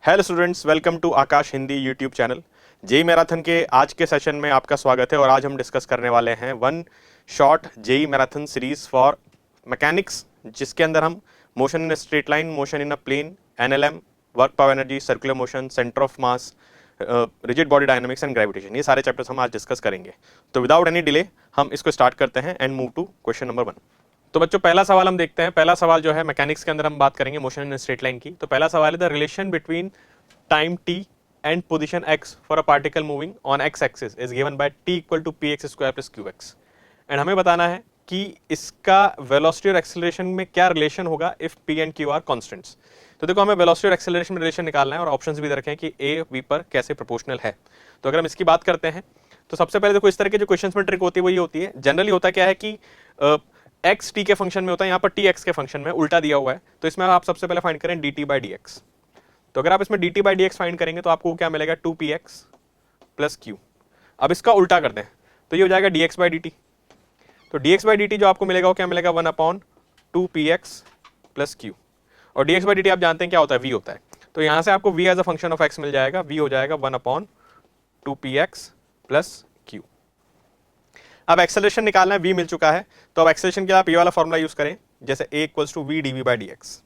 Hello students, welcome to Aakash Hindi YouTube channel. JEE marathon के आज के सेशन में आपका स्वागत है और आज हम डिस्कस करने वाले हैं one shot JEE marathon series for mechanics, जिसके अंदर हम motion in straight line, motion in a plane, NLM, work power energy, circular motion, centre of mass, rigid body dynamics and gravitation, ये सारे चैप्टर्स हम आज डिस्कस करेंगे। तो without any delay हम इसको स्टार्ट करते हैं and move to question number 1। तो बच्चों, पहला सवाल हम देखते हैं। पहला सवाल जो है मैकेनिक्स के अंदर हम बात करेंगे मोशन इन स्ट्रेट लाइन की। तो पहला सवाल है the relation between time t and position x for a particle moving on x axis is given by t equal to px square plus qx। And हमें बताना है कि इसका वेलोसिटी और एक्सेलरेशन में क्या रिलेशन होगा if p and q are constants. तो देखो, हमें वेलोसिटी और एक्सेलरेशन में रिलेशन निकालना है और ऑप्शंस भी दे रखे हैं कि a v पर कैसे प्रोपोर्शनल है। तो अगर हम इसकी बात करते हैं तो सबसे पहले देखो, इस तरह के जो क्वेश्चंस में ट्रिक होती है वो ये होती है। जनरली होता क्या है कि एक्स टी के फंक्शन में होता है, यहाँ पर टी एक्स के फंक्शन में उल्टा दिया हुआ है। तो इसमें आप सबसे पहले फाइंड करें D T by D x. तो अगर आप इसमें D T by D x find करेंगे तो आपको क्या मिलेगा, 2px प्लस क्यू। अब इसका उल्टा कर दें तो ये हो जाएगा dx बाई डी टी। तो dx बाई डी टी जो आपको मिलेगा वो क्या मिलेगा, 1/2px प्लस क्यू। और dx बाई डी टी आप जानते हैं क्या होता है, v होता है। तो यहाँ से आपको v as a function of x मिल जाएगा, v हो जाएगा 1/2px प्लस क्यू। अब एक्सेलरेशन निकालना है, v मिल चुका है। तो अब एक्सेलरेशन के लिए आप ये वाला फॉर्मूला यूज करें, जैसे a equals to v dv by dx।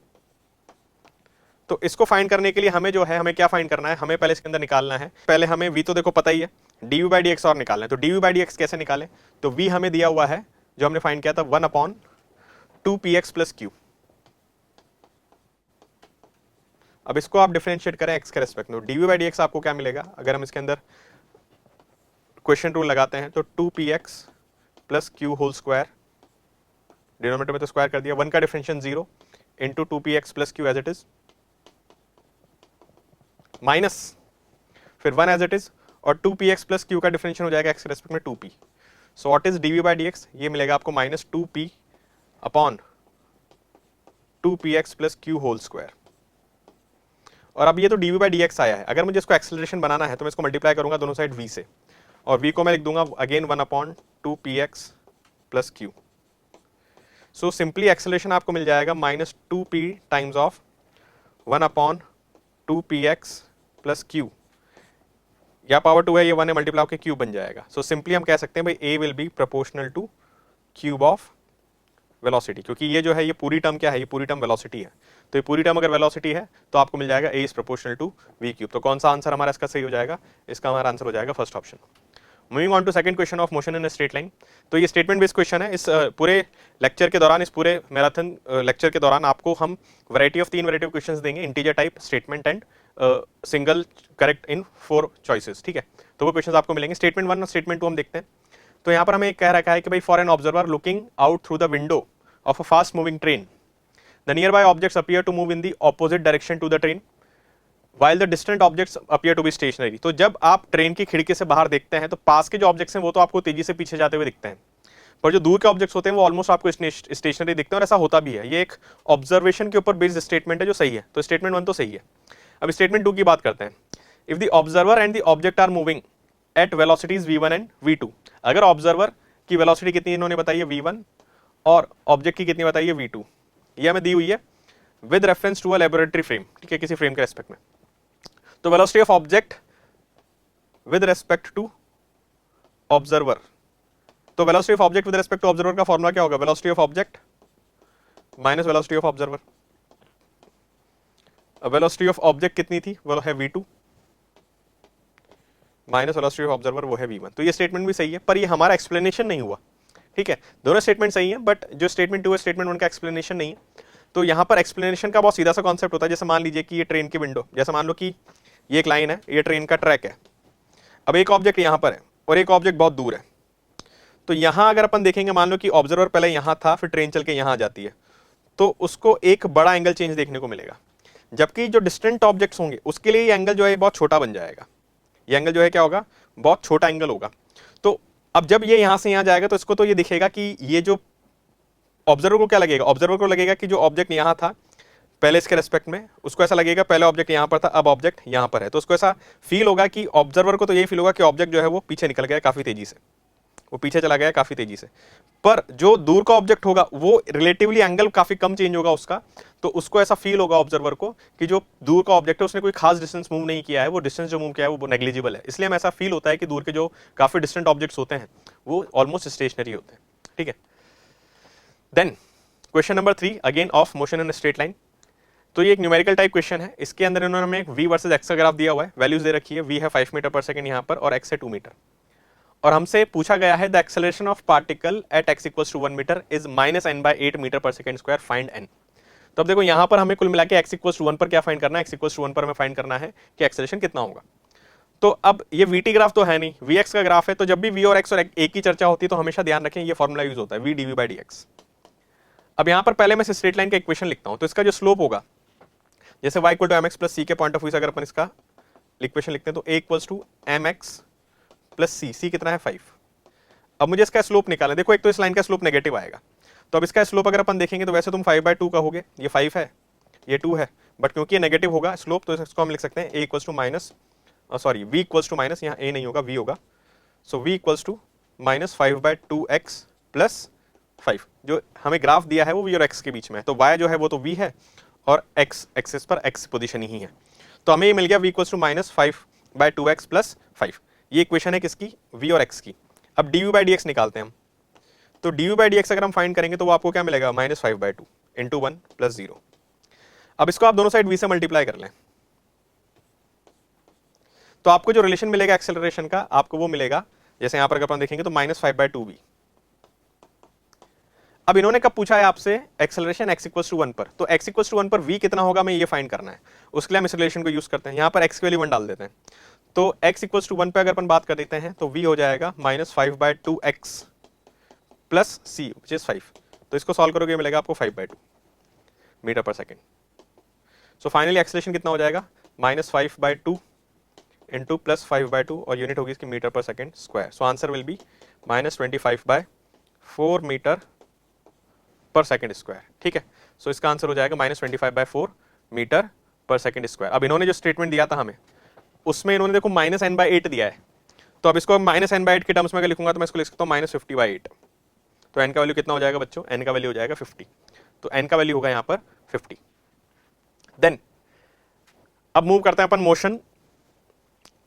तो इसको फाइंड करने के लिए हमें जो है, हमें क्या फाइंड करना है, हमें पहले इसके अंदर निकालना है। पहले हमें v तो देखो पता ही है, dv बाई dx और निकालना है। तो dv बाई dx कैसे निकालें, तो v हमें दिया हुआ है जो हमने फाइंड किया था 1/2px प्लस क्यू। अब इसको आप डिफरेंशिएट करें x के रेस्पेक्ट में, dv बाई dx आपको क्या मिलेगा, अगर हम इसके अंदर क्वेश्चन रूल लगाते हैं तो 2px plus q whole square, denominator में तो स्क्वायर कर दिया, 1 का differentiation 0 into 2px plus q as it is, minus फिर 1 एज इट इज, और 2px प्लस क्यू का डिफरेंशियल हो जाएगा x के रेस्पेक्ट में 2p। So what is dv by dx, ये मिलेगा आपको minus 2p upon 2px plus q whole square. और अब ये तो dv बाई dx आया है, अगर मुझे इसको एक्सेलरेशन बनाना है तो मैं इसको मल्टीप्लाई करूंगा दोनों साइड v से, और v को मैं लिख दूंगा again 1/2px plus Q. So simply acceleration आपको मिल जाएगा minus 2p times of 1/2px plus Q, या पावर 2 है, ये 1 है, मल्टीप्लाई होकर क्यूब बन जाएगा। सो सिंपली हम कह सकते हैं भाई a will be proportional two cube of velocity, क्योंकि ये जो है ये पूरी टर्म क्या है, ये पूरी टर्म वेलोसिटी है। तो ये पूरी टर्म अगर वेलोसिटी है तो आपको मिल जाएगा a is proportional to v cube. तो कौन सा आंसर हमारा इसका सही हो जाएगा, इसका हमारा आंसर हो जाएगा first option. Moving on to second question of motion in a straight line. तो ये स्टेटमेंट बेस्ड क्वेश्चन है। इस पूरे लेक्चर के दौरान, इस पूरे मैराथन लेक्चर के दौरान आपको हम तीन वैरायटी ऑफ क्वेश्चंस देंगे, integer type, statement and single correct in 4 choices. ठीक है, तो वो क्वेश्चंस आपको मिलेंगे। स्टेटमेंट 1 और स्टेटमेंट 2 हम देखते हैं। तो यहाँ पर हमें कह रखा है कि भाई for an observer looking out through the window of a fast moving train, the nearby objects appear to move in the opposite direction to the train while the distant objects appear to be stationary। तो जब आप train की खिड़की से बाहर देखते हैं तो पास के जो ऑब्जेक्ट्स हैं वो तो आपको तेजी से पीछे जाते हुए दिखते हैं, पर जो दूर के ऑब्जेक्ट्स होते हैं वो ऑलमोस्ट आपको स्टेशनरी दिखते हैं, और ऐसा होता भी है। ये एक ऑब्जर्वेशन के ऊपर बेस्ड स्टेटमेंट है जो सही है। तो स्टेटमेंट 1 तो सही है। अब स्टेटमेंट 2 की बात करते हैं। If the observer and the object are moving at velocities v1 and v2, अगर ऑब्जर्वर की वेलोसिटी कितनी इन्होंने बताई है v1 और ऑब्जेक्ट की कितनी बताई है v2, ये हमें दी हुई है with reference to a laboratory frame. ठीक है, किसी फ्रेम के रेस्पेक्ट में। तो velocity of object with respect to observer, तो velocity of object with respect to observer का फॉर्मूला क्या होगा, velocity of object minus velocity of observer. Velocity of object कितनी थी, वो है v2 minus velocity of observer, वो है v1। तो ये स्टेटमेंट भी सही है, पर ये हमारा एक्सप्लेनेशन नहीं हुआ। ठीक है, दोनों स्टेटमेंट सही है, बट जो स्टेटमेंट 2 है, स्टेटमेंट 1 का एक्सप्लेनेशन नहीं है। तो यहाँ पर एक्सप्लेनेशन का बहुत सीधा सा कॉन्सेप्ट होता है। जैसे मान लीजिए कि ये ट्रेन की विंडो, जैसे मान लो कि ये एक लाइन है, ये ट्रेन का ट्रैक है। अब एक ऑब्जेक्ट यहाँ पर है और एक ऑब्जेक्ट बहुत दूर है। तो यहाँ अगर अपन देखेंगे, मान लो कि ऑब्जर्वर पहले यहाँ था, फिर ट्रेन चल के यहाँ आ जाती है, तो उसको एक बड़ा एंगल चेंज देखने को मिलेगा। जबकि जो डिस्टेंट ऑब्जेक्ट्स होंगे उसके लिए ये एंगल जो है बहुत छोटा बन जाएगा। ये एंगल जो है क्या होगा, बहुत छोटा एंगल होगा। तो अब जब ये यहाँ से यहाँ जाएगा तो इसको तो ये दिखेगा कि ये जो ऑब्जर्वर को क्या लगेगा, ऑब्जर्वर को लगेगा कि जो ऑब्जेक्ट यहाँ था पहले इसके रेस्पेक्ट में, उसको ऐसा लगेगा पहले ऑब्जेक्ट यहाँ पर था, अब ऑब्जेक्ट यहाँ पर है। तो उसको ऐसा फील होगा कि ऑब्जर्वर को तो यही फील होगा कि ऑब्जेक्ट जो है वो पीछे निकल गया काफी तेजी से। वो पीछे चला गया काफी तेजी से, पर जो दूर का ऑब्जेक्ट होगा वो रिलेटिवली एंगल काफी कम चेंज होगा उसका, तो उसको ऐसा फील होगा ऑब्जर्वर को कि जो दूर का ऑब्जेक्ट है उसने कोई खास डिस्टेंस मूव नहीं किया है, वो डिस्टेंस जो मूव किया है वो नेग्लिजिबल है। इसलिए हमें ऐसा फील होता है कि दूर के जो काफी डिस्टेंट ऑब्जेक्ट्स होते हैं वो ऑलमोस्ट स्टेशनरी होते हैं। ठीक है, then question number 3 again of motion in straight line. तो ये एक न्यूमेरिकल टाइप क्वेश्चन है। इसके अंदर इन्होंने हमें v वर्सेस x का ग्राफ दिया हुआ है, वैल्यूज दे रखी है, v है 5 मीटर पर सेकंड यहाँ पर और x है 2 मीटर, और हमसे पूछा गया है the acceleration of particle at x equals to 1 metre is -n/8 metre per second square, find n। तो अब देखो यहाँ पर हमें कुल मिला के x इक्वल्स टू 1 पर क्या फाइंड करना है, x इक्वल्स टू 1 पर हमें फाइंड करना है कि एक्सेलरेशन कितना होगा। तो अब ये vt ग्राफ तो है नहीं, vx का ग्राफ है, तो जब भी v और x और a की चर्चा होती है तो हमेशा ध्यान रखें ये फॉर्मूला यूज होता है v dv/dx। अब यहाँ पर पहले मैं स्ट्रेट लाइन का इक्वेशन लिखता हूँ, तो इसका जो स्लोप होगा, जैसे y equal to mx plus c के पॉइंट ऑफ व्यू से अगर अपन इसका इक्वेशन लिखते हैं तो a equals to mx plus c कितना है 5। अब मुझे इसका स्लोप निकालना है। देखो एक तो इस लाइन का स्लोप नेगेटिव आएगा, तो अब इसका स्लोप अगर अपन देखेंगे तो वैसे तुम 5/2 कहोगे, ये 5 है ये 2 है, बट क्योंकि ये नेगेटिव होगा स्लोप तो इसको हम लिख सकते हैं a equals to minus sorry v equals to minus, यहाँ a नहीं होगा v होगा, so v equals to -5/2x plus 5। जो हमें ग्राफ दिया है वो v और x के बीच में है, तो y जो है वो तो v है और x एक्सिस पर x पोजीशन ही है, तो हमें ये मिल गया v equals to -5/2x plus 5। ये इक्वेशन है किसकी, v और x की। अब dv/dx निकालते हैं हम, तो dv/dx अगर हम फाइंड करेंगे तो वो आपको क्या मिलेगा, -5/2 इंटू 1 प्लस 0। अब इसको आप दोनों साइड v से मल्टीप्लाई कर लें, तो आपको जो रिलेशन मिलेगा एक्सेलरेशन का आपको वो मिलेगा, जैसे यहां पर अगर अपन देखेंगे तो -5/2v। अब इन्होंने कब पूछा है आपसे, एक्सेलरेशन x इक्वल्स टू 1 पर, तो x इक्वल्स टू 1 पर v कितना होगा हमें ये फाइंड करना है। उसके लिए हम इस रिलेशन को यूज करते हैं, यहां पर x की वैल्यू 1 डाल देते हैं, तो x इक्वल्स टू 1 पे अगर अपन बात कर देते हैं तो v हो जाएगा -5/2x plus c which is 5। तो इसको सॉल्व करोगे मिलेगा आपको 5/2 metre per second. So finally acceleration कितना हो जाएगा, -5/2 इंटू प्लस 5/2 और यूनिट होगी इसकी metre per second square. So answer will be -25/4 metre per second square. ठीक है, सो इसका आंसर हो जाएगा -25/4 मीटर पर सेकेंड स्क्वायर। अब इन्होंने जो स्टेटमेंट दिया था हमें उसमें इन्होंने देखो -n/8 दिया है, तो अब इसको -n/8 के टर्म्स में अगर लिखूंगा तो मैं इसको लिख सकता हूँ -50/8। तो n का वैल्यू कितना हो जाएगा बच्चों, n का वैल्यू हो जाएगा 50, तो n का वैल्यू होगा यहाँ पर 50। देन अब मूव करते हैं अपन मोशन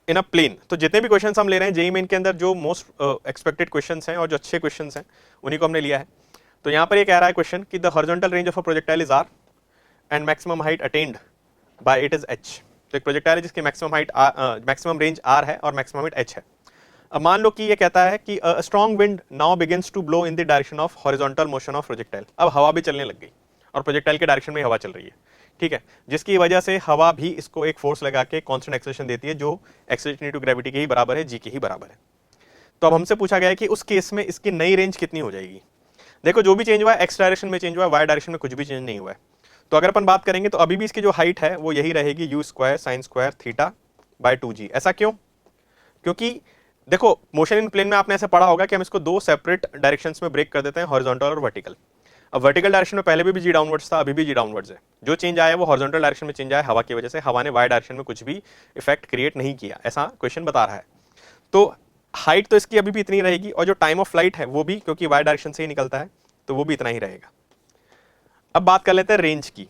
इन अ प्लेन। तो जितने भी क्वेश्चंस हम ले रहे हैं जेईई मेन के अंदर जो मोस्ट एक्सपेक्टेड क्वेश्चंस हैं और जो अच्छे क्वेश्चंस हैं उन्हीं को हमने लिया है। तो यहाँ पर ये कह रहा है क्वेश्चन कि the horizontal range of a projectile is r and maximum height attend bye it is h। तो एक प्रोजेक्टाइल है जिसकी maximum height maximum range r है और मैक्सिमम हाइट h है। अब मान लो कि ये कहता है कि a strong wind now begins to blow in the direction of horizontal motion of projectile. अब हवा भी चलने लग गई और प्रोजेक्टाइल के डायरेक्शन में हवा चल रही है, ठीक है, जिसकी वजह से हवा भी इसको एक फोर्स लगा के कांस्टेंट एक्सेलरेशन देती है जो एक्सेलरेशन इनटू ग्रेविटी के ही बराबर है, g के ही बराबर है। तो अब हमसे पूछा गया है कि उस केस में इसकी नई रेंज कितनी हो जाएगी। देखो जो भी चेंज हुआ है x डायरेक्शन में चेंज हुआ है, y डायरेक्शन में कुछ भी चेंज नहीं हुआ है। तो अगर अपन बात करेंगे तो अभी भी इसकी जो हाइट है वो यही रहेगी u² sin square theta by 2g। ऐसा क्यों, क्योंकि देखो मोशन इन प्लेन में आपने ऐसे पढ़ा होगा कि हम इसको दो सेपरेट डायरेक्शंस में ब्रेक कर देते हैं, हॉरिजॉन्टल और वर्टिकल। अब वर्टिकल डायरेक्शन में पहले भी जी डाउनवर्ड्स था, अभी भी जी डाउनवर्ड्स है। जो चेंज आया है वो हॉरिजॉन्टल डायरेक्शन में चेंज आया हवा की वजह से, हवा ने वाई डायरेक्शन में कुछ भी इफेक्ट क्रिएट नहीं किया, ऐसा क्वेश्चन बता रहा है। तो हाइट तो इसकी अभी भी इतनी रहेगी और जो टाइम ऑफ फ्लाइट है वो भी, क्योंकि वाई डायरेक्शन से ही निकलता है, तो वो भी इतना ही रहेगा। अब बात कर लेते हैं रेंज की।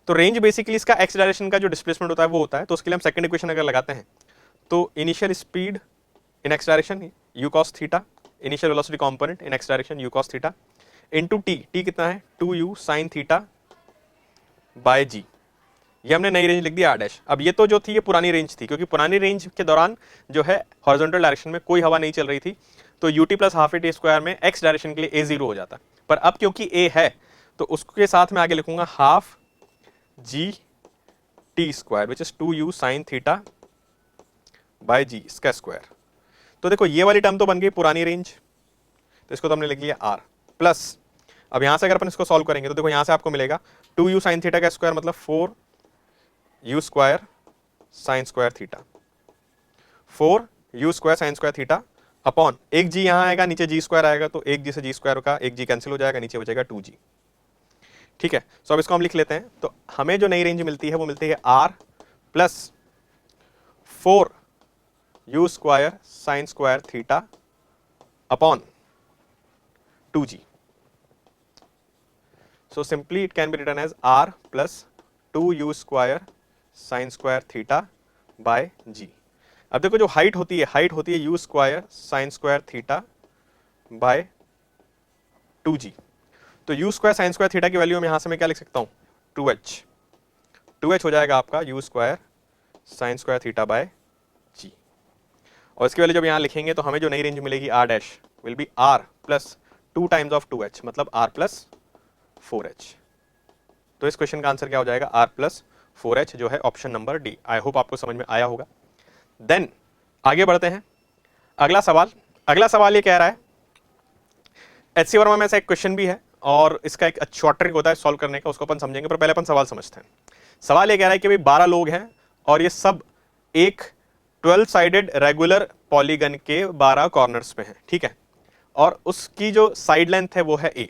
तो रेंज बेसिकली इसका एक्स डायरेक्शन का जो डिस्प्लेसमेंट होता है वो होता है। तो उसके लिए हम सेकंड इक्वेशन अगर लगाते हैं तो initial speed in x direction u cos theta, initial velocity component in x direction u cos theta into t, t कितना है 2u sin theta by g। ये हमने नई रेंज लिख दी r डैश। अब ये तो जो थी ये पुरानी रेंज थी, क्योंकि पुरानी रेंज के दौरान जो है हॉरिजॉन्टल डायरेक्शन में कोई हवा नहीं चल रही थी, तो ut plus half A T square में x डायरेक्शन के लिए a 0 हो जाता। पर अब क्योंकि a है तो उसके साथ में आगे लिखूंगा half g t square which is 2u sin theta by g इसका स्क्वायर। तो देखो ये वाली टर्म तो बन गई पुरानी रेंज, तो इसको तो हमने लिख लिया r प्लस। अब यहां से अगर अपन इसको सॉल्व करेंगे तो देखो यहां से आपको मिलेगा 2u sin थीटा का स्क्वायर मतलब 4u square sin square theta, 4u square sin square theta upon एक g यहां आएगा, नीचे g स्क्वायर आएगा, तो एक g से g स्क्वायर का एक g कैंसिल हो जाएगा, नीचे बचेगा 2g। ठीक है, सो अब इसको हम लिख लेते हैं। तो हमें जो नई रेंज मिलती है वो मिलती है r plus 4u square sin square theta upon 2g. So simply it can be written as r plus 2u square sin square theta by g. अब देखो जो हाइट होती है u square sine square theta by 2g. तो u square sine square theta की value में यहां से मैं क्या लिख सकता हूं 2h हो जाएगा आपका u square sine square theta by g. और इसकी वैल्यू जब यहां लिखेंगे तो हमें जो नई रेंज मिलेगी r dash will be r plus 2 times of 2h मतलब r प्लस 4h. तो इस क्वेश्चन का आंसर क्या हो जाएगा r प्लस 4h जो है option number D. I hope आपको समझ में आया होगा. देन आगे बढ़ते हैं. अगला सवाल ये कह रहा है, एचसी वर्मा में ऐसा एक क्वेश्चन भी है और इसका एक शॉर्ट ट्रिक होता है सॉल्व करने का, उसको अपन समझेंगे, पर पहले अपन सवाल समझते हैं. सवाल ये कह रहा है कि भाई 12 लोग हैं और ये सब एक 12 साइडेड रेगुलर पॉलीगन के 12 कॉर्नर्स पे हैं, ठीक है, और उसकी जो साइड लेंथ है वो है a.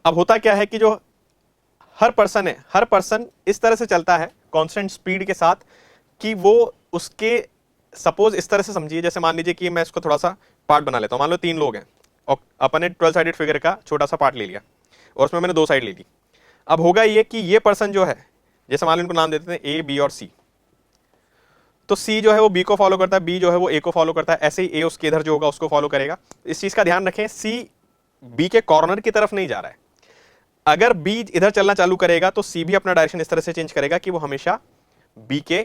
अब होता क्या है कि जो हर पर्सन इस तरह से चलता है कांस्टेंट स्पीड के साथ कि वो उसके, सपोज इस तरह से समझिए, जैसे मान लीजिए कि मैं इसको थोड़ा सा पार्ट बना लेता हूं. मान लो 3 लोग हैं और अपन ने 12 साइडेड फिगर का छोटा सा पार्ट ले लिया और उसमें मैंने 2 साइड ले ली. अब होगा ये कि ये पर्सन जो है, जैसे मान लो इनको नाम देते हैं ए, बी और सी, तो सी जो है वो बी को फॉलो करता है, बी जो है वो ए को फॉलो करता है, ऐसे ही ए उसके इधर जो होगा उसको फॉलो करेगा. इस चीज का ध्यान रखें, सी बी के कॉर्नर की तरफ नहीं जा रहा है. अगर बी इधर चलना चालू करेगा तो सी भी अपना डायरेक्शन इस तरह से चेंज करेगा कि वो हमेशा बी के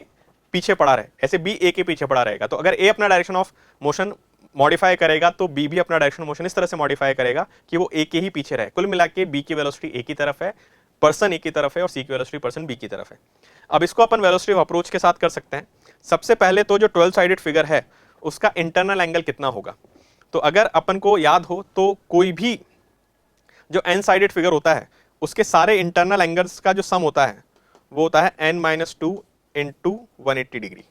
पीछे पड़ा रहे, ऐसे बी ए के पीछे पड़ा रहेगा. तो अगर ए अपना डायरेक्शन ऑफ मोशन मॉडिफाई करेगा तो बी भी अपना डायरेक्शन मोशन इस तरह से मॉडिफाई करेगा कि वो ए के ही पीछे रहे. कुल मिला के बी की वेलोसिटी ए की तरफ है, पर्सन ए की तरफ है, और सी की वेलोसिटी पर्सन बी की तरफ है. अब इसको अपन वेलोसिटी ऑफ अप्रोच के साथ कर सकते हैं. सबसे पहले तो जो 12 साइडेड फिगर है उसका इंटरनल एंगल कितना होगा. तो अगर अपन को याद हो तो कोई भी जो n साइडेड फिगर होता है उसके सारे इंटरनल एंगल्स का जो सम होता है वो होता है n-2 इंटू 180 डिग्री.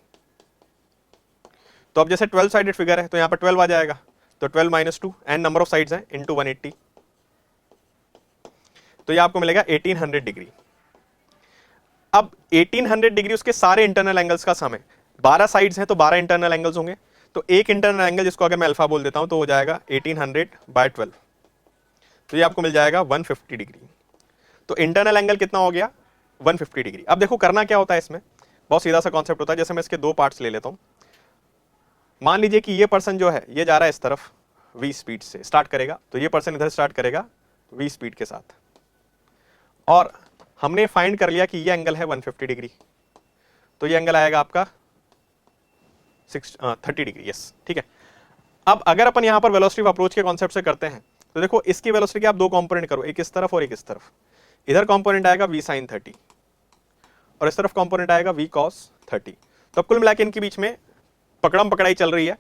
तो अब जैसे 12 साइडेड फिगर है तो यहां पर 12 आ जाएगा, तो 12 - 2 n नंबर ऑफ साइड्स हैं इंटू 180, तो ये आपको मिलेगा 1800 डिग्री. अब 1800 डिग्री उसके सारे इंटरनल एंगल्स का सम है. 12 साइड्स हैं तो 12 इंटरनल एंगल्स होंगे, तो एक इंटरनल एंगल जिसको अगर मैं अल्फा बोल देता हूं तो हो जाएगा 1800/12, तो ये आपको मिल जाएगा 150 डिग्री. तो इंटरनल एंगल कितना हो गया 150 डिग्री. अब देखो करना क्या होता है, इसमें बहुत सीधा सा कॉन्सेप्ट होता है. जैसे मैं इसके 2 पार्ट्स ले लेता हूं. मान लीजिए कि ये पर्सन जो है ये जा रहा है इस तरफ v स्पीड से स्टार्ट करेगा, तो ये पर्सन इधर स्टार्ट करेगा v स्पीड के साथ, और हमने फाइंड कर लिया कि ये एंगल है 150 डिग्री, तो ये एंगल आएगा आपका 30 डिग्री. यस, ठीक है. अब अगर अपन यहां पर वेलोसिटी ऑफ अप्रोच के कॉन्सेप्ट से करते हैं तो देखो इसकी वेलोसिटी के आप 2 कंपोनेंट करो, एक इस तरफ और एक इस तरफ. इधर कंपोनेंट आएगा v sin 30 और इस तरफ कंपोनेंट आएगा v cos 30. तो कुल मिला के इनके बीच में पकड़म पकड़ाई चल रही है,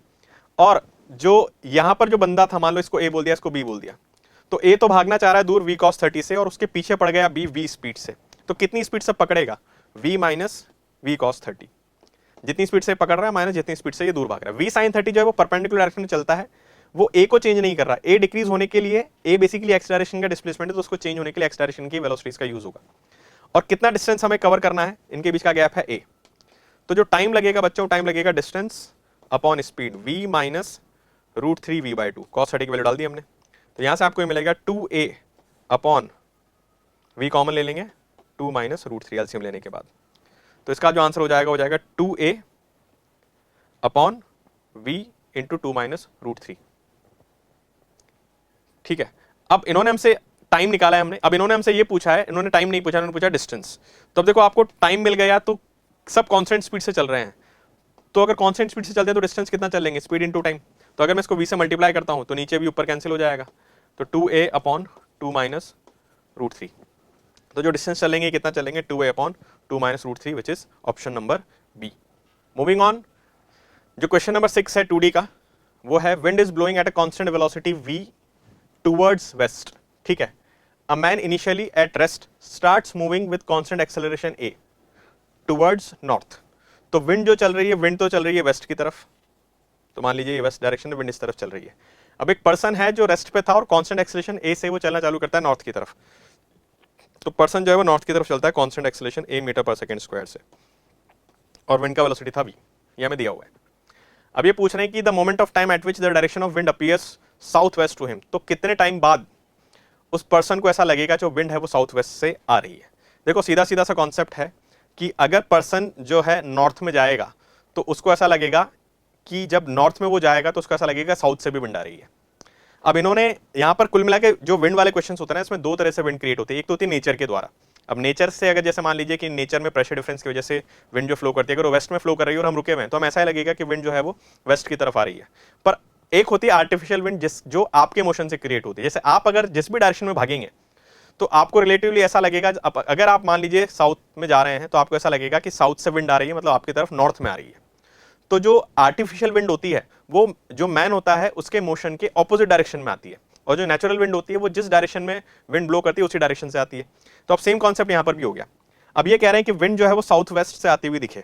और जो यहां पर जो बंदा था, मान लो इसको a बोल दिया, इसको b बोल दिया, तो a तो भागना चाह रहा है दूर v cos 30 से और उसके पीछे पड़ गया b v स्पीड से. तो कितनी स्पीड से पकड़ेगा v माइनस v cos 30, जितनी स्पीड से पकड़ रहा है माइनस जितनी स्पीड से ये दूर भाग रहा है. v sin 30 जो है वो परपेंडिकुलर डायरेक्शन में चलता है, वो a को चेंज नहीं कर रहा. a डिक्रीज होने के लिए, a बेसिकली एक्स डायरेक्शन का डिस्प्लेसमेंट है, तो उसको चेंज होने के लिए एक्स डायरेक्शन की वेलोसिटीज का यूज होगा. और कितना डिस्टेंस हमें कवर करना है, इनके बीच का गैप है a, तो जो टाइम लगेगा बच्चों, टाइम लगेगा distance upon speed v minus √3v/2. cos 30 की वैल्यू डाल दी हमने, तो यहां से आपको ये मिलेगा 2a अपॉन v कॉमन ले लेंगे, 2 माइनस √3 एलसीएम लेने के बाद. तो इसका जो आंसर हो जाएगा 2a upon v into 2 minus √3. ठीक है. अब इन्होंने हमसे टाइम निकाला है हमने, अब इन्होंने हमसे ये पूछा है, इन्होंने टाइम नहीं पूछा, इन्होंने पूछा डिस्टेंस. तो अब देखो आपको टाइम मिल गया, तो सब कांस्टेंट स्पीड से चल रहे हैं, तो अगर कांस्टेंट स्पीड से चलते हैं तो डिस्टेंस कितना चलेंगे, स्पीड इंटू टाइम. तो अगर मैं इसको v से मल्टीप्लाई करता हूं तो नीचे भी ऊपर कैंसिल हो जाएगा, तो 2a अपॉन 2 माइनस √3. तो जो डिस्टेंस चलेंगे कितना चलेंगे 2a upon 2 minus √3, which is option number B. Moving on, जो क्वेश्चन नंबर 6 है 2D का, वो है wind is blowing at a constant velocity v towards west. ठीक है. A man initially at rest starts moving with constant acceleration a towards north. तो wind जो चल रही है, विंड तो चल रही है वेस्ट की तरफ, तो मान लीजिए ये वेस्ट डायरेक्शन में, विंड इस तरफ चल रही है. अब एक पर्सन है जो रेस्ट पे था और कांस्टेंट एक्सेलरेशन a से वो चलना चालू करता है नॉर्थ की तरफ, तो पर्सन जो है वो नॉर्थ की तरफ चलता है constant acceleration a metre per second square से, और विंड का वेलोसिटी था v, ये हमें दिया हुआ है. अब ये पूछ रहे हैं कि the moment of time at which the direction of wind appears south west to him, तो कितने टाइम बाद उस पर्सन को ऐसा लगेगा जो विंड है वो साउथ वेस्ट से आ रही है। देखो सीधा सीधा सा कॉन्सेप्ट है कि अगर पर्सन जो है नॉर्थ में जाएगा तो उसको ऐसा लगेगा कि जब नॉर्थ में वो जाएगा तो उसको ऐसा लगेगा साउथ से भी विंड आ रही है। अब इन्होंने यहाँ पर कुल मिला के जो विंड वाले क्वेश्चंस होते हैं इसमें दो तरह से विंड क्रिएट होती है। एक तो होती है नेचर के द्वारा। अब नेचर से अगर जैसे मान लीजिए कि नेचर में प्रेशर डिफरेंस की वजह से विंड जो फ्लो करती है, अगर वो वेस्ट में फ्लो कर रही है और हम रुके हुए हैं तो हम ऐसा ही लगेगा कि विंड जो है वो वेस्ट की तरफ आ रही है। पर एक होती है आर्टिफिशियल विंड जो आपके मोशन से क्रिएट होती है। जैसे आप अगर जिस भी डायरेक्शन में भागेंगे तो आपको रिलेटिवली ऐसा लगेगा, अगर आप मान लीजिए साउथ में जा रहे हैं तो आपको ऐसा लगेगा कि साउथ से विंड आ रही है, मतलब आपकी तरफ नॉर्थ में आ रही है। तो जो आर्टिफिशियल विंड होती है वो जो मैन होता है उसके मोशन के ऑपोजिट डायरेक्शन में आती है, और जो नेचुरल विंड होती है वो जिस डायरेक्शन में विंड ब्लो करती है उसी डायरेक्शन से आती है। तो अब सेम कॉन्सेप्ट यहाँ पर भी हो गया। अब ये कह रहे हैं कि विंड जो है वो साउथ वेस्ट से आती हुई दिखे,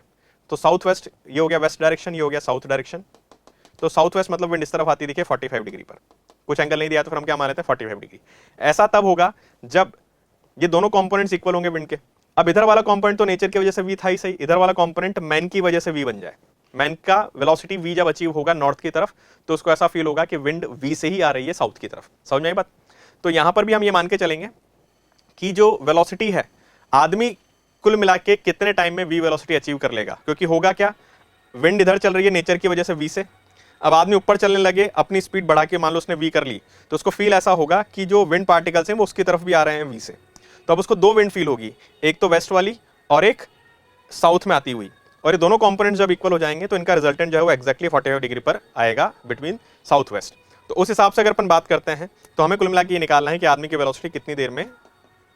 तो साउथ वेस्ट ये हो गया वेस्ट डायरेक्शन, ये हो गया साउथ डायरेक्शन। तो साउथ वेस्ट मतलब विंड इस तरफ आती दिखे 45 डिग्री पर, कुछ एंगल नहीं दिया तो फिर हम क्या मान लेते हैं 45 डिग्री। ऐसा तब होगा जब ये दोनों कंपोनेंट्स इक्वल होंगे विंड के। अब इधर वाला कंपोनेंट तो नेचर की वजह से v था ही सही, इधर वाला कंपोनेंट मैन की वजह से v बन जाए। मैन का वेलोसिटी v जब अचीव होगा नॉर्थ की तरफ तो उसको ऐसा फील होगा कि विंड v से ही आ रही है साउथ की तरफ। समझ में आई बात? तो यहां पर भी हम ये मान के चलेंगे कि जो वेलोसिटी है आदमी कुल मिला के कितने टाइम में v वेलोसिटी अचीव कर लेगा, क्योंकि होगा क्या, विंड इधर चल रही है नेचर की वजह से v से, अब आदमी ऊपर चलने लगे अपनी स्पीड बढ़ा के, मान लो उसने v कर ली, तो उसको फील ऐसा होगा कि जो विंड पार्टिकल्स हैं वो उसकी तरफ भी आ रहे हैं v से। तो अब उसको दो विंड फील होगी, एक तो वेस्ट वाली और एक साउथ में आती हुई, और ये दोनों कंपोनेंट्स जब इक्वल हो जाएंगे तो इनका रिजल्टेंट जो है वो एक्जैक्टली 45 डिग्री पर आएगा बिटवीन साउथ वेस्ट। तो उस हिसाब से अगर अपन बात करते हैं तो हमें कुल मिला के ये निकालना है कि आदमी की वेलोसिटी कितनी देर में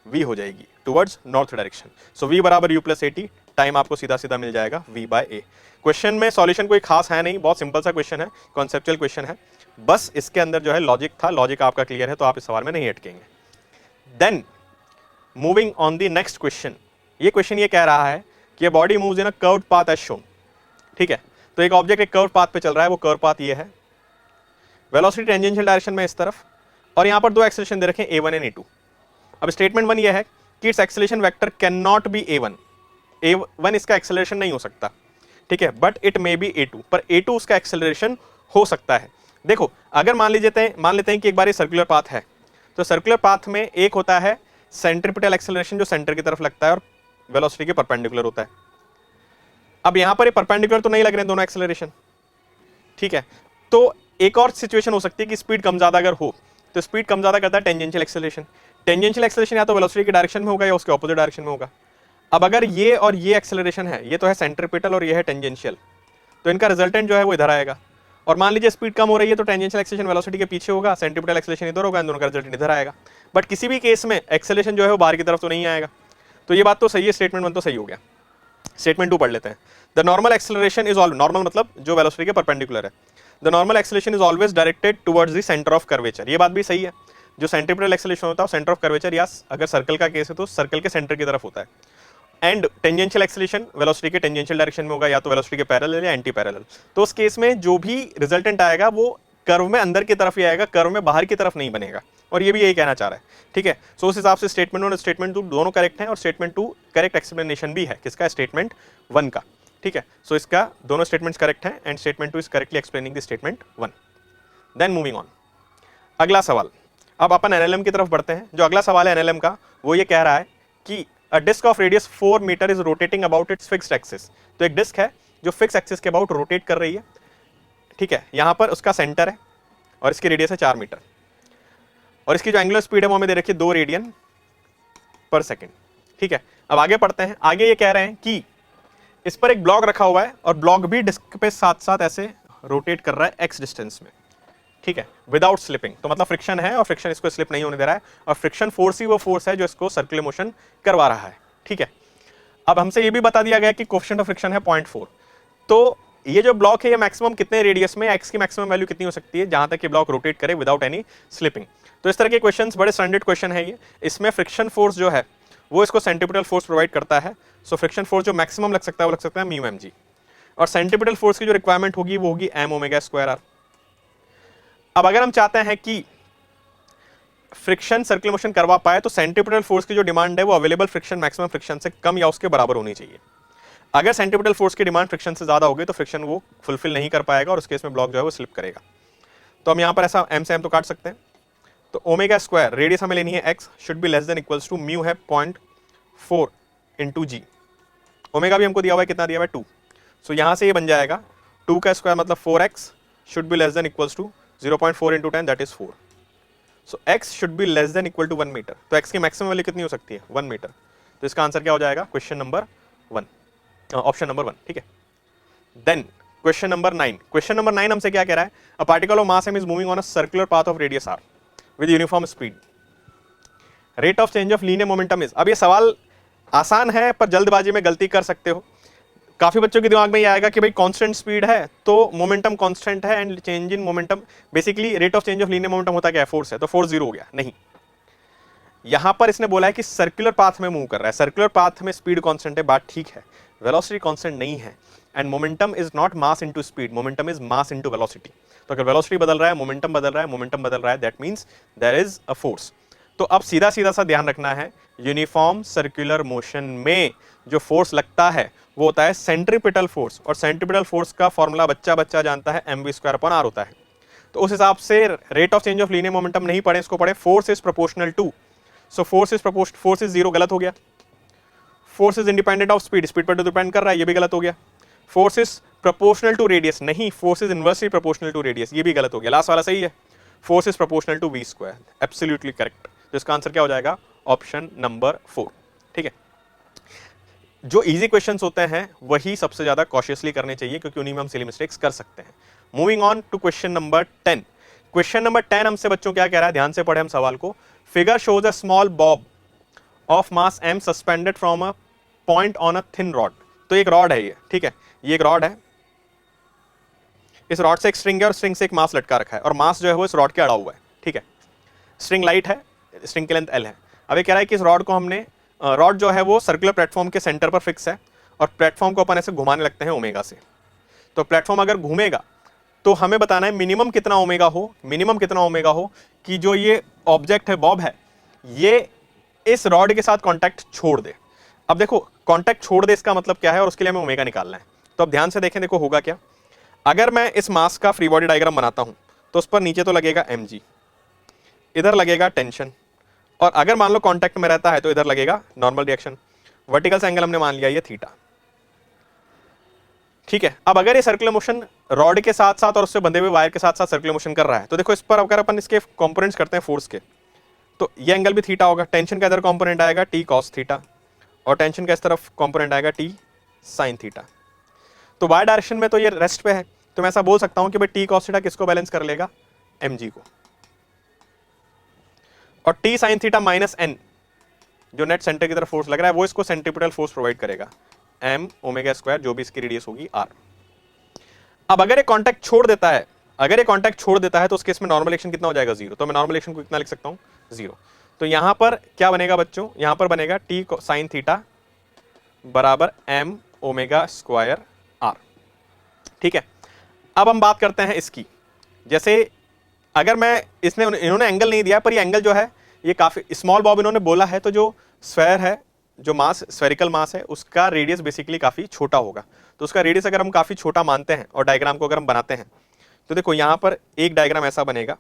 v हो जाएगी टुवर्ड्स नॉर्थ डायरेक्शन। सो v बराबर u प्लस 80, टाइम आपको सीधा सीधा मिल जाएगा v बाय a। क्वेश्चन में सॉल्यूशन कोई खास है नहीं, बहुत सिंपल सा क्वेश्चन है, कॉन्सेप्चुअल क्वेश्चन है, बस इसके अंदर जो है लॉजिक था, लॉजिक आपका क्लियर है तो आप इस सवाल में नहीं अटकेंगे। Then moving on the next question, ये क्वेश्चन ये कह रहा है कि ये body moves in a curved path as shown. ठीक है, तो एक ऑब्जेक्ट एक कर्व पाथ पे चल रहा है, वो कर्व पाथ ये है, वेलोसिटी टेंजेंशियल डायरेक्शन में इस तरफ, और यहां पर दो एक्सेलरेशन दे रखे हैं a1 एंड a2। अब स्टेटमेंट 1 ये है कि it's acceleration vector can not be a1 इसका एक्सेलरेशन नहीं हो सकता, ठीक है, but it may be a2, पर a2 उसका एक्सेलरेशन हो सकता है। देखो अगर मान लेते हैं कि एक बार ये सर्कुलर पाथ है, तो सर्कुलर पाथ में एक होता है सेंट्रीपिटल एक्सेलरेशन जो सेंटर की तरफ लगता है और वेलोसिटी के परपेंडिकुलर होता है। अब यहां पर ये परपेंडिकुलर तो नहीं लग रहे हैं दोनों एक्सेलरेशन, ठीक है, तो एक और सिचुएशन हो सकती है कि स्पीड कम ज्यादा अगर हो तो स्पीड कम ज्यादा करता है टेंजेंशियल एक्सेलरेशन। टेंजेंशियल एक्सेलरेशन या तो वेलोसिटी की डायरेक्शन में होगा या उसके ऑपोजिट डायरेक्शन में होगा। अब अगर ये और ये एक्सेलरेशन है, ये तो है सेंट्रीपिटल और ये है टेंजेंशियल, तो इनका रिजल्टेंट जो है वो इधर आएगा। और मान लीजिए स्पीड कम हो रही है तो टेंजेंशियल एक्सेलरेशन वेलोसिटी के पीछे होगा, सेंट्रीपिटल एक्सेलरेशन इधर होगा, इन दोनों का रिजल्टेंट इधर आएगा। बट किसी भी केस में एक्सेलरेशन जो है वो बाहर की तरफ तो नहीं आएगा। तो ये बात तो सही है, स्टेटमेंट 1 तो सही हो गया। स्टेटमेंट 2 पढ़ लेते हैं। The normal acceleration is always, normal मतलब जो वेलोसिटी के परपेंडिकुलर है, the normal acceleration is always directed towards the centre of curvature. ये बात भी सही है, जो सेंट्रीपिटल एक्सेलरेशन होता है सेंटर ऑफ कर्वेचर या अगर सर्कल का केस है तो सर्कल के सेंटर की तरफ होता है। एंड टेंजेंशियल एक्सेलरेशन वेलोसिटी के टेंजेंशियल डायरेक्शन में होगा, या तो वेलोसिटी के पैरेलल या एंटी पैरेलल। तो उस केस में जो भी रिजल्टेंट आएगा वो कर्व में अंदर की तरफ ही आएगा, कर्व में बाहर की तरफ नहीं बनेगा, और ये भी यही कहना चाह रहा है, ठीक है। सो उस हिसाब से स्टेटमेंट 1 और स्टेटमेंट 2 दोनों करेक्ट हैं, और स्टेटमेंट 2 करेक्ट एक्सप्लेनेशन भी है किसका, स्टेटमेंट 1 का, ठीक है। सो इसका दोनों स्टेटमेंट्स करेक्ट हैं and statement 2 is correctly explaining the statement 1। Then moving on, अगला सवाल, अब अपन एनएलएम की तरफ बढ़ते हैं। जो अगला सवाल है एनएलएम का वो ये कह रहा है कि a disc of radius 4 metre is rotating about its fixed axis. तो एक डिस्क है जो फिक्स एक्सिस के अबाउट रोटेट कर रही है, ठीक है, यहां पर उसका सेंटर है और इसकी रेडियस है 4 मीटर, और इसकी जो एंगुलर स्पीड है वो हमें दे रखी है 2 रेडियन पर सेकेंड, ठीक है। अब आगे पढ़ते हैं, आगे ये कह रहे हैं कि इस पर एक ब्लॉक रखा हुआ है और ब्लॉक भी डिस्क पे साथ साथ ऐसे रोटेट कर रहा है एक्स डिस्टेंस में, ठीक है, विदाउट स्लिपिंग। तो मतलब फ्रिक्शन है और फ्रिक्शन इसको स्लिप नहीं होने दे रहा है, और फ्रिक्शन फोर्स ही वो फोर्स है जो इसको सर्कुलर मोशन करवा रहा है, ठीक है। अब हमसे ये भी बता दिया गया कि कोएफिशिएंट ऑफ फ्रिक्शन है 0.4। तो ये जो ब्लॉक है ये मैक्सिमम कितने रेडियस में, एक्स की मैक्सिमम वैल्यू कितनी हो सकती है जहां तक ये ब्लॉक रोटेट करे विदाउट एनी स्लिपिंग। तो इस तरह के क्वेश्चंस बड़े स्टैंडर्ड क्वेश्चन है ये। इसमें फ्रिक्शन फोर्स जो है वो इसको सेंट्रीपिटल फोर्स प्रोवाइड करता है। सो फ्रिक्शन फोर्स जो मैक्सिमम लग सकता है वो लग सकता है म्यू एम जी, और सेंट्रीपिटल फोर्स की जो रिक्वायरमेंट होगी वो होगी एम ओमेगा स्क्वायर आर। अब अगर हम चाहते हैं कि फ्रिक्शन सर्कुलर मोशन करवा पाए तो सेंट्रीपिटल फोर्स की जो डिमांड है वो अवेलेबल फ्रिक्शन मैक्सिमम फ्रिक्शन से कम या उसके बराबर होनी चाहिए। अगर सेंट्रीपिटल फोर्स की डिमांड फ्रिक्शन से ज्यादा होगी तो फ्रिक्शन वो फुलफिल नहीं कर पाएगा और उस केस में ब्लॉक जो है वो स्लिप करेगा। तो हम यहाँ पर ऐसा m से m तो काट सकते हैं। तो ओमेगा स्क्वायर रेडियस हमें लेनी है x should be less than equals to mu है 0.4 इंटू जी। ओमेगा भी हमको दिया हुआ है, कितना दिया हुआ है 2। सो यहाँ से ये बन जाएगा 2 का स्क्वायर मतलब 4x should be less than equals to 0.4 into 10 that is 4। So x should be less than equal to 1 metre. तो x की मैक्सिमम वैल्यू कितनी हो सकती है 1 मीटर। तो इसका आंसर क्या हो जाएगा क्वेश्चन नंबर 1, ऑप्शन नंबर 1। ठीक है, then question number 9। Question number 9 हमसे क्या कह रहा है, a particle of mass m is moving on a circular path of radius r with uniform speed, rate of change of linear momentum is. अब ये सवाल आसान है पर जल्दबाजी में गलती कर सकते हो। काफी बच्चों के दिमाग में ये आएगा कि भाई कांस्टेंट स्पीड है तो मोमेंटम कांस्टेंट है and change in momentum, basically rate of change of linear momentum होता क्या है, फोर्स है, तो फोर्स जीरो हो गया। नहीं, यहां पर इसने बोला है कि सर्कुलर पाथ में मूव कर रहा है, सर्कुलर पाथ में स्पीड कांस्टेंट है, बात ठीक है, वेलोसिटी कांस्टेंट नहीं है। And momentum is not mass into speed, momentum is mass into velocity. तो अगर वेलोसिटी बदल रहा है, मोमेंटम बदल रहा है, मोमेंटम बदल रहा है, that means there is a force. तो अब सीधा सीधा सा ध्यान रखना है, यूनिफॉर्म सर्कुलर मोशन में जो फोर्स लगता है वो होता है सेंट्रीपिटल फोर्स, और सेंट्रीपिटल फोर्स का फॉर्मूला बच्चा बच्चा जानता है mv²/r होता है। तो उस हिसाब से rate of change of linear momentum नहीं पढ़े, इसको पढ़े force is proportional to. So force is zero, गलत हो गया। Force is independent of speed, speed पर तो डिपेंड कर रहा है, ये भी गलत हो गया। Force is proportional to radius, नहीं, force is inversely proportional to radius, ये भी गलत हो गया। लास्ट वाला सही है, force is proportional to v², absolutely correct. तो इसका आंसर क्या हो जाएगा ऑप्शन नंबर 4। ठीक है, जो इजी क्वेश्चंस होते हैं वही सबसे ज्यादा कॉशियसली करने चाहिए क्योंकि उन्हीं में हम सिली मिस्टेक्स कर सकते हैं। Moving on to question number 10। Question number 10 हमसे बच्चों क्या कह रहा है, ध्यान से पढ़े हम सवाल को। Figure shows a small Bob of mass m suspended from a point on a thin rod. तो एक रॉड है ये, ठीक है, ये एक रॉड है, इस रॉड से एक स्ट्रिंग है और स्ट्रिंग से एक मास लटका रखा है और मास जो है वो इस रॉड के अड़ा हुआ है। ठीक है, स्ट्रिंग लाइट है, स्ट्रिंग की लेंथ l है। अब ये कह रहा है कि इस रॉड को हमने, रॉड जो है वो सर्कुलर प्लेटफॉर्म के सेंटर पर फिक्स है और प्लेटफॉर्म को अपन ऐसे घुमाने लगते हैं ओमेगा से। तो प्लेटफॉर्म अगर घूमेगा तो हमें बताना है मिनिमम कितना ओमेगा हो, मिनिमम कितना ओमेगा हो कि जो ये ऑब्जेक्ट है बॉब है ये इस रॉड के साथ कांटेक्ट छोड़ दे। अब देखो कांटेक्ट छोड़ दे इसका मतलब क्या है और उसके लिए हमें ओमेगा निकालना है। तो अब ध्यान से देखें, देखो होगा क्या, अगर मैं इस मास का फ्री बॉडी डायग्राम बनाता हूं तो उस पर नीचे तो लगेगा mg, इधर लगेगा टेंशन, और अगर मान लो कांटेक्ट में रहता है तो इधर लगेगा नॉर्मल रिएक्शन। वर्टिकल एंगल हमने मान लिया ये थीटा। ठीक है, अब अगर ये सर्कुलर मोशन रॉड के साथ साथ और उससे बंधे हुए वायर के साथ साथ सर्कुलर मोशन कर रहा है तो देखो इस पर अगर अपन इसके कंपोनेंट्स करते हैं फोर्स के तो ये एंगल भी थीटा होगा। टेंशन का इधर कंपोनेंट आएगा t cos थीटा और टेंशन का इस तरफ कंपोनेंट आएगा t sin थीटा। तो वाई डायरेक्शन में तो ये रेस्ट पे है, तो मैं ऐसा बोल सकता हूं कि भाई t cos थीटा किसको बैलेंस कर लेगा, mg को, और t sin theta minus n जो नेट सेंटर की तरफ फोर्स लग रहा है वो इसको सेंट्रीपिटल फोर्स प्रोवाइड करेगा m ओमेगा स्क्वायर जो भी इसकी रेडियस होगी r। अब अगर ये कांटेक्ट छोड़ देता है, अगर ये कांटेक्ट छोड़ देता है तो उस केस में नॉर्मल एक्शन कितना हो जाएगा, जीरो। तो मैं नॉर्मल एक्शन को कितना लिख सकता हूं, जीरो। तो यहां पर क्या बनेगा बच्चों, यहां पर बनेगा t sin थीटा बराबर m ओमेगा स्क्वायर r। ठीक है, अब हम बात करते हैं इसकी, जैसे अगर मैं इन्होंने एंगल नहीं दिया पर ये एंगल जो है ये काफी स्मॉल बॉब इन्होंने बोला है, तो जो स्फेयर है, जो मास स्फेरिकल मास है उसका रेडियस बेसिकली काफी छोटा होगा। तो उसका रेडियस अगर हम काफी छोटा मानते हैं और डायग्राम को अगर हम बनाते हैं तो देखो यहां पर एक डायग्राम ऐसा बनेगा,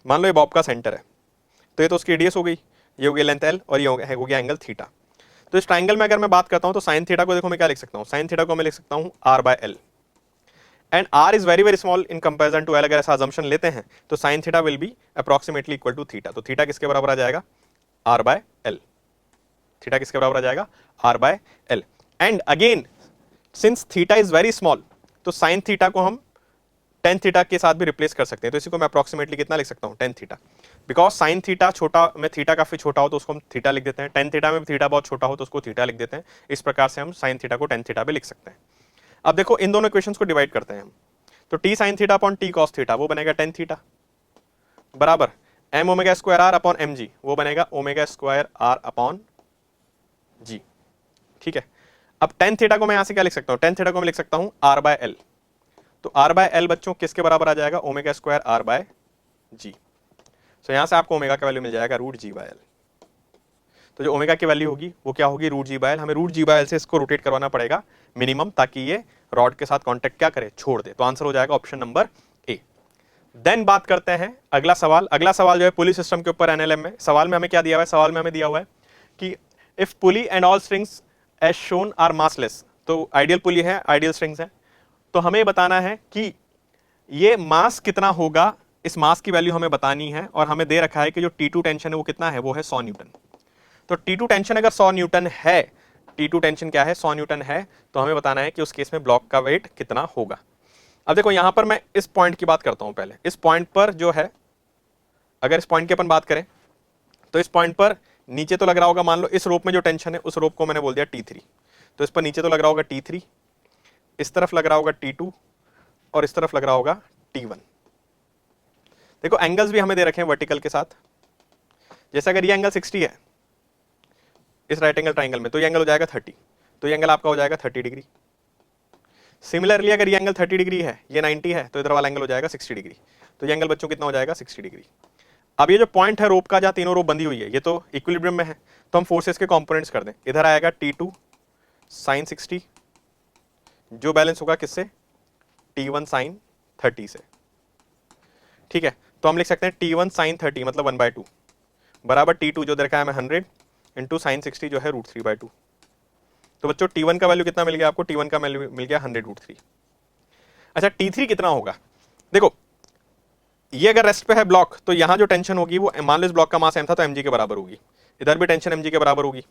मान लो ये बॉब का सेंटर है, तो ये तो उसकी रेडियस हो गई, ये हो गई लेंथ l और ये हो गया एंगल थीटा। तो इस ट्राइंगल में अगर मैं बात करता हूं तो साइन थीटा को देखो मैं क्या लिख सकता हूं, साइन थीटा को मैं लिख सकता हूं r/l and r is very very small in comparison to l। अगर ऐसा अजम्पशन लेते हैं तो sine theta will be approximately equal to theta. तो थीटा किसके बराबर आ जाएगा, r/l। थीटा किसके बराबर आ जाएगा, r/l। And again since theta is very small तो साइन थीटा को हम टेन थीटा के साथ भी रिप्लेस कर सकते हैं। तो इसी को मैं अप्रॉक्सीमेटली कितना लिख सकता हूं, tan theta, because sine theta छोटा में थीटा काफी छोटा हो तो उसको हम थीटा लिख देते हैं, टेन थीटा में भी थीटा बहुत छोटा हो तो उसको थीटा लिख देते हैं। इस प्रकार से हम साइन थीटा को टेन थीटा भी लिख सकते हैं। अब देखो इन दोनों इक्वेशंस को डिवाइड करते हैं हम, तो t sin theta upon t cos theta वो बनेगा टेन थीटा बराबर m omega square r upon mg वो बनेगा omega square r upon g। ठीक है, अब टेन थीटा को मैं यहां से क्या लिख सकता हूं, टेन थीटा को मैं लिख सकता हूं r/l। तो r/l बच्चों किसके बराबर आ जाएगा, ओमेगा स्क्वायर r/g। सो यहां से आपको ओमेगा का वैल्यू मिल जाएगा √g/l। तो जो ओमेगा की वैल्यू होगी वो क्या होगी, रूट जी बाय एल। हमें रूट जी बाय एल से इसको रोटेट करवाना पड़ेगा मिनिमम, ताकि ये रॉड के साथ कांटेक्ट क्या करे, छोड़ दे। तो आंसर हो जाएगा ऑप्शन नंबर ए। देन बात करते हैं अगला सवाल। अगला सवाल जो है पुली सिस्टम के ऊपर एनएलएम में। सवाल में हमें क्या दिया हुआ है, सवाल में हमें दिया हुआ है कि if pulley and all strings as shown are massless, तो आइडियल पुली है, आइडियल स्ट्रिंग्स है, तो हमें बताना है कि ये मास कितना होगा, इस मास की वैल्यू हमें बतानी है। और हमें दे रखा है कि जो T2 टेंशन है वो कितना है, वो है 100 न्यूटन। तो T2 टेंशन अगर 100 न्यूटन है, T2 टेंशन क्या है, 100 न्यूटन है, तो हमें बताना है कि उस केस में ब्लॉक का वेट कितना होगा। अब देखो यहां पर मैं इस पॉइंट की बात करता हूं पहले। इस पॉइंट पर जो है, अगर इस पॉइंट की अपन बात करें तो इस पॉइंट पर नीचे तो लग रहा होगा, मान लो इस रोप में जो टेंशन है उस रोप को मैंने बोल दिया T3, तो इस पर नीचे तो लग रहा होगा T3, इस तरफ लग रहा होगा T2 और इस तरफ लग रहा होगा T1। देखो एंगल्स भी हमें दे रखे हैं वर्टिकल के साथ। जैसे अगर ये एंगल 60 है इस राइट एंगल ट्राइंगल में, तो ये एंगल हो जाएगा 30, तो ये एंगल आपका हो जाएगा 30 डिग्री। सिमिलरली अगर ये एंगल 30 डिग्री है, ये 90 है, तो इधर वाला एंगल हो जाएगा 60 डिग्री। तो ये एंगल बच्चों कितना हो जाएगा, 60 डिग्री। अब ये जो पॉइंट है रोप का, जहां तीनों रोप बंधी हुई है, ये तो इक्विलिब्रियम में है, तो हम फोर्सेस के कंपोनेंट्स कर दें। इधर आएगा T2 sin 60, जो बैलेंस होगा किससे, T1 sin 30 से। ठीक है, तो हम लिख सकते हैं T1 sin 30 मतलब 1/2 बराबर T2 जो देखा है हमें 100 इंटू साइन 60 जो है √3/2। तो बच्चों T1 का वैल्यू कितना मिल गया आपको, T1 का वैल्यू मिल गया 100√3। अच्छा T3 कितना होगा, देखो ये अगर रेस्ट पे है ब्लॉक, तो यहां जो टेंशन होगी वो, मान लो इस ब्लॉक का मास m था तो mg के बराबर होगी, इधर भी टेंशन mg के बराबर होगी।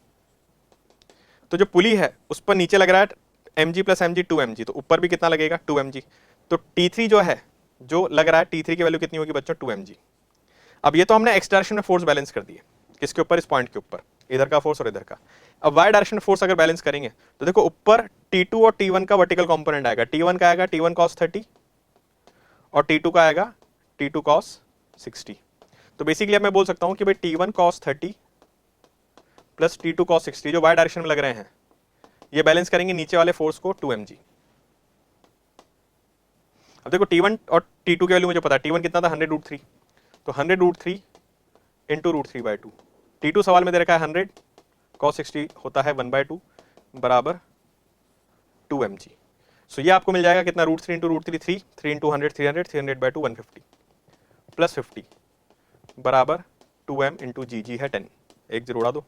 तो जो पुली है उस पर नीचे लग रहा है mg प्लस mg 2mg, तो ऊपर भी कितना लगेगा 2mg। तो T3 जो है, जो लग रहा है T3 की वैल्यू कितनी होगी बच्चों, 2mg। अब ये तो हमने एक्स डायरेक्शन में फोर्स बैलेंस कर दिए, किसके ऊपर, इस पॉइंट के ऊपर, इधर का फोर्स और इधर का। अब वाई डायरेक्शन में फोर्स अगर बैलेंस करेंगे तो देखो ऊपर T2 और T1 का वर्टिकल कंपोनेंट आएगा। T1 का आएगा T1 cos 30 और T2 का आएगा T2 cos 60। तो बेसिकली अब मैं बोल सकता हूं कि भाई T1 cos 30 plus T2 cos 60 जो वाई डायरेक्शन में लग रहे हैं, ये बैलेंस करेंगे नीचे वाले फोर्स को 2mg। अब देखो T1 और T2 की वैल्यू मुझे पता है, T1 कितना था 100√3, तो 100√3 इंटू √3/2। T2 सवाल में दे रखा है 100 cos 60 होता है 1/2 बराबर 2mg। सो ये आपको मिल जाएगा कितना, √3 इंटू √3 3, 3 इंटू 100 300, 300/2 150 प्लस 50 बराबर 2m इंटू जी है 10, एक जीरो उड़ा दो।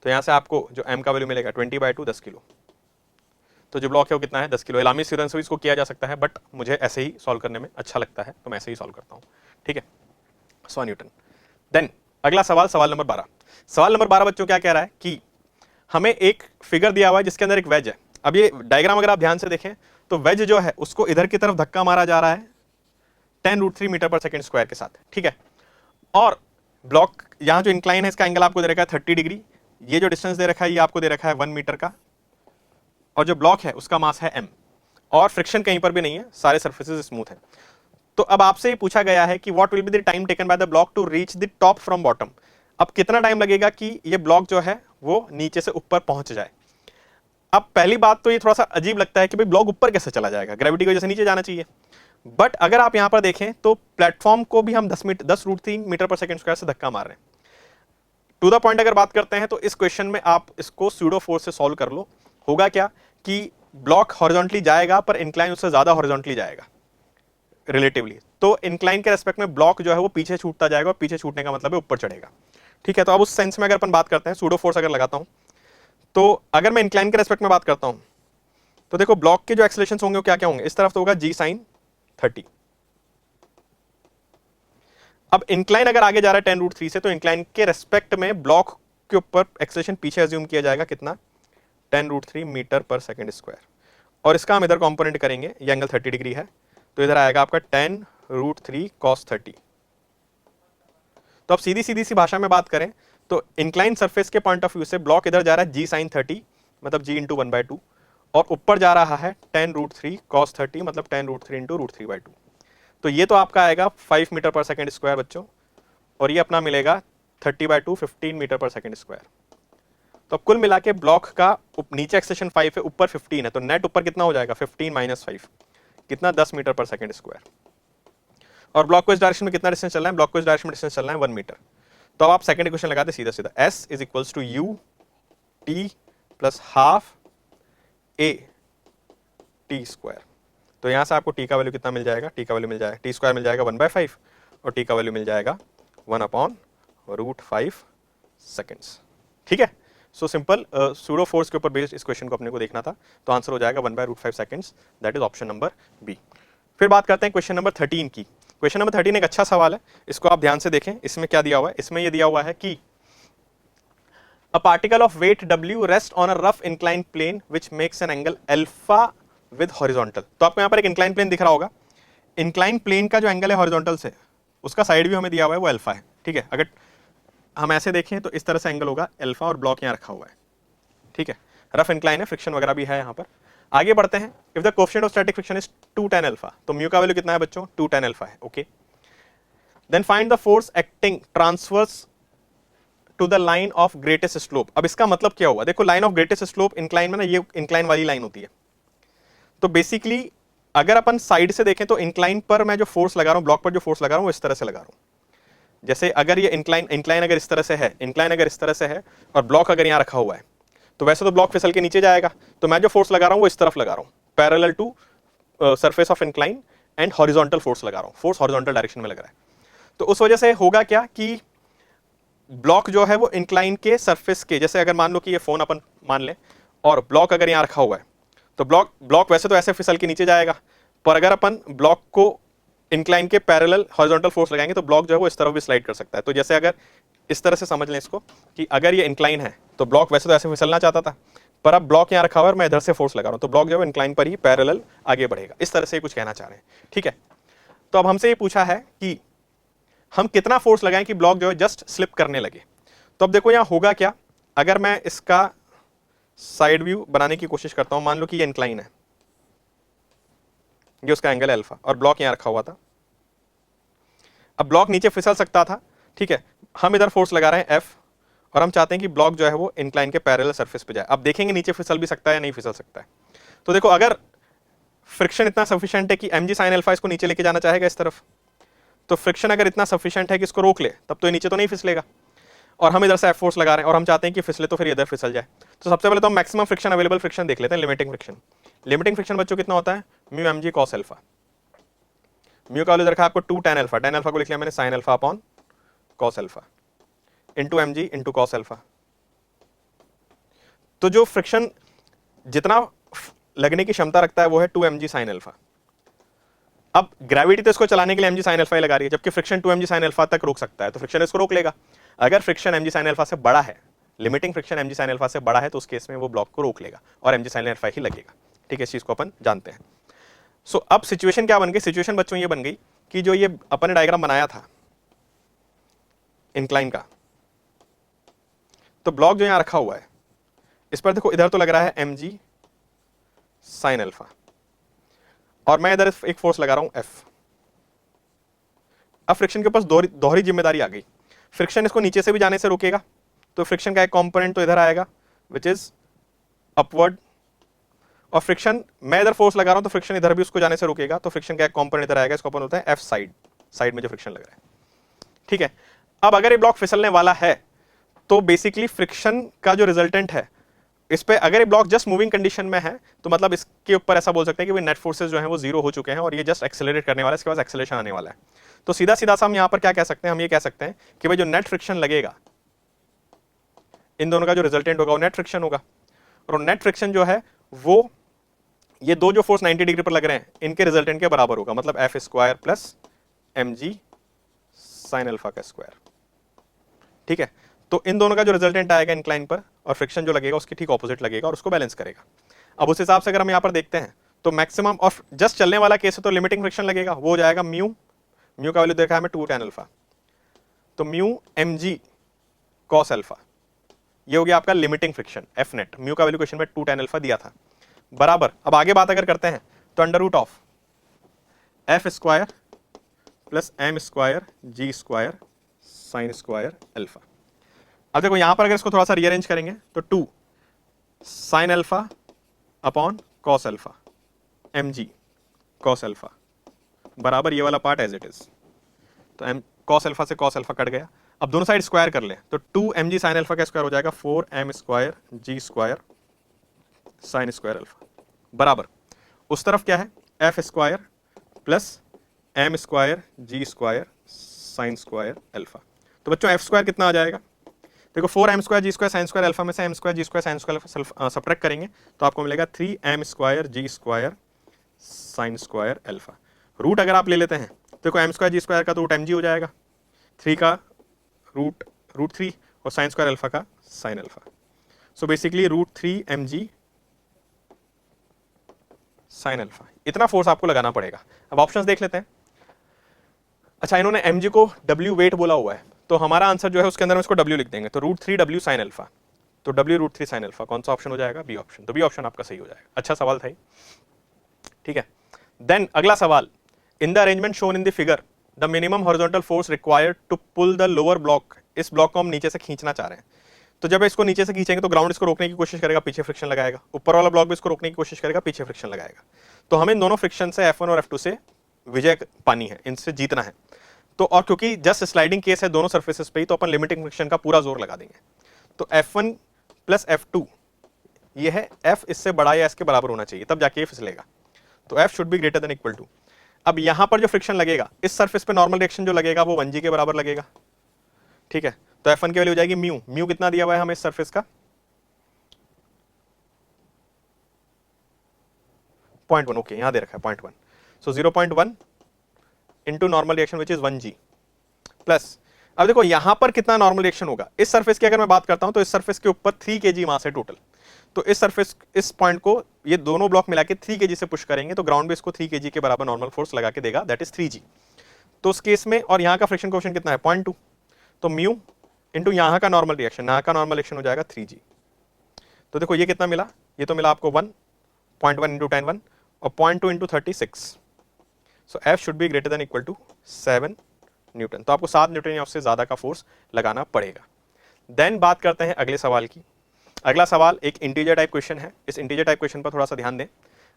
तो यहाँ से आपको जो m का वैल्यू मिलेगा 20/2 10 किलो। तो जो ब्लॉक है वो कितना है, 10 किलो। एलामी स्यूरेंस से इसको किया जा सकता है, बट मुझे ऐसे ही सॉल्व करने में अच्छा लगता है तो मैं ऐसे ही सॉल्व करता हूँ। ठीक है, 100 न्यूटन। देन अगला सवाल, सवाल नंबर 12। सवाल नंबर 12 बच्चों क्या कह रहा है कि हमें एक फिगर दिया हुआ है जिसके अंदर एक वेज है। अब ये डायग्राम अगर आप ध्यान से देखें तो वेज जो है उसको इधर की तरफ धक्का मारा जा रहा है 10√3 मीटर पर सेकंड स्क्वायर के साथ। ठीक है, और ब्लॉक यहां जो इंक्लाइन है इसका एंगल आपको दे रखा है 30 डिग्री। ये जो डिस्टेंस दे रखा है ये आपको दे रखा है 1 मीटर का, और जो ब्लॉक है उसका मास है m, और फ्रिक्शन कहीं पर भी नहीं है, सारे सर्फेसेस स्मूथ है। तो अब आपसे ये पूछा गया है कि what will be the time taken by the block to reach the top from bottom. अब कितना टाइम लगेगा कि ये ब्लॉक जो है वो नीचे से ऊपर पहुंच जाए। अब पहली बात तो ये थोड़ा सा अजीब लगता है कि भाई ब्लॉक ऊपर कैसे चला जाएगा, ग्रेविटी की वजह से नीचे जाना चाहिए। बट अगर आप यहां पर देखें तो प्लेटफॉर्म को भी हम 10√3 मीटर पर सेकंड स्क्वायर से धक्का मार रहे हैं। टू द पॉइंट अगर बात करते हैं तो इस क्वेश्चन में आप इसको स्यूडो फोर्स से सॉल्व कर लो। होगा क्या कि ब्लॉक हॉरिजॉन्टली जाएगा पर इंक्लाइन उससे ज्यादा हॉरिजॉन्टली जाएगा रिलेटिवली, तो इंक्लाइन के रेस्पेक्ट में ब्लॉक जो है वो पीछे छूटता जाएगा, और पीछे छूटने का मतलब है ऊपर चढ़ेगा। ठीक है, तो अब उस सेंस में अगर अपन बात करते हैं, सूडो फोर्स अगर लगाता हूं, तो अगर मैं इंक्लाइन के रेस्पेक्ट में बात करता हूं तो देखो ब्लॉक के जो एक्सेलरेशंस होंगे वो क्या क्या होंगे, इस तरफ तो होगा g sin 30। अब इंक्लाइन अगर आगे जा रहा है 10√3 से, तो इंक्लाइन के रेस्पेक्ट में ब्लॉक के ऊपर एक्सेलरेशन पीछे अज्यूम किया जाएगा कितना, 10√3 मीटर पर सेकंड स्क्वायर, और इसका हम इधर कंपोनेंट करेंगे, ये एंगल 30 डिग्री है, तो इधर आएगा आपका 10√3 cos 30। तो अब सीधी सी भाषा में बात करें तो इंक्लाइन सरफेस के पॉइंट ऑफ व्यू से ब्लॉक इधर जा रहा है g sin 30 मतलब g इंटू 1/2, और ऊपर जा रहा है 10√3 cos 30 मतलब 10√3 इंटू √3/2। तो ये तो आपका आएगा 5 मीटर पर सेकंड स्क्वायर बच्चों, और ये अपना मिलेगा 30/2 15 मीटर पर सेकंड स्क्वायर। तो अब कुल मिला के ब्लॉक का नीचे एक्सेशन 5 है, ऊपर 15 है, तो नेट ऊपर कितना हो जाएगा 15 माइनस 5 कितना 10 मीटर पर सेकंड स्क्वायर। और ब्लॉक को इस डायरेक्शन में कितना डिस्टेंस चल रहा है, ब्लॉक को इस डायरेक्शन में डिस्टेंस चल रहा है 1 मीटर। तो अब आप सेकंड इक्वेशन लगाते सीधा सीधा, s is equals to u t plus half a t square. तो यहां से आपको t का वैल्यू कितना मिल जाएगा, t का वैल्यू मिल जाएगा, t स्क्वायर मिल जाएगा 1/5 और t का वैल्यू मिल जाएगा 1/√5 सेकेंड्स। ठीक है, सो सिंपल सूडो फोर्स के ऊपर बेस्ड इस क्वेश्चन को अपने को देखना था, तो आंसर हो जाएगा 1/√5 seconds, that is option number B. फिर बात करते हैं क्वेश्चन नंबर 13 की। क्वेश्चन नंबर 13 एक अच्छा सवाल है, इसको आप ध्यान से देखें। इसमें क्या दिया हुआ है, इसमें यह दिया हुआ है कि a particle of weight w rests on a rough inclined plane which makes an angle alpha with horizontal। तो आपको यहां पर एक इंक्लाइन प्लेन दिख रहा होगा, इंक्लाइन प्लेन का जो एंगल है हॉरिजॉन्टल से, उसका साइड व्यू हमें दिया हुआ है वो अल्फा है। ठीक है, अगर हम ऐसे देखें तो इस तरह से एंगल होगा अल्फा और ब्लॉक यहां रखा हुआ है। ठीक है, रफ इंक्लाइन है, फ्रिक्शन वगैरह भी है यहां पर। आगे बढ़ते हैं, if the coefficient of static friction is 2 tan alpha, तो म्यू का वैल्यू कितना है बच्चों, 2 tan अल्फा है। Okay, then find the force acting transverse to the line of greatest slope. अब इसका मतलब क्या हुआ, देखो line of greatest slope incline में ना, ये इंक्लाइन वाली लाइन होती है। तो बेसिकली अगर अपन साइड से देखें तो इंक्लाइन पर मैं जो फोर्स लगा रहा हूं, ब्लॉक पर जो फोर्स लगा रहा हूं वो इस तरह से लगा रहा हूं। जैसे अगर ये इंक्लाइन अगर इस तरह से है, इंक्लाइन अगर इस तरह से है और ब्लॉक अगर यहां रखा हुआ है, तो वैसे तो ब्लॉक फिसल के नीचे जाएगा, तो मैं जो फोर्स लगा रहा हूं वो इस तरफ लगा रहा हूं, parallel to surface of incline and horizontal force लगा रहा हूं, फोर्स हॉरिजॉन्टल डायरेक्शन में लग रहा है। तो उस वजह से होगा क्या कि ब्लॉक जो है वो इंक्लाइन के सरफेस के, जैसे अगर मान लो कि ये फोन अपन मान ले और ब्लॉक अगर यहां रखा हुआ है, तो ब्लॉक वैसे तो ऐसे फिसल के नीचे जाएगा, पर अगर अपन ब्लॉक को इंक्लाइन के पैरेलल हॉरिजॉन्टल फोर्स लगाएंगे तो ब्लॉक जो है वो इस तरफ भी स्लाइड कर सकता है। तो जैसे अगर इस तरह से समझ लें इसको कि अगर ये इंक्लाइन है तो ब्लॉक वैसे तो ऐसे फिसलना चाहता था, पर अब ब्लॉक यहां रखा हुआ है और मैं इधर से फोर्स लगा रहा हूं, तो ब्लॉक जो है इंक्लाइन पर ही पैरेलल आगे बढ़ेगा। इस तरह से कुछ कहना चाह रहे हैं। ठीक है, तो अब हमसे ये पूछा है कि हम कितना फोर्स लगाएं कि ब्लॉक जो है जस्ट स्लिप करने लगे। तो अब देखो यहां होगा क्या, अगर मैं इसका साइड व्यू बनाने की कोशिश करता हूं, मान लो कि ये इंक्लाइन है, ये उसका एंगल है अल्फा और ब्लॉक यहां रखा हुआ था। अब ब्लॉक नीचे फिसल सकता था, ठीक है, हम इधर फोर्स लगा रहे हैं एफ और हम चाहते हैं कि ब्लॉक जो है वो इंक्लाइन के पैरेलल सरफेस पे जाए। अब देखेंगे नीचे फिसल भी सकता है या नहीं फिसल सकता है। तो देखो अगर फ्रिक्शन इतना सफिशिएंट है कि mg sin अल्फा इसको नीचे लेके जाना चाहेगा इस तरफ, तो फ्रिक्शन अगर इतना सफिशिएंट है कि इसको रोक ले, तब तो ये नीचे तो नहीं फिसलेगा। और हम इधर से एफ फोर्स लगा रहे हैं और हम चाहते हैं कि फिसले तो फिर इधर फिसल जाए। तो सबसे पहले तो हम मैक्सिमम फ्रिक्शन अवेलेबल फ्रिक्शन देख लेते हैं, लिमिटिंग फ्रिक्शन। लिमिटिंग फ्रिक्शन बच्चों कितना होता है, mu mg cos alpha. Mu का वैल्यू रखा आपको 2 tan अल्फा, tan अल्फा को लिख लिया मैंने sin alpha upon cos alpha into mg into cos alpha. तो जो फ्रिक्शन जितना लगने की क्षमता रखता है वो है 2 mg sin अल्फा। अब ग्रेविटी तो इसको चलाने के लिए mg sin अल्फा ही लगा रही है, जबकि फ्रिक्शन 2 mg sin अल्फा तक रोक सकता है, तो फ्रिक्शन इसको रोक लेगा। अगर फ्रिक्शन mg sin अल्फा से बड़ा है, limiting friction mg sin alpha से बड़ा है, तो उस केस में वो ब्लॉक को रोक लेगा और mg sin अल्फा ही लगेगा। ठीक है, इस चीज को अपन जानते हैं। सो अब सिचुएशन क्या बन गई, सिचुएशन बच्चों ये बन गई कि जो ये अपन ने डायग्राम बनाया था इंक्लाइन का, तो ब्लॉक जो यहां रखा हुआ है इस पर देखो, इधर तो लग रहा है mg sin अल्फा और मैं इधर एक फोर्स लगा रहा हूं F। अब फ्रिक्शन के पास दोहरी जिम्मेदारी आ गई, फ्रिक्शन इसको नीचे से भी जाने से रोकेगा, तो फ्रिक्शन का एक कंपोनेंट तो इधर आएगा विच इज अपवर्ड, और फ्रिक्शन मैं इधर फोर्स लगा रहा हूं तो फ्रिक्शन इधर भी उसको जाने से रोकेगा, तो फ्रिक्शन का एक कंपोनेंट इधर आएगा, इसको अपन होता है F साइड में जो फ्रिक्शन लग रहा है। ठीक है, अब अगर ये ब्लॉक फिसलने वाला है तो बेसिकली फ्रिक्शन का जो रिजल्टेंट है इस पे, अगर ये ब्लॉक जस्ट मूविंग कंडीशन में है तो मतलब इसके ऊपर ऐसा बोल सकते हैं कि नेट फोर्सेस जो हैं वो जीरो हो चुके हैं और ये जस्ट एक्सेलरेट करने वाला है, इसके बाद एक्सेलरेशन आने वाला है। तो सीधा सीधा सा हम यहां पर क्या कह सकते हैं, हम ये कह सकते हैं कि भाई जो नेट फ्रिक्शन लगेगा इन दोनों का जो रिजल्टेंट होगा वो नेट फ्रिक्शन होगा, और नेट फ्रिक्शन जो है वो ये दो जो फोर्स 90 डिग्री पर लग रहे हैं इनके रिजल्टेंट के बराबर होगा, मतलब F square plus mg sin alpha का स्क्वायर। ठीक है, तो इन दोनों का जो रिजल्टेंट आएगा इंक्लाइन पर और फ्रिक्शन जो लगेगा उसके ठीक ऑपोजिट लगेगा और उसको बैलेंस करेगा। अब उस हिसाब से अगर हम यहाँ पर देखते हैं तो मैक्सिमम और जस्ट चलने वाला केस है तो लिमिटिंग फ्रिक्शन लगेगा, वो हो जाएगा म्यू का वैल्यू देखा है हमें 2 tan अल्फा, तो म्यू mg cos अल्फा, ये हो गया आपका limiting friction F net. Mu का वैल्यू क्वेश्चन में 2 tan अल्फा दिया था बराबर। अब आगे बात अगर करते हैं तो under root of F square plus M square ji square sine square alpha. अब देखो यहां पर अगर इसको थोड़ा सा रीअरेंज करेंगे तो 2 sine alpha upon cos alpha mg cos alpha बराबर ये वाला पार्ट एज इट इज, तो एम कॉस अल्फा से कॉस अल्फा कट गया। अब दोनों साइड स्क्वायर कर लें तो 2mg साइन अल्फा का स्क्वायर हो जाएगा 4m square g square sine square alpha बराबर उस तरफ क्या है f square plus m square g square sine square alpha. तो बच्चों f स्क्वायर कितना आ जाएगा, देखो 4m स्क्वायर जी स्क्वायर साइन स्क्वायर अल्फा में से m स्क्वायर जी square sine square alpha subtract करेंगे तो आपको मिलेगा 3m स्क्वायर जी square sine square alpha. Root अगर आप ले लेते हैं तो देखो m स्क्वायर जी स्क्वायर का तो रूट mg हो जाएगा, 3 का रूट 3 और साइन स्क्वायर अल्फा का sine alpha. So basically √3mg sine alpha. इतना फोर्स आपको लगाना पड़ेगा। अब ऑप्शंस देख लेते हैं। अच्छा, इन्होंने mg को w वेट बोला हुआ है तो हमारा आंसर जो है उसके अंदर हम इसको w लिख देंगे तो √3w साइन अल्फा, तो w √3 साइन अल्फा कौन सा ऑप्शन हो जाएगा, बी ऑप्शन। तो बी ऑप्शन आपका सही हो जाएगा। अच्छा सवाल था, ठीक है। देन अगला सवाल, in the arrangement shown in the figure the minimum horizontal force required to pull the lower block, इस ब्लॉक को हम नीचे से खींचना चाह रहे हैं। तो जब इसको नीचे से खींचेंगे तो ग्राउंड इसको रोकने की कोशिश करेगा, पीछे फ्रिक्शन लगाएगा, ऊपर वाला ब्लॉक भी इसको रोकने की कोशिश करेगा, पीछे फ्रिक्शन लगाएगा। तो हमें इन दोनों फ्रिक्शन से F1 और F2 से विजय पानी है, इनसे जीतना है। तो और क्योंकि जस्ट स्लाइडिंग केस है दोनों सर्फेसेस पे ही, तो अपन लिमिटिंग फ्रिक्शन का पूरा जोर लगा देंगे। तो F1 प्लस F2 ये है, F इससे बड़ा या इसके बराबर होना चाहिए तब जाके ये फिसलेगा। तो F should be greater than equal to. अब यहां पर जो फ्रिक्शन लगेगा इस सरफेस पे नॉर्मल रिएक्शन जो लगेगा वो 1g के बराबर लगेगा, ठीक है। तो F1 की वैल्यू हो जाएगी म्यू, म्यू कितना दिया हुआ है हमें इस सरफेस का 0.1, ओके यहां दे रखा है 0.1। सो 0.1 into normal reaction which is 1g plus, अब देखो यहां पर कितना नॉर्मल रिएक्शन होगा इस सरफेस की अगर मैं बात करता हूं तो इस सरफेस के ऊपर 3 kg मास है टोटल। तो इस सरफेस इस पॉइंट को ये दोनों ब्लॉक मिला के 3 kg से पुश करेंगे तो ग्राउंड भी इसको 3 kg के बराबर नॉर्मल फोर्स लगा के देगा, दैट इज 3g। तो उस केस में और यहाँ का फ्रिक्शन कोएफिशिएंट कितना है 0.2, तो म्यू इंटू यहाँ का नॉर्मल रिएक्शन, यहाँ का नॉर्मल रिएक्शन हो जाएगा 3g। तो देखो ये कितना मिला, ये तो मिला आपको 1.1 इंटू 10 और 0.2 into 36। So F should be greater than equal to 7 newton. तो आपको 7 न्यूटन या उससे ज्यादा का फोर्स लगाना पड़ेगा। देन बात करते हैं अगले सवाल की। अगला सवाल एक इंटीजर टाइप क्वेश्चन है। इस इंटीजर टाइप क्वेश्चन पर थोड़ा सा ध्यान दें।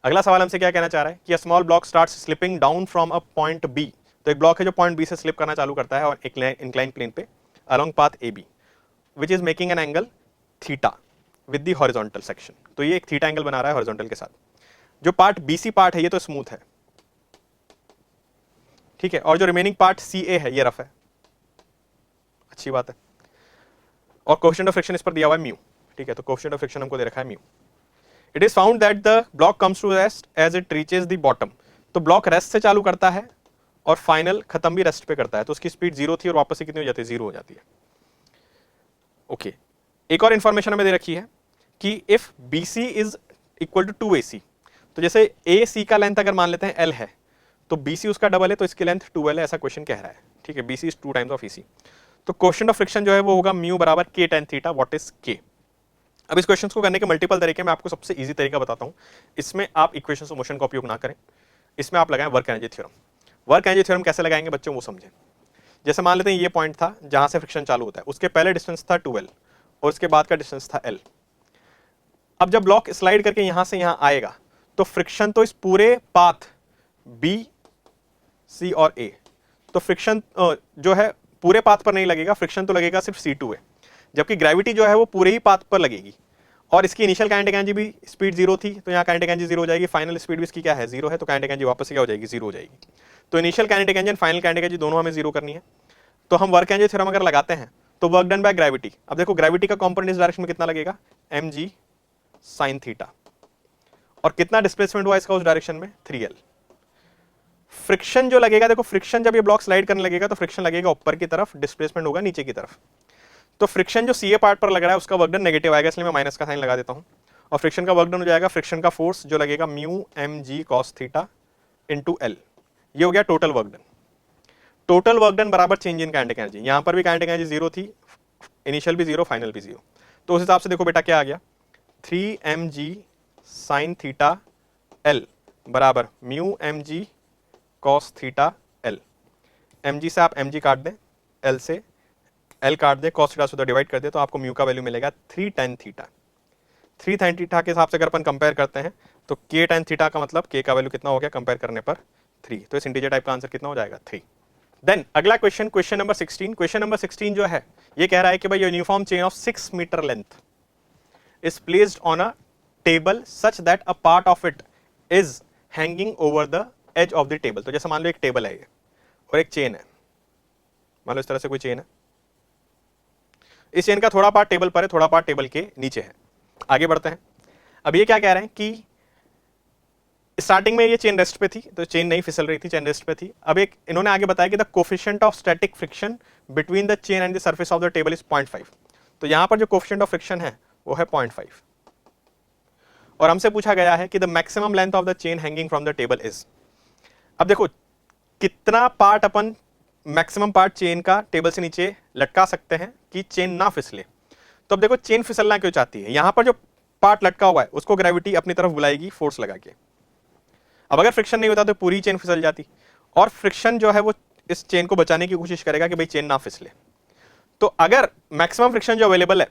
अगला सवाल हमसे क्या कहना चाह रहा है कि a small block starts slipping down from a point B. तो एक ब्लॉक है जो पॉइंट बी से स्लिप करना चालू करता है और एक इंक्लाइन प्लेन पे along path A B which is making an angle theta with the horizontal section. तो ये एक थीटा एंगल बना रहा है हॉरिजॉन्टल के साथ। जो पार्ट बीसी पार्ट है ये तो स्मूथ है, ठीक है, और जो रिमेनिंग पार्ट सी ए है ये रफ है, अच्छी बात है। और कोएफिशिएंट ऑफ फ्रिक्शन इस पर दिया हुआ है म्यू, ठीक है। तो कोएफिशिएंट ऑफ फ्रिक्शन हमको दे रखा है mu. It is found that the block comes to rest as it reaches the bottom. तो ब्लॉक रेस्ट से चालू करता है और फाइनल खत्म भी रेस्ट पे करता है। तो उसकी स्पीड 0 थी और वापस से कितनी हो जाती है 0 हो जाती है, ओके। एक और इंफॉर्मेशन हमें दे रखी है कि if BC is equal to 2AC, तो जैसे AC का लेंथ अगर मान लेते हैं L है तो BC उसका डबल है तो इसकी लेंथ 2L है, ऐसा क्वेश्चन कह रहा है, ठीक है। BC is 2 times of EC। तो कोएफिशिएंट ऑफ फ्रिक्शन जो है वो होगा म्यू बराबर K tan theta, what is K। अब इस क्वेश्चन को करने के मल्टीपल तरीके, मैं आपको सबसे इजी तरीका बताता हूं। इसमें आप इक्वेशन ऑफ मोशन का उपयोग ना करें, इसमें आप लगाएं work energy theorem. Work energy theorem कैसे लगाएंगे बच्चों वो समझें। जैसे मान लेते हैं ये पॉइंट था जहां से फ्रिक्शन चालू होता है, उसके पहले डिस्टेंस था 2L और उसके बाद का डिस्टेंस था L। अब जब ब्लॉक स्लाइड करके यहां से यहां आएगा तो फ्रिक्शन तो इस पूरे पाथ B, C और A, तो फ्रिक्शन जो है पूरे पाथ पर नहीं लगेगा, फ्रिक्शन तो लगेगा सिर्फ C2 है, जबकि ग्रेविटी जो है वो पूरे ही पाथ पर लगेगी। और इसकी इनिशियल काइनेटिक एनर्जी भी स्पीड 0 थी तो यहाँ काइनेटिक एनर्जी 0 हो जाएगी, फाइनल स्पीड भी इसकी क्या है 0 है, तो काइनेटिक एनर्जी वापस से क्या हो जाएगी 0 हो जाएगी। तो initial kinetic energy final kinetic energy दोनों हमें 0 करनी है। तो हम वर्क एनर्जी थ्योरम अगर लगाते हैं तो वर्क डन बाय ग्रेविटी, अब देखो ग्रेविटी का कंपोनेंट इस डायरेक्शन में कितना लगेगा mg sin थीटा, और कितना डिस्प्लेसमेंट हुआ इसका उस डायरेक्शन में 3L। फ्रिक्शन जो लगेगा, देखो फ्रिक्शन जब ये ब्लॉक स्लाइड करने लगेगा तो फ्रिक्शन लगेगा ऊपर की तरफ, डिस्प्लेसमेंट होगा नीचे की तरफ। तो फ्रिक्शन जो CA पार्ट पर लग रहा है उसका वर्क डन नेगेटिव आएगा, इसलिए मैं माइनस का साइन लगा देता हूं। और फ्रिक्शन का वर्क डन हो जाएगा फ्रिक्शन का फोर्स जो लगेगा mu mg cos theta into L। ये हो गया total work done. Total work done बराबर चेंज इन काइनेटिक एनर्जी। यहां पर भी काइनेटिक एनर्जी 0 थी, इनिशियल भी 0, फाइनल भी 0। तो उस हिसाब से देखो बेटा क्या आ गया 3mg sin थीटा L बराबर mu mg cos theta L। mg से आप mg काट दें, L से L काट दें, cos थीटा से तो डिवाइड कर दे, तो आपको म्यू का वैल्यू मिलेगा 3 tan थीटा। 3 tan थीटा के हिसाब से अगर अपन कंपेयर करते हैं तो K tan थीटा का मतलब K का वैल्यू कितना हो गया कंपेयर करने पर 3। तो इस इंटीजर टाइप का आंसर कितना हो जाएगा 3। देन अगला question, question number 16, question number 16 जो है ये कह रहा है कि भाई uniform chain of 6 metre length is placed on a table such that a part of it is hanging over the edge of the table. तो जैसे मान लो एक टेबल है ये और एक चेन है, मान लो इस तरह से कोई चेन है, इस चेन का थोड़ा पार्ट टेबल पर है, थोड़ा पार्ट टेबल के नीचे है। आगे बढ़ते हैं। अब ये क्या कह रहे हैं कि स्टार्टिंग में ये चेन रेस्ट पे थी, तो चेन नहीं फिसल रही थी, चेन रेस्ट पे थी। अब एक इन्होंने आगे बताया कि the coefficient of static friction between the chain and the surface of the table is 0.5। तो यहां पर जो कोफिशिएंट ऑफ फ्रिक्शन है वो है 0.5। और हमसे पूछा गया है कि the maximum length of the chain hanging from the table is. अब देखो कितना पार्ट अपन मैक्सिमम पार्ट चेन का टेबल से नीचे लटका सकते हैं कि चेन ना फिसले। तो अब देखो चेन फिसलना क्यों चाहती है, यहां पर जो पार्ट लटका हुआ है उसको ग्रेविटी अपनी तरफ बुलाएगी फोर्स लगा के। अब अगर फ्रिक्शन नहीं होता तो पूरी चेन फिसल जाती, और फ्रिक्शन जो है वो इस चेन को बचाने की कोशिश करेगा कि भाई चेन ना फिसले। तो अगर मैक्सिमम फ्रिक्शन जो अवेलेबल है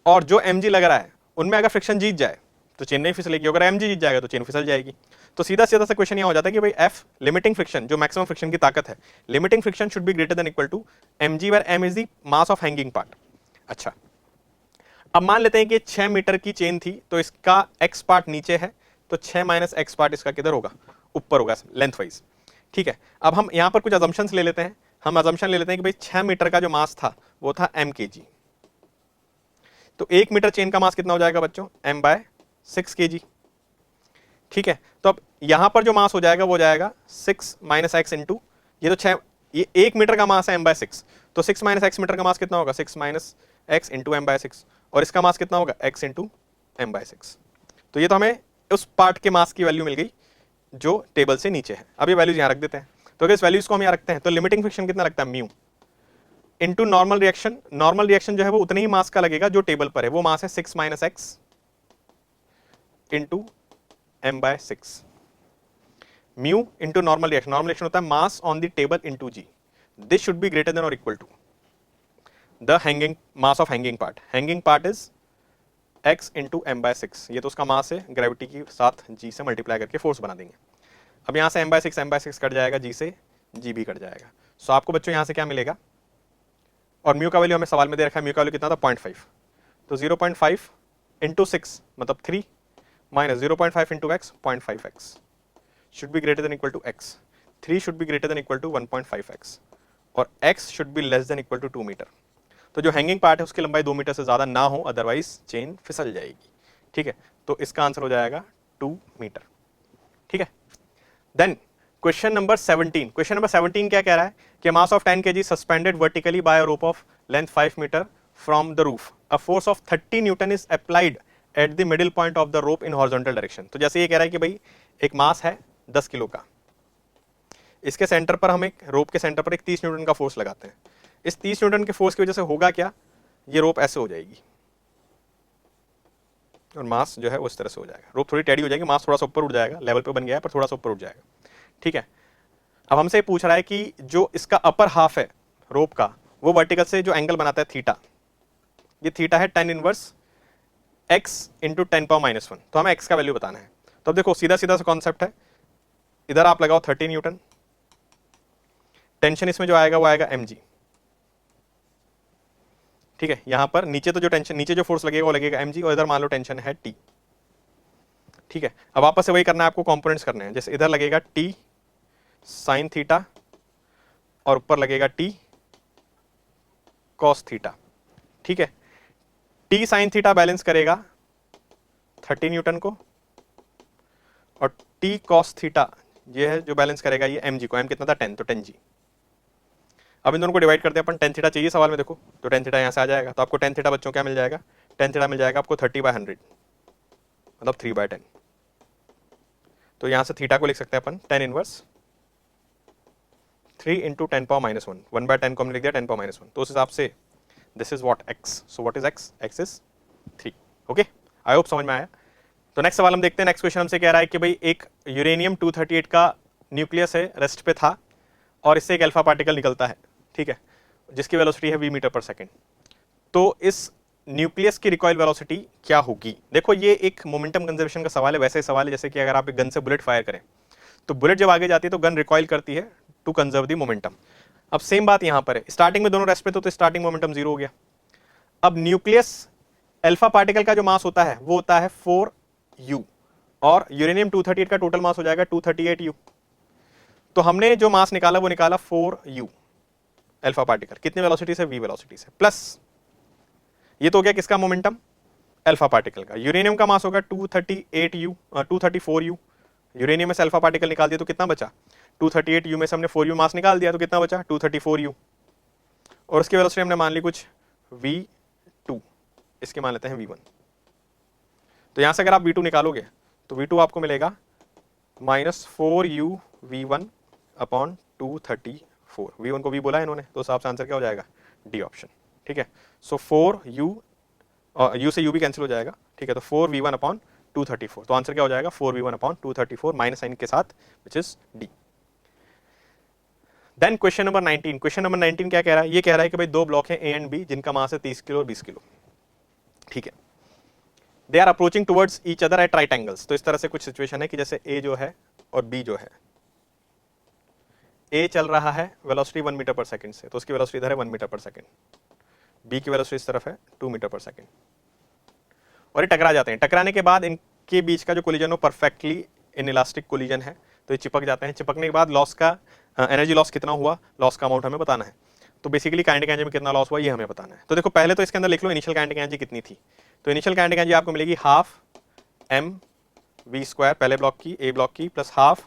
और जो mg लग रहा है उनमें अगर फ्रिक्शन जीत जाए तो चेन नहीं फिसलेगी, अगर mg जीत जाएगा तो चेन फिसल जाएगी। तो सीधा सीधा सा क्वेश्चन यह हो जाता है कि भाई F लिमिटिंग फ्रिक्शन, जो मैक्सिमम फ्रिक्शन की ताकत है, limiting friction should be greater than equal to mg where m is the mass of hanging part. अच्छा, अब मान लेते हैं कि 6 मीटर की चेन थी तो इसका x पार्ट नीचे है, तो 6 माइनस x पार्ट इसका किधर होगा, ऊपर होगा लेंथ वाइज। ठीक है, अब हम यहां पर कुछ अजम्पशंस ले लेते हैं। हम अजम्पशन ले लेते हैं कि भाई 6 मीटर का जो मास था वो था m kg। तो 1 मीटर चेन का मास कितना हो जाएगा बच्चों, m/6 kg। ठीक है, तो अब यहां पर जो मास हो जाएगा वो हो जाएगा 6 माइनस एक्स इंटू, ये तो 6, ये 1 मीटर का मास है m/6, तो 6 माइनस एक्स मीटर का मास कितना होगा, 6 माइनस एक्स इंटू m/6, और इसका मास कितना होगा, x इंटू m/6। तो ये तो हमें उस पार्ट के मास की वैल्यू मिल गई जो टेबल से नीचे है। अब ये वैल्यूज यहाँ रख देते हैं। तो अगर इस वैल्यूज को हम यहाँ रखते हैं तो लिमिटिंग फ्रिक्शन कितना लगता है, mu into normal reaction. Normal reaction जो है वो उतने ही मास का लगेगा जो टेबल पर है, वो मास है 6 minus x into m/6। Mu into normal reaction, normal reaction होता है mass on the table into g. This should be greater than और equal to the hanging mass of hanging part. Hanging part is x into m/6, ये तो उसका मास है, gravity के साथ g से मल्टीप्लाई करके फोर्स बना देंगे। अब यहाँ से m/6 कट जाएगा, g से g भी कट जाएगा। सो आपको बच्चों यहाँ से क्या मिलेगा, और म्यू का वैल्यू हमें सवाल में दे रखा है, म्यू का वैल्यू कितना था 0.5, तो 0.5 इंटू 6 मतलब 3 minus 0.5 into X 0.5x should be greater than equal to x। 3 should be greater than equal to 1.5x और x should be less than equal to 2 metre. तो जो हैंगिंग पार्ट है उसकी लंबाई 2 मीटर से ज्यादा ना हो, अदरवाइज चेन फिसल जाएगी। ठीक है, तो इसका आंसर हो जाएगा 2 मीटर। ठीक है, then question number 17, question number 17 क्या कह रहा है कि mass of 10 kg suspended vertically by a rope of length 5 metre from the roof, a force of 30 newton is applied at the middle point of the rope in horizontal direction. तो जैसे ये कह रहा है कि भाई एक मास है 10 किलो का, इसके सेंटर पर हम एक रोप के सेंटर पर एक 30 न्यूटन का फोर्स लगाते हैं। इस 30 न्यूटन के फोर्स की वजह से होगा क्या, ये रोप ऐसे हो जाएगी और मास जो है उस तरह से हो जाएगा। रोप थोड़ी टेढ़ी हो जाएगी, मास थोड़ा सा ऊपर उठ जाएगा, लेवल पे बन गया है पर थोड़ा सा ऊपर उठ जाएगा। ठीक है, अब हमसे पूछ रहा है कि जो इसका अपर हाफ है रोप का, वो वर्टिकल से जो एंगल बनाता है थीटा, ये थीटा है tan इनवर्स x इंटू 10⁻⁻1। तो हमें x का वैल्यू बताना है। तो अब देखो सीधा सीधा सा कॉन्सेप्ट है, इधर आप लगाओ 30 न्यूटन, टेंशन इसमें जो आएगा वो आएगा mg। ठीक है, यहां पर नीचे तो जो टेंशन, नीचे जो फोर्स लगेगा वो लगेगा mg, और इधर मान लो टेंशन है t। ठीक है, अब वापस से वही करना है आपको, कंपोनेंट्स करने हैं। जैसे इधर लगेगा t साइन थीटा और ऊपर लगेगा t कॉस थीटा। ठीक है, t साइन थीटा बैलेंस करेगा 30 न्यूटन को, और t कॉस थीटा ये है जो बैलेंस करेगा ये mg को। m कितना था 10, तो 10g। अब इन दोनों को डिवाइड करते हैं अपन। tan थीटा चाहिए सवाल में, देखो तो tan थीटा यहाँ से आ जाएगा, तो आपको tan थीटा बच्चों क्या मिल जाएगा, tan थीटा मिल जाएगा आपको 30/100 मतलब 3/10। तो यहाँ से थीटा को लिख सकते हैं अपन tan इनवर्स 3 इंटू 10⁻⁻1, 1/10 को हमने लिख दिया 10⁻⁻1। तो उस हिसाब से this is what x, so what is x, x is 3। Okay, I hope समझ में आया। तो नेक्स्ट सवाल हम देखते हैं। नेक्स्ट क्वेश्चन हमसे कह रहा है कि भाई एक यूरेनियम 238 का न्यूक्लियस है, रेस्ट पे था, और इससे एक अल्फा पार्टिकल निकलता है। ठीक है, जिसकी वेलोसिटी है v मीटर पर सेकेंड। तो इस न्यूक्लियस की रिकॉइल वेलोसिटी क्या होगी। देखो ये एक मोमेंटम कंजर्वेशन का सवाल है, वैसे सवाल है जैसे कि अगर आप एक गन से बुलेट फायर करें तो बुलेट जब आगे जाती है तो गन रिकॉइल करती है टू कंजर्व द मोमेंटम। अब सेम बात यहां पर है, स्टार्टिंग में दोनों रेस्ट पे तो स्टार्टिंग मोमेंटम 0 हो गया। अब न्यूक्लियस अल्फा पार्टिकल का जो मास होता है वो होता है 4u और यूरेनियम 238 का टोटल मास हो जाएगा 238u। तो हमने जो मास निकाला वो निकाला 4u अल्फा पार्टिकल, कितने वेलोसिटी से, v वेलोसिटी से, प्लस ये तो हो गया किसका मोमेंटम, अल्फा पार्टिकल का। यूरेनियम का मास होगा 234u, यूरेनियम में से अल्फा पार्टिकल निकाल दिया तो कितना बचा, 238u में से हमने 4u मास निकाल दिया तो कितना बचा 234u, और उसकी वेलोसिटी हमने मान ली कुछ v2, इसके मान लेते हैं v1। तो यहां से अगर आप v2 निकालोगे तो v2 आपको मिलेगा -4u v1 अपॉन 234। v1 को v बोला है इन्होंने, तो उस हिसाब से आंसर क्या हो जाएगा, डी ऑप्शन। ठीक है, सो 4u और u से u भी कैंसिल हो जाएगा। ठीक है, तो 4v1 अपॉन 234, तो आंसर क्या हो जाएगा 4v1 अपॉन 234 माइनस साइन के साथ, which is D. Then question number 19, question number 19 क्या कह रहा है, ये कह रहा है कि भाई दो ब्लॉक हैं ए एंड बी जिनका मास है 30 किलो और 20 किलो। ठीक है, they are approaching towards each other at right angles. तो इस तरह से कुछ सिचुएशन है कि जैसे ए जो है और बी जो है, ए चल रहा है वेलोसिटी 1 मीटर पर सेकंड से, तो उसकी वेलोसिटी इधर है 1 मीटर पर सेकंड, बी की वेलोसिटी इस तरफ है 2 मीटर पर सेकंड, और ये टकरा जाते हैं। टकराने के बाद इनके बीच का जो कोलिजन हो परफेक्टली इनइलास्टिक कोलिजन है, तो ये चिपक जाते हैं। चिपकने के बाद लॉस का एनर्जी लॉस कितना हुआ, लॉस का अमाउंट हमें बताना है। तो बेसिकली काइनेटिक एनर्जी में कितना लॉस हुआ ये हमें बताना है। तो देखो पहले तो इसके अंदर लिख लो इनिशियल काइनेटिक एनर्जी कितनी थी। तो इनिशियल काइनेटिक एनर्जी आपको मिलेगी हाफ mv² पहले ब्लॉक की, ए ब्लॉक की, प्लस हाफ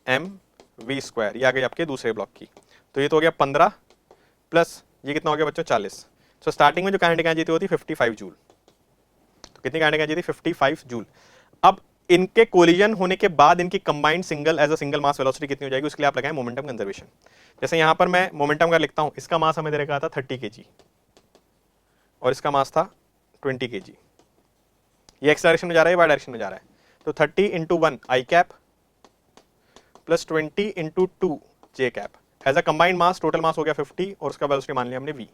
mv², ये आ गई आपके दूसरे ब्लॉक की। तो ये तो हो गया 15 प्लस ये कितना हो गया बच्चों 40। सो स्टार्टिंग में जो काइनेटिक एनर्जी थी वो थी 55 जूल। तो कितनी काइनेटिक एनर्जी थी 55 जूल। अब इनके कोलिजन होने के बाद इनकी combined single as a single mass velocity कितनी हो जाएगी, उसके लिए आप लगाएं मोमेंटम कंजर्वेशन। जैसे यहां पर मैं मोमेंटम का लिखता हूं, इसका मास हमें दे रखा था 30 kg और इसका मास था 20 kg। ये एक्स डायरेक्शन में जा रहा है, वाई डायरेक्शन में जा रहा है। तो 30 into 1 I cap plus 20 into 2 J cap as a combined mass, total mass हो गया 50 और उसका वेलोसिटी मान लिया हमने v।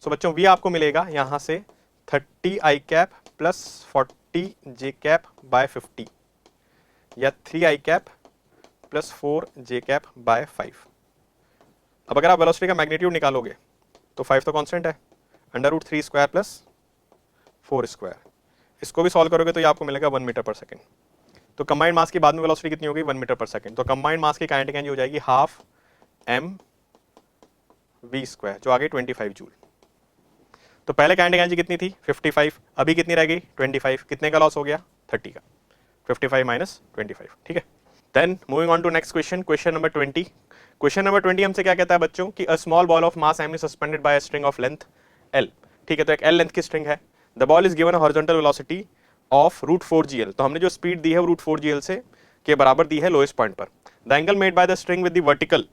सो बच्चों v आपको मिलेगा यहां से 30 I cap plus 40 J cap by 50 या 3 I cap plus 4 J cap by 5। अब अगर आप वेलोसिटी का मैग्नीट्यूड निकालोगे तो 5 तो कांस्टेंट है, √3² प्लस 4²। इसको भी सॉल्व करोगे तो ये आपको मिलेगा 1 मीटर पर सेकंड। तो कंबाइंड मास की बाद में वेलोसिटी कितनी हो गई 1 मीटर पर सेकंड। तो कंबाइंड मास की काइनेटिक एनर्जी हो जाएगी हाफ mv², जो आ गई 25 जूल। तो पहले काइनेटिक एनर्जी कितनी थी 55, अभी कितनी रह गई 25, कितने का लॉस हो गया 30 का, 55 माइनस 25। ठीक है, then moving on to next question, question number 20। Question number 20 हमसे क्या कहता है बच्चों कि a small ball of mass m is suspended by a string of length l। ठीक है, तो एक l लेंथ की स्ट्रिंग है। The ball is given a horizontal velocity of √4gl। तो हमने जो स्पीड दी है वो √4gl से के बराबर दी है लोएस्ट पॉइंट पर। The angle made by the string with the vertical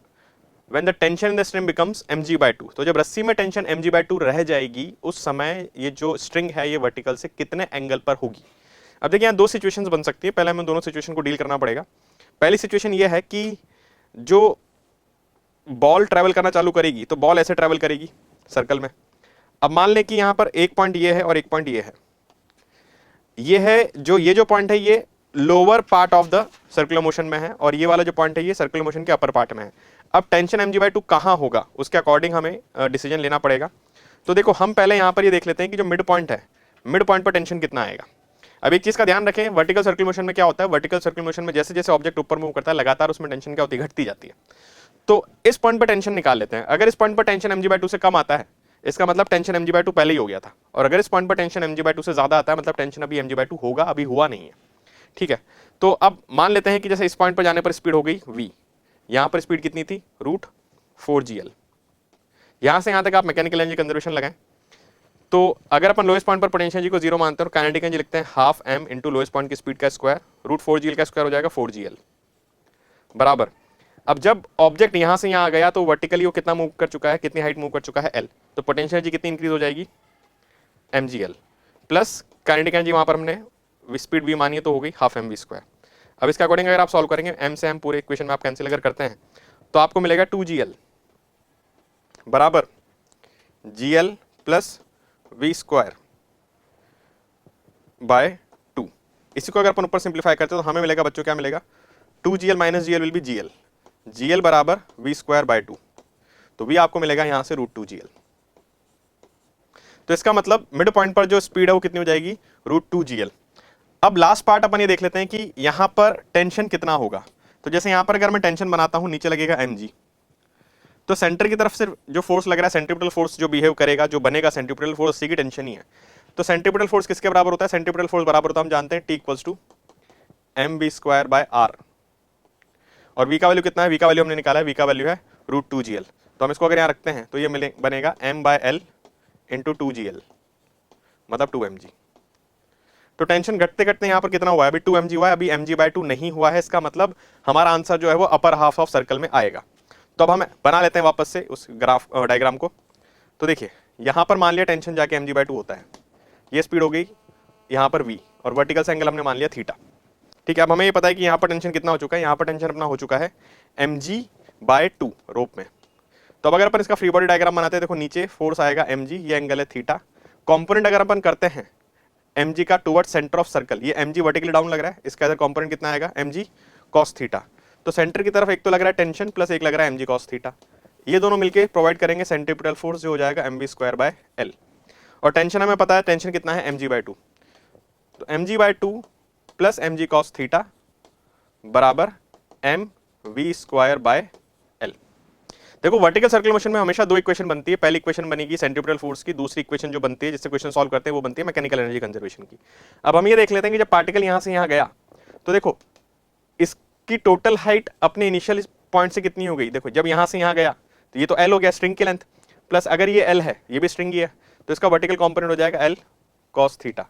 when the tension in the string becomes mg/2। तो जब रस्सी में टेंशन mg/2 रह जाएगी उस समय ये जो स्ट्रिंग है ये वर्टिकल से कितने एंगल पर होगी। अब देखिए यहाँ दो सिचुएशंस बन सकती है, पहले हमें दोनों सिचुएशन को डील करना पड़ेगा। पहली सिचुएशन ये है कि जो बॉल ट्रैवल करना चालू करेगी तो बॉल ऐसे ट्रैवल करेगी सर्कल में। अब मान लें कि यहाँ पर एक पॉइंट ये है और एक पॉइंट ये है। ये जो पॉइंट है ये lower part of the circular motion में है और ये वाला जो पॉइंट है ये सर्कुलर मोशन के अपर पार्ट में है। अब टेंशन mg/2 कहाँ होगा उसके अकॉर्डिंग हमें डिसीजन लेना पड़ेगा। तो देखो हम पहले यहाँ पर ये देख लेते हैं कि जो मिड पॉइंट है, मिड पॉइंट पर टेंशन कितना आएगा। अब एक चीज का ध्यान रखें, वर्टिकल सर्कुलर मोशन में क्या होता है, वर्टिकल सर्कुलर मोशन में जैसे जैसे ऑब्जेक्ट ऊपर मूव करता है लगातार उसमें टेंशन क्या होती है, घटती जाती है। तो इस पॉइंट पर टेंशन निकाल लेते हैं। अगर इस पॉइंट पर टेंशन mg/2 से कम आता है इसका मतलब टेंशन mg/2 पहले ही हो गया था, और अगर इस पॉइंट पर टेंशन mg/2 से ज्यादा आता है मतलब टेंशन अभी mg/2 होगा, अभी हुआ नहीं है। ठीक है, तो अब मान लेते हैं कि जैसे इस पॉइंट पर जाने पर स्पीड हो गई v, यहां पर स्पीड कितनी थी √4gl। यहां से यहां तक आप मैकेनिकल एनर्जी कंजर्वेशन लगाएं। तो अगर अपन लोएस्ट पॉइंट पर पोटेंशियल एनर्जी को 0 मानते हैं और काइनेटिक एनर्जी लिखते हैं half m into lowest point की स्पीड का स्क्वायर, √4gl का स्क्वायर हो जाएगा 4gl बराबर। अब जब ऑब्जेक्ट यहां से यहां आ गया तो वर्टिकली वो कितना मूव कर चुका है, कितनी हाइट मूव कर चुका है l, तो पोटेंशियल एनर्जी कितनी इंक्रीज हो जाएगी mgl प्लस काइनेटिक एनर्जी वहां पर हमने स्पीड v मानी है तो हो गई हाफ mv²। अब इसके अकॉर्डिंग अगर आप सॉल्व करेंगे m से m पूरे इक्वेशन में आप कैंसिल अगर करते हैं तो आपको मिलेगा 2gl बराबर gl प्लस v² बाय 2। इसी को अगर अपन ऊपर सिंप्लीफाई करते हैं तो हमें मिलेगा बच्चों क्या मिलेगा 2gl minus gl will be gl बराबर v² बाय 2। तो v आपको मिलेगा यहां से √2gl। तो इसका मतलब मिड पॉइंट पर जो स्पीड है वो कितनी हो जाएगी, √2gl। अब लास्ट पार्ट अपन ये देख लेते हैं कि यहां पर टेंशन कितना होगा। तो जैसे यहां पर अगर मैं टेंशन बनाता हूं, नीचे लगेगा mg, तो सेंटर की तरफ से जो फोर्स लग रहा है, सेंट्रीपिटल फोर्स जो बिहेव करेगा, जो बनेगा सेंट्रीपिटल फोर्स, उसी की टेंशन ही है। तो सेंट्रीपिटल फोर्स किसके बराबर होता है, सेंट्रीपिटल फोर्स बराबर होता है, हम जानते हैं T इक्वल्स टू mv²/r। और v का वैल्यू कितना है, v का वैल्यू हमने निकाला है, v का वैल्यू है √2gl। तो हम इसको अगर यहाँ रखते हैं तो ये बनेगा m/l इंटू 2gl, मतलब 2mg। तो टेंशन घटते घटते यहाँ पर कितना हुआ है, अभी 2mg हुआ है, अभी mg/2 नहीं हुआ है। इसका मतलब हमारा आंसर जो है वो अपर हाफ ऑफ सर्कल में आएगा। तो अब हम बना लेते हैं वापस से उस ग्राफ डायग्राम को। तो देखिए यहाँ पर मान लिया टेंशन जाके mg/2 होता है, ये स्पीड हो गई यहाँ पर v, और वर्टिकल एंगल हमने मान लिया थीटा। ठीक है, अब हमें ये पता है कि यहाँ पर टेंशन कितना हो चुका है, यहाँ पर टेंशन अपना हो चुका है mg/2 रोप में। तो अब अगर अपन इसका फ्री बॉडी डायग्राम बनाते हैं, देखो नीचे फोर्स आएगा mg, ये एंगल है थीटा। कंपोनेंट अगर अपन करते हैं mg का टुवर्ड सेंटर ऑफ सर्कल, ये mg वर्टिकली डाउन लग रहा है, इसका इधर कंपोनेंट कितना आएगा mg cos थीटा। तो सेंटर की तरफ एक तो लग रहा है टेंशन प्लस एक लग रहा है mg cos थीटा, ये दोनों मिलके प्रोवाइड करेंगे सेंट्रीपिटल फोर्स जो हो जाएगा mv²/l। और टेंशन हमें पता है, टेंशन कितना है mg/2, तो mg/2 plus mg cos theta बराबर mv²/l। देखो वर्टिकल सर्कुलर मोशन में हमेशा दो इक्वेशन बनती है, पहली इक्वेशन बनेगी सेंट्रीपिटल फोर्स की, दूसरी इक्वेशन जो बनती है जिससे क्वेश्चन सॉल्व करते हैं वो बनती है मैकेनिकल एनर्जी कंजर्वेशन की। अब हम ये देख लेते हैं कि जब पार्टिकल यहां से यहां गया तो देखो इसकी टोटल हाइट अपने इनिशियल पॉइंट से कितनी हो गई, देखो जब यहां से यहां गया तो ये तो l हो गया स्ट्रिंग की लेंथ, प्लस अगर ये l है, ये भी स्ट्रिंग ही है, तो इसका वर्टिकल कंपोनेंट हो जाएगा l cos थीटा।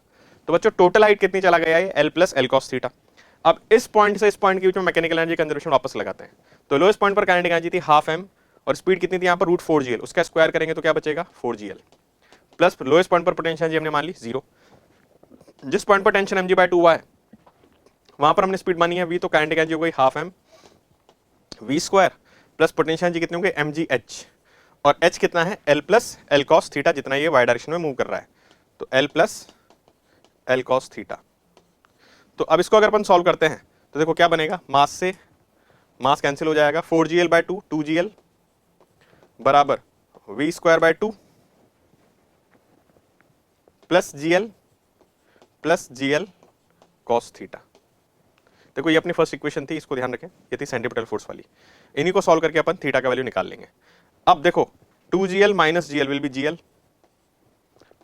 तो बच्चों टोटल हाइट कितनी चला गया है, l plus l cos theta. अब इस पॉइंट से इस पॉइंट के बीच में मैकेनिकल एनर्जी कंजर्वेशन वापस लगाते हैं। तो लोएस्ट पॉइंट पर काइनेटिक एनर्जी थी हाफ m, और स्पीड कितनी थी यहाँ पर √4gl, उसका स्क्वायर करेंगे तो क्या बचेगा 4gl, प्लस लोएस्ट पॉइंट पर पोटेंशियल एनर्जी हमने मान ली 0। जिस पॉइंट पर टेंशन mg/2 हुआ है वहां पर हमने स्पीड मानी है v, तो काइनेटिक एनर्जी हो गई half m v² plus potential energy कितनी हो गई mgh, और h कितना है l plus l cos theta, जितना ये y डायरेक्शन में मूव कर रहा है, तो l plus l cos theta. तो अब इसको अगर अपन सॉल्व करते हैं तो देखो क्या बनेगा, मास से मास कैंसिल हो जाएगा, 4gl/2 2gl बराबर v²/2 plus gl cos theta. देखो ये अपनी फर्स्ट इक्वेशन थी, इसको ध्यान रखें, ये थी सेंट्रीपिटल फोर्स वाली। इन्हीं को सॉल्व करके अपन थीटा का वैल्यू निकाल लेंगे। अब देखो 2gl minus gl will be gl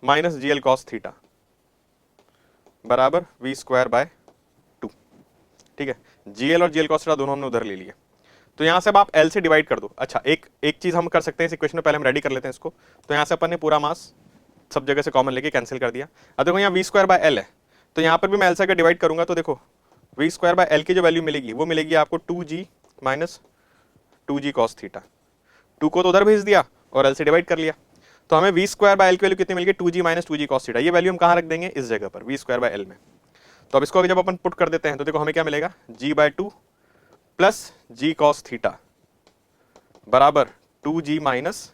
minus gl cos theta बराबर v²/2। ठीक है, gl और gl cos थीटा दोनों हमने उधर ले लिए, तो यहां से अब आप l से डिवाइड कर दो। अच्छा एक चीज हम कर सकते हैं इस इक्वेशन में, पहले हम रेडी कर लेते हैं इसको। तो यहां से अपन ने पूरा मास सब जगह से कॉमन लेके कैंसिल कर दिया। अब देखो यहाँ v²/l है, तो यहाँ पर भी मैं l से अगर डिवाइड करूंगा तो देखो v²/l की जो वैल्यू मिलेगी वो मिलेगी आपको 2g minus 2g cos theta. 2 को तो उधर भेज दिया और l से डिवाइड कर लिया, तो हमें v²/l की वैल्यू कितनी मिल गई 2g minus 2g cos theta. ये वैल्यू हम कहाँ रख देंगे, इस जगह पर v²/l में। तो अब इसको जब अपन पुट कर देते हैं तो देखो हमें क्या मिलेगा, g/2 plus g cos theta बराबर 2g minus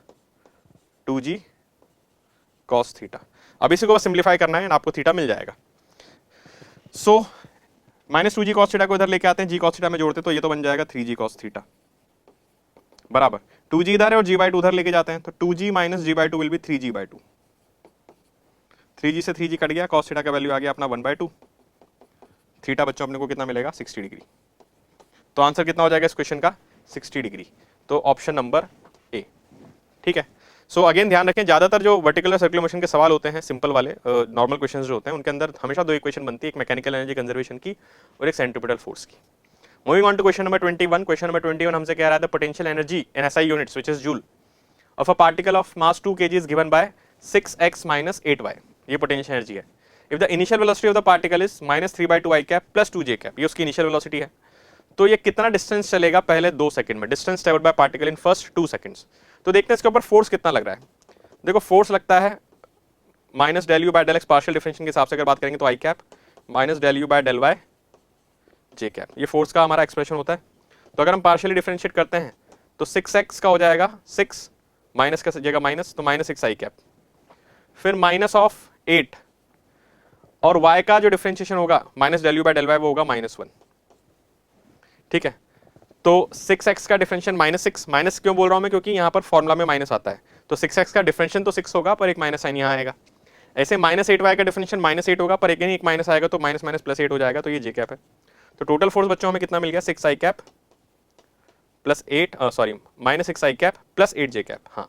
2g cos theta. अब इसी को बस सिंप्लीफाई करना है, आपको थीटा मिल जाएगा। So minus 2g cos theta को इधर लेके आते हैं, g cos थीटा में जोड़ते तो ये तो बन जाएगा 3g cos थीटा बराबर 2g इधर है और g/2 उधर लेके जाते हैं, तो 2g minus g/2 will be 3g/2। 3g से 3g कट गया, cos थीटा का वैल्यू आ गया अपना 1/2। थीटा बच्चों अपने को कितना मिलेगा 60 डिग्री। तो आंसर कितना हो जाएगा इस क्वेश्चन का 60 डिग्री। तो ऑप्शन नंबर ए। ठीक है, सो अगेन ध्यान रखें, ज्यादातर जो वर्टिकल और सर्कुलर मोशन के सवाल होते हैं सिंपल वाले नॉर्मल क्वेश्चंस जो होते हैं उनके अंदर हमेशा दो इक्वेशन बनती है, एक मैकेनिकल एनर्जी कंजर्वेशन की और एक सेंट्रीपिटल फोर्स की। Moving on to question number 21। Question number 21 हमसे कह रहा है potential energy in SI units which is joule of a particle of mass 2 kg is given by 6x minus 8y। ये potential energy है। If the initial velocity of the particle is -3/2i cap plus 2j cap, ये उसकी initial velocity है, तो ये कितना distance चलेगा पहले 2 सेकंड में, distance travelled by particle in first 2 seconds. तो देखते हैं इसके ऊपर फोर्स कितना लग रहा है। देखो फोर्स लगता है minus del you by del x partial differential के हिसाब से अगर बात करेंगे तो I cap minus del you by del y J cap, ये फोर्स का हमारा एक्सप्रेशन होता है। तो अगर हम पार्शियली डिफरेंशिएट करते हैं तो 6x का हो जाएगा 6 माइनस का जगह माइनस, तो माइनस 6 आई कैप, फिर माइनस ऑफ 8 और y का जो डिफरेंशिएशन होगा minus del you by del Y वो होगा -1। ठीक है, तो 6x का डिफरेंशियल -6, माइनस क्यों बोल रहा हूं मैं, क्योंकि यहाँ पर फॉर्मूला में माइनस आता है, तो 6x का डिफरेंशियल तो 6 होगा पर एक माइनस साइन यहाँ आएगा। ऐसे -8y का डिफरेंशियल -8 होगा पर एक माइनस आएगा, तो माइनस माइनस प्लस 8 हो जाएगा, तो ये जे कैप है। तो टोटल फोर्स बच्चों हमें कितना मिल गया, 6i cap plus 8 sorry -6i cap plus 8j cap. हाँ,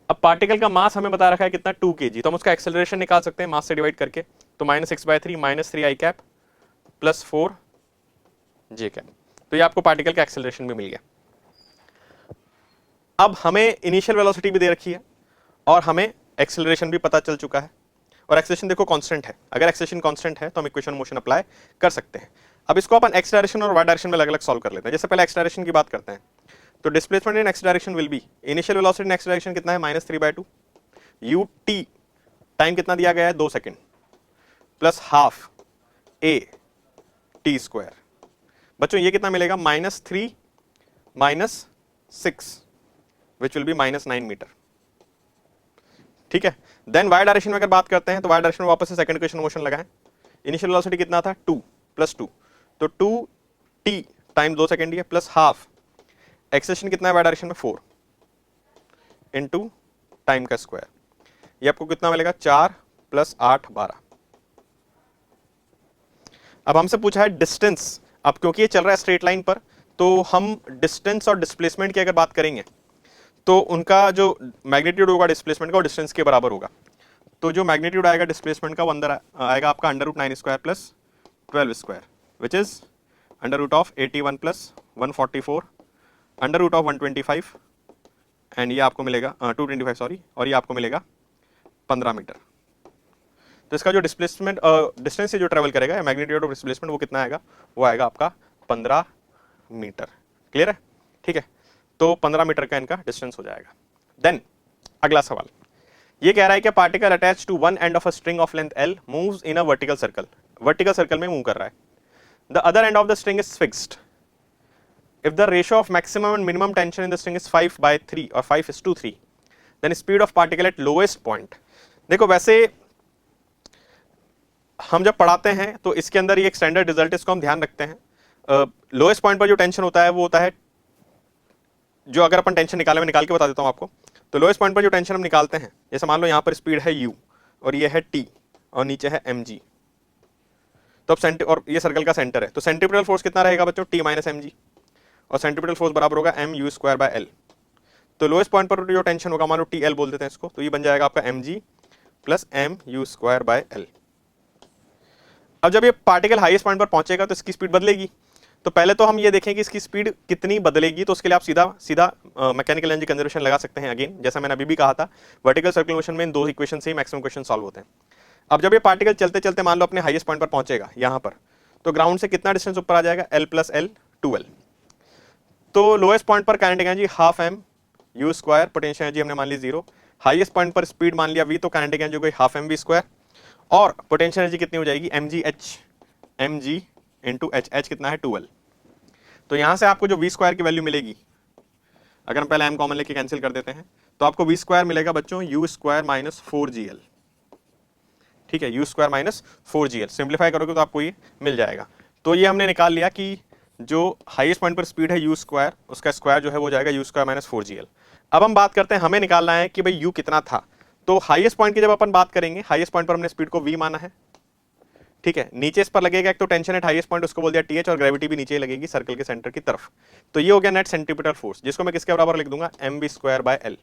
अब पार्टिकल का मास हमें बता रखा है कितना, 2 kg, तो हम उसका एक्सेलरेशन निकाल सकते हैं मास से डिवाइड करके, तो -6/3 -3i cap plus 4j cap. तो ये आपको पार्टिकल का एक्सेलरेशन भी मिल गया। अब हमें इनिशियल वेलोसिटी भी दे रखी है और हमें एक्सेलरेशन भी पता चल चुका है, और एक्सेलरेशन देखो कांस्टेंट है। अगर एक्सेलरेशन कांस्टेंट है तो हम इक्वेशन मोशन अप्लाई कर सकते हैं। अब इसको अपन एक्स डायरेक्शन और वाई डायरेक्शन में अलग अलग सॉल्व कर लेते हैं। जैसे पहले एक्स डायरेक्शन की बात करते हैं, तो displacement in x direction will be, initial velocity in x direction कितना है, -3/2 u t, टाइम कितना दिया गया है 2 second, plus half a t square. बच्चों ये कितना मिलेगा, -3 -6 विच विल बी -9 मीटर। ठीक है, देन वाई डायरेक्शन में अगर बात करते हैं तो वाई डायरेक्शन में वापस से सेकंड इक्वेशन मोशन लगाएं। इनिशियल वेलोसिटी कितना था 2 + 2, तो 2t टाइम 2 सेकेंड है प्लस हाफ, एक्सेलरेशन कितना है वाई डायरेक्शन में 4 इंटू टाइम का स्क्वायर। ये आपको कितना मिलेगा, 4 + 8 12। अब हमसे पूछा है डिस्टेंस। अब क्योंकि ये चल रहा है स्ट्रेट लाइन पर, तो हम डिस्टेंस और डिस्प्लेसमेंट की अगर बात करेंगे तो उनका जो मैग्नीट्यूड होगा डिस्प्लेसमेंट का वो डिस्टेंस के बराबर होगा। तो जो मैग्नीट्यूड आएगा डिस्प्लेसमेंट का वो अंदर आएगा आपका √9² + 12² विच इज √81 + 144 √125 एंड ये आपको मिलेगा 225 सॉरी, और ये आपको मिलेगा 15 मीटर। तो इसका जो डिस्प्लेसमेंट डिस्टेंस से जो ट्रेवल करेगा मैग्नीट्यूड ऑफ डिस्प्लेसमेंट वो कितना आएगा, वो आएगा आपका 15 मीटर। क्लियर है, ठीक है, तो 15 मीटर का इनका डिस्टेंस हो जाएगा। देन अगला सवाल ये कह रहा है कि particle attach to one end of a string of length L moves in a vertical circle, vertical circle में मूव कर रहा है। The other end of the string is fixed if the ratio of maximum and minimum tension in the string is 5/3 or 5:3, then speed of particle at lowest point। देखो वैसे हम जब पढ़ाते हैं तो इसके अंदर ये एक स्टैंडर्ड रिजल्ट, इसको हम ध्यान रखते हैं। लोएस्ट पॉइंट पर जो टेंशन होता है वो होता है, जो अगर अपन टेंशन निकाले, मैं निकाल के बता देता हूं आपको। तो लोएस्ट पॉइंट पर जो टेंशन हम निकालते हैं, जैसे मान लो यहाँ पर स्पीड है u और ये है t और नीचे है mg, तो अब और ये सर्कल का सेंटर है, तो सेंट्रीपिटल फोर्स कितना रहेगा बच्चों, t - mg, और सेंट्रीपिटल फोर्स बराबर होगा mu²/L। तो लोएस्ट पॉइंट पर जो टेंशन होगा, मान लो TL बोल देते हैं इसको, तो ये बन जाएगा आपका mg + mu²/L। अब जब ये पार्टिकल हाईएस्ट पॉइंट पर पहुंचेगा तो इसकी स्पीड बदलेगी। तो पहले तो हम ये देखें कि इसकी स्पीड कितनी बदलेगी, तो उसके लिए आप सीधा मैकेनिकल एनर्जी कंजर्वेशन लगा सकते हैं। अगेन जैसा मैंने अभी भी कहा था, वर्टिकल सर्कुलर मोशन में इन दो इक्वेशन से ही मैक्सिमम क्वेश्चन सॉल्व होते हैं। अब जब ये पार्टिकल चलते चलते मान लो अपने हाईएस्ट पॉइंट पर पहुंचेगा यहाँ पर, तो ग्राउंड से कितना डिस्टेंस ऊपर आ जाएगा, L + L 2L। तो लोएस्ट पॉइंट पर kinetic energy ½ mu², potential energy हमने मान ली 0, हाईएस्ट पॉइंट पर स्पीड मान लिया v, तो काइनेटिक एनर्जी हो गई ½ mv², और पोटेंशियल एनर्जी कितनी हो जाएगी, mg इंटू h कितना है 2L। तो यहां से आपको जो v² की वैल्यू मिलेगी, अगर हम पहले m कॉमन लेके कैंसिल कर देते हैं, तो आपको v² मिलेगा बच्चों u² - 4gl। ठीक है, u² - 4gl, सिंप्लीफाई करोगे तो आपको ये मिल जाएगा। तो ये हमने निकाल लिया कि जो हाईएस्ट पॉइंट पर स्पीड है u², उसका स्क्वायर जो है वो जाएगा u² - 4gl। अब हम बात करते हैं, हमें निकालना है कि भाई u कितना था। तो हाईएस्ट पॉइंट की जब अपन बात करेंगे, हाईएस्ट पॉइंट पर हमने स्पीड को v माना है। ठीक है, नीचे इस पर लगेगा एक तो टेंशन एट हाईएस्ट पॉइंट, उसको बोल दिया th, और ग्रेविटी भी नीचे लगेगी सर्कल के सेंटर की तरफ। तो ये हो गया नेट सेंट्रीपिटल फोर्स, जिसको मैं किसके बराबर लिख दूंगा, mv²/L।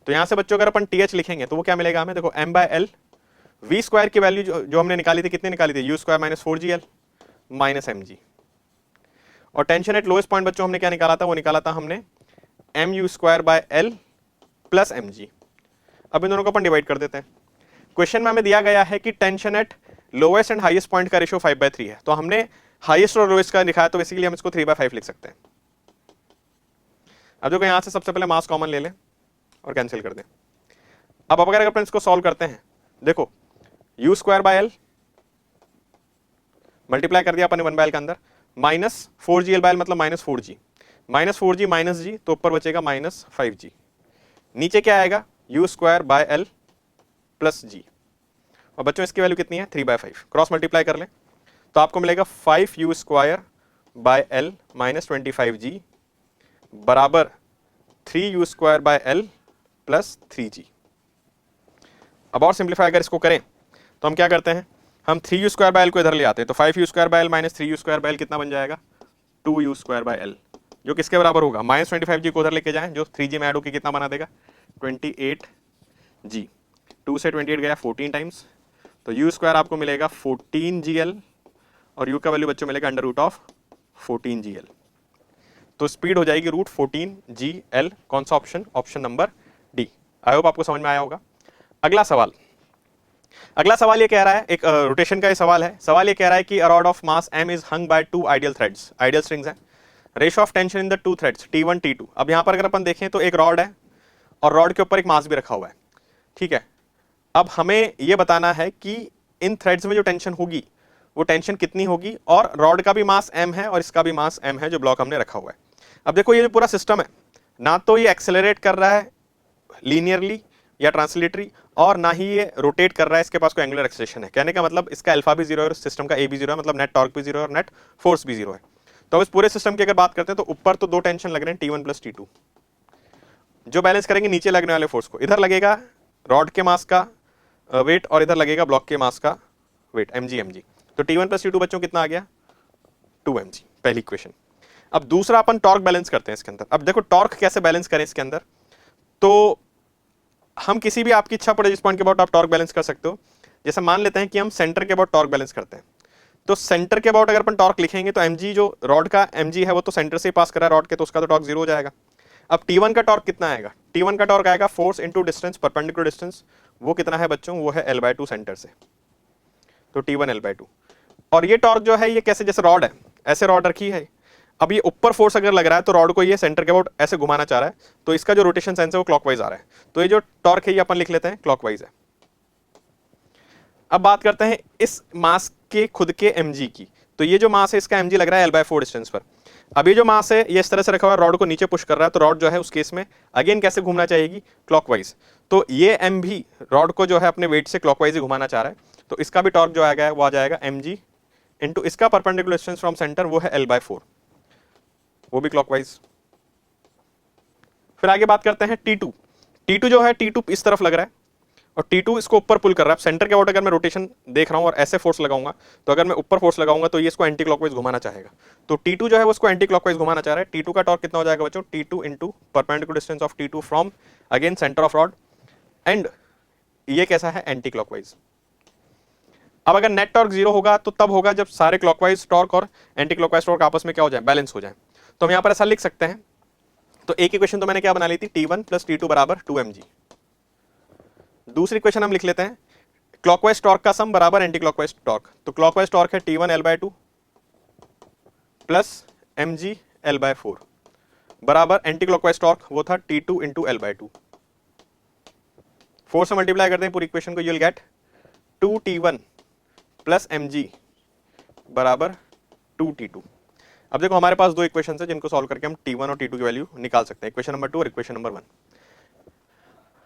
तो यहां से बच्चों अगर अपन th लिखेंगे तो वो क्या मिलेगा हमें, देखो m/L, v² की वैल्यू जो हमने निकाली थी, कितनी निकाली थी, u² - 4gl - mg, और टेंशन एट लोएस्ट पॉइंट बच्चों हमने क्या निकाला था, वो निकाला था हमने mu²/L + mg। अब इन दोनों को अपन डिवाइड कर देते हैं। क्वेश्चन में हमें दिया गया है कि tension eight lowest and highest point का रेशियो 5/3 है, तो हमने हाईएस्ट और लोएस्ट का लिखा है, तो बेसिकली हम इसको 3/5 लिख सकते हैं। अब देखो यहां से सबसे पहले मास कॉमन ले लें और कैंसिल कर दें। अब अगर अपन इसको सॉल्व करते हैं, देखो u²/L मल्टीप्लाई कर दिया अपन 1/L के अंदर, -4gl/L मतलब -4g, -4g -g, तो ऊपर बचेगा -5g, नीचे क्या आएगा u²/L + g, और बच्चों इसकी वैल्यू कितनी है 3/5, क्रॉस मल्टीप्लाई कर लें तो आपको मिलेगा 5u² by L minus 25g बराबर 3u² by L plus 3g। अब और सिंप्लीफाई अगर इसको करें तो हम क्या करते हैं, हम 3u² बाय एल को इधर ले आते हैं, तो 5u² by L minus 3u² by L कितना बन जाएगा, 2u² बाय एल, जो किसके बराबर होगा, माइनस 25g को उधर लेके जाएं, जो 3g में ऐड होकर कितना बना देगा, 28g। 2 से 28 गया 14 टाइम्स, तो u² आपको मिलेगा 14gl और u का वैल्यू बच्चों मिलेगा अंडर रूट ऑफ 14gl। तो स्पीड हो जाएगी रूट 14gl। कौन सा option, option number D. I hope आपको समझ में आया होगा। अगला सवाल ये कह रहा है, एक रोटेशन का ये सवाल है। सवाल ये कह रहा है कि a rod of mass m is hung by 2 ideal threads, ideal strings हैं, ratio of tension in the 2 threads T1 T2। अब यहां पर अगर अपन देखें तो एक रॉड है और रॉड के ऊपर एक मास भी रखा हुआ है, ठीक है। अब हमें यह बताना है कि इन थ्रेड्स में जो टेंशन होगी वो टेंशन कितनी होगी, और रॉड का भी मास m है और इसका भी मास m है जो ब्लॉक हमने रखा हुआ है। अब देखो ये जो पूरा सिस्टम है, ना तो ये एक्सेलरेट कर रहा है लीनियरली या ट्रांसलेटरी, और ना ही ये रोटेट कर रहा है, इसके पास कोई एंगुलर एक्सेलरेशन है। कहने का मतलब इसका अल्फा भी 0 है और सिस्टम का ए भी 0 है, मतलब नेट टॉर्क भी 0 है और नेट फोर्स भी 0 है। तो अब इस पूरे सिस्टम की अगर बात करते हैं तो ऊपर तो 2 टेंशन लग रहे हैं T1 प्लस T2, जो बैलेंस करेंगे नीचे लगने वाले फोर्स को। इधर लगेगा रॉड के मास का वेट और इधर लगेगा ब्लॉक के मास का वेट mg। तो T1 प्लस T2 बच्चों कितना आ गया, 2mg, पहली इक्वेशन। अब दूसरा अपन टॉर्क बैलेंस करते हैं इसके अंदर। अब देखो टॉर्क कैसे बैलेंस करें इसके अंदर, तो हम किसी भी आपकी इच्छा पड़े जिस पॉइंट के अबाउट आप टॉर्क बैलेंस कर सकते हो। जैसे मान लेते हैं कि हम सेंटर के अबाउट टॉर्क बैलेंस करते हैं, तो सेंटर के अबाउट अगर अपन टॉर्क लिखेंगे तो mg, जो रॉड का mg है वो तो सेंटर से पास कर रहा है रॉड के, तो उसका तो टॉर्क 0 हो जाएगा। अब T1 का टॉर्क कितना आएगा, T1 का टॉर्क आएगा force into distance, perpendicular distance, वो कितना है बच्चों, वो है L/2 सेंटर से, तो T1 L/2। और ये टॉर्क जो है ये कैसे, जैसे रॉड है ऐसे रॉड रखी है, अब ये ऊपर फोर्स अगर लग रहा है तो रॉड को ये सेंटर के अबाउट ऐसे घुमाना चाह रहा है, तो इसका जो रोटेशन सेंस है वो क्लॉकवाइज आ रहा है, तो ये जो टॉर्क है ये अपन लिख लेते हैं क्लॉकवाइज है। अब बात करते हैं इस मास के खुद के mg की, तो ये जो मास है इसका mg लग रहा है L/4 डिस्टेंस पर। अब ये जो मास है ये इस तरह से रखा हुआ है, रॉड को नीचे पुश कर रहा है, तो रॉड जो है उस केस में अगेन कैसे घूमना चाहिएगी, क्लॉकवाइज। तो ये m भी रॉड को जो है अपने वेट से क्लॉकवाइज ही घुमाना चाह रहा है, तो इसका भी टॉर्क जो आ गया वो आ जाएगा mg इंटू इसका परपेंडिकुलर डिस्टेंस फ्रॉम सेंटर वो है L/4, वो भी क्लॉकवाइज। फिर आगे बात करते हैं T2 जो है T2 इस तरफ लग रहा है और T2 इसको ऊपर पुल कर रहा है। सेंटर के अबाउट अगर मैं रोटेशन देख रहा हूं और ऐसे फोर्स लगाऊंगा, तो अगर मैं ऊपर फोर्स लगाऊंगा तो ये इसको एंटी क्लॉकवाइज घुमाना चाहेगा, तो T2 जो है वो इसको एंटी क्लॉकवाइज घुमाना चाह रहा है। T2 का टॉर्क कितना हो जाएगा बच्चों, T2 into perpendicular distance of T2 from again centre of rod, and ये कैसा है, एंटी क्लॉकवाइज। अब अगर नेट टॉर्क 0 होगा तो तब होगा जब सारे क्लॉकवाइज टॉर्क और एंटी क्लॉकवाइज टॉर्क आपस में क्या हो जाए, बैलेंस हो जाए। तो हम यहां पर ऐसा लिख सकते हैं, तो एक इक्वेशन तो मैंने क्या बना ली थी, T1 प्लस T2 बराबर 2mg। दूसरी इक्वेशन हम लिख लेते हैं क्लॉकवाइज टॉर्क का सम बराबर एंटी क्लॉकवाइज टॉर्क, तो क्लॉकवाइज टॉर्क है T1 L/2 plus mg L/4 बराबर एंटी क्लॉकवाइज टॉर्क वो था T2 इंटू L/2। 4 से मल्टीप्लाई करते हैं पूरी इक्वेशन को, you will get 2T1 plus mg बराबर 2T2। अब देखो हमारे पास 2 इक्वेशन है जिनको सॉल्व करके हम T1 और T2 की वैल्यू निकाल सकते हैं, इक्वेशन नंबर 2 और इक्वेशन नंबर 1।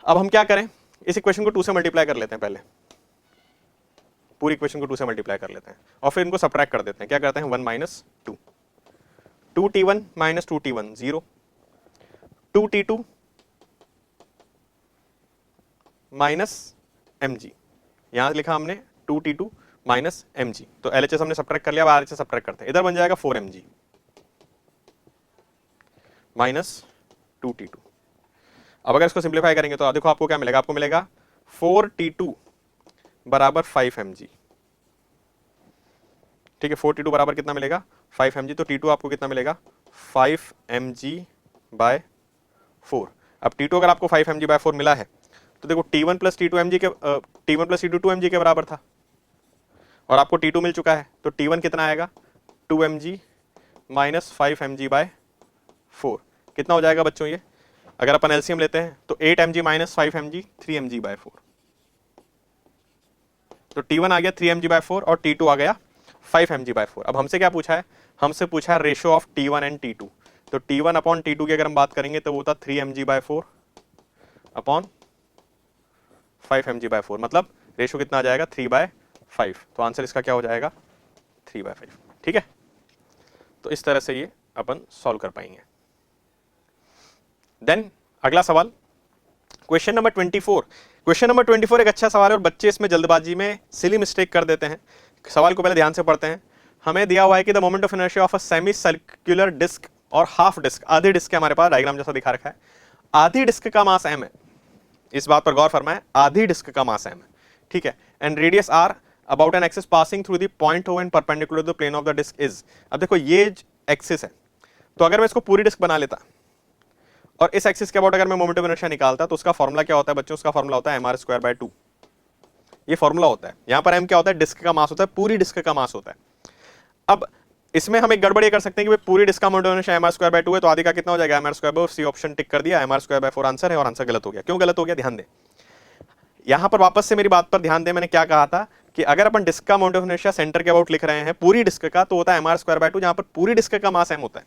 अब हम क्या करें, इस इक्वेशन को 2 से मल्टीप्लाई कर लेते हैं, पहले पूरी इक्वेशन को 2 से मल्टीप्लाई कर लेते हैं और फिर इनको सबट्रैक्ट कर देते हैं। क्या करते हैं, 1 minus 2, 2T1 minus 2T1 0, 2T2 minus mg, यहां लिखा हमने 2T2 माइनस mg, तो LHS हमने सबट्रैक्ट कर लिया, अब RHS सबट्रैक्ट करते हैं, इधर बन जाएगा 4mg माइनस 2T2। अब अगर इसको सिंप्लीफाई करेंगे तो देखो आपको क्या मिलेगा, आपको मिलेगा 4T2 बराबर 5mg, ठीक है। 4T2 बराबर कितना मिलेगा, 5mg, तो T2 आपको कितना मिलेगा, 5mg बाय 4। अब T2 अगर आपको 5mg बाय 4 मिला है तो देखो T1 प्लस T2 mg के T1 प्लस T2 2mg के बराबर था और आपको T2 मिल चुका है, तो T1 कितना आएगा, 2mg माइनस 5mg बाय 4, कितना हो जाएगा बच्चों ये, अगर अपन एलसीएम लेते हैं तो 8mg minus 5mg 3mg bye 4, तो T1 आ गया 3mg बाय 4 और T2 आ गया 5mg बाय 4। अब हमसे क्या पूछा है, हमसे पूछा है ratio of T1 and T2, तो T1 अपॉन T2 की अगर हम बात करेंगे तो वो था 3mg bye 4 upon 5mg bye 4, मतलब रेशियो कितना आ जाएगा 3/5, तो आंसर इसका क्या हो जाएगा 3/5, ठीक है। तो इस तरह से ये अपन सॉल्व कर पाएंगे। देन अगला सवाल, क्वेश्चन नंबर 24। क्वेश्चन नंबर 24 एक अच्छा सवाल है और बच्चे इसमें जल्दबाजी में सिली मिस्टेक कर देते हैं। सवाल को पहले ध्यान से पढ़ते हैं। हमें दिया हुआ है कि the moment of inertia of a semi circular disc और हाफ डिस्क, आधी डिस्क है हमारे पास, डायग्राम जैसा दिखा रखा है। आधी डिस्क का मास m है, इस बात पर गौर फरमाएं, आधी डिस्क का मास m है, ठीक है। And radius r about an axis passing through the point O and perpendicular the plane of the disc is. अब देखो ये एक्सिस है, तो अगर मैं इसको पूरी डिस्क बना लेता और इस एक्सिस के अबाउट अगर मैं मोमेंट ऑफ इनर्शिया निकालता तो उसका फॉर्मूला क्या होता है बच्चों? उसका फॉर्मूला होता है mr²/2। ये फॉर्मूला होता है। यहां पर m क्या होता है? डिस्क का मास होता है, पूरी डिस्क का मास होता है। अब इसमें हम एक गड़बड़ ये कर सकते हैं कि पूरी डिस्क का मोमेंट ऑफ इनर्शिया mr²/2 है, तो आधी का कितना हो जाएगा? mr²/4। सी ऑप्शन टिक कर दिया, mr²/4 आंसर है और आंसर गलत हो गया। क्यों गलत हो गया? ध्यान दें, यहां पर वापस से मेरी बात पर ध्यान दें। मैंने क्या कहा था कि अगर अपन डिस्क का मोमेंट ऑफ इनर्शिया सेंटर के अबाउट लिख रहे हैं पूरी डिस्क का, तो होता है mr²/2, जहां पर पूरी डिस्क का मास m होता है।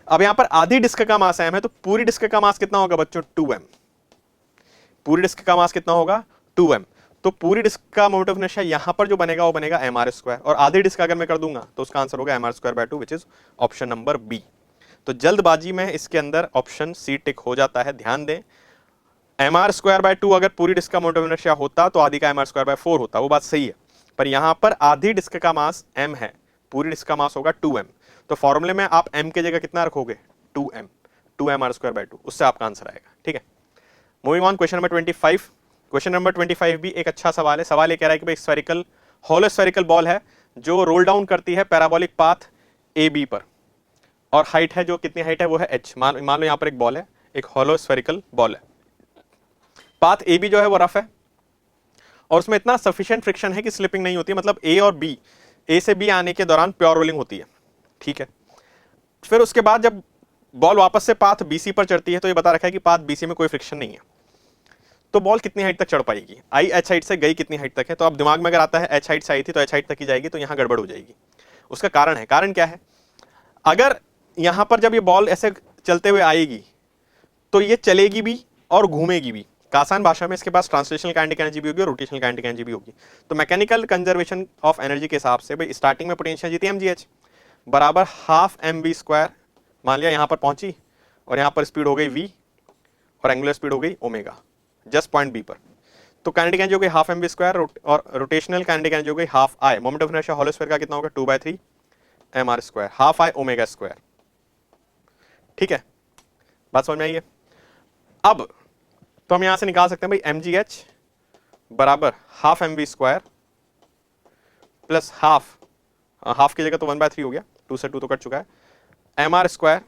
अब यहां पर आधी डिस्क का मास m है, तो पूरी डिस्क का मास कितना होगा बच्चों? 2m। पूरी डिस्क का मास कितना होगा? 2m। तो पूरी डिस्क का मोमेंट ऑफ इनर्शिया यहां पर जो बनेगा वो बनेगा mr², और आधी डिस्क अगर मैं कर दूंगा तो उसका आंसर होगा mr²/2, which is option number B. तो जल्दबाजी में इसके अंदर ऑप्शन सी टिक हो जाता है। ध्यान दें, mr²/2 अगर पूरी डिस्क का मोमेंट ऑफ इनर्शिया होता तो आधी का mr²/4 होता, वो बात सही है। पर यहां पर आधी डिस्क का मास m है, पूरी डिस्क का मास होगा 2m। तो फॉर्मूले में आप m की जगह कितना रखोगे? 2m, 2mr²/2, उससे आपका आंसर आएगा, ठीक है। Moving on, question number 25। Question number 25 भी एक अच्छा सवाल है। सवाल ये कह रहा है कि भाई स्फेरिकल, होलो स्फेरिकल बॉल है जो रोल डाउन करती है पैराबोलिक पाथ ए बी पर, और हाइट है, जो कितनी हाइट है? वो है h। मान लो यहाँ पर एक बॉल है, एक होलो स्फेरिकल बॉल है, पाथ ए बी जो है वो रफ है और उसमें इतना सफिशिएंट फ्रिक्शन है कि स्लिपिंग नहीं होती है, मतलब ए और बी, ए से बी आने के दौरान प्योर रोलिंग होती है, ठीक है। फिर उसके बाद जब बॉल वापस से पाथ बीसी पर चढ़ती है तो ये बता रखा है कि पाथ बीसी में कोई फ्रिक्शन नहीं है, तो बॉल कितनी हाइट तक चढ़ पाएगी? आई एच हाइट से गई कितनी हाइट तक है? तो अब दिमाग में अगर आता है एच हाइट से आई थी तो एच हाइट तक ही जाएगी, तो यहां गड़बड़ हो जाएगी। उसका कारण है, कारण क्या है? अगर यहां पर जब ये बॉल ऐसे चलते हुए आएगी तो ये चलेगी भी और घूमेगी भी। आसान भाषा में इसके पास ट्रांसलेशनल काइनेटिक एनर्जी भी होगी और रोटेशनल काइनेटिक एनर्जी भी होगी। तो मैकेनिकल कंजर्वेशन ऑफ एनर्जी के हिसाब से भाई स्टार्टिंग में पोटेंशियल जीती mgh बराबर हाफ mv²। मान लिया यहां पर पहुंची और यहां पर स्पीड हो गई v और एंगुलर स्पीड हो गई ओमेगा, जस्ट पॉइंट बी पर। तो काइनेटिक एनर्जी हो गई हाफ mv² और रोटेशनल काइनेटिक एनर्जी हो गई half i। Moment of inertia hollow sphere का कितना होगा? 2/3 mr², हाफ i ओमेगा², ठीक है। बात समझ में आई है? अब तो हम यहां से निकाल सकते हैं भाई mgh बराबर हाफ mv² प्लस हाफ की जगह तो 1/3 हो गया, 2 से 2 तो कट चुका है, mr²।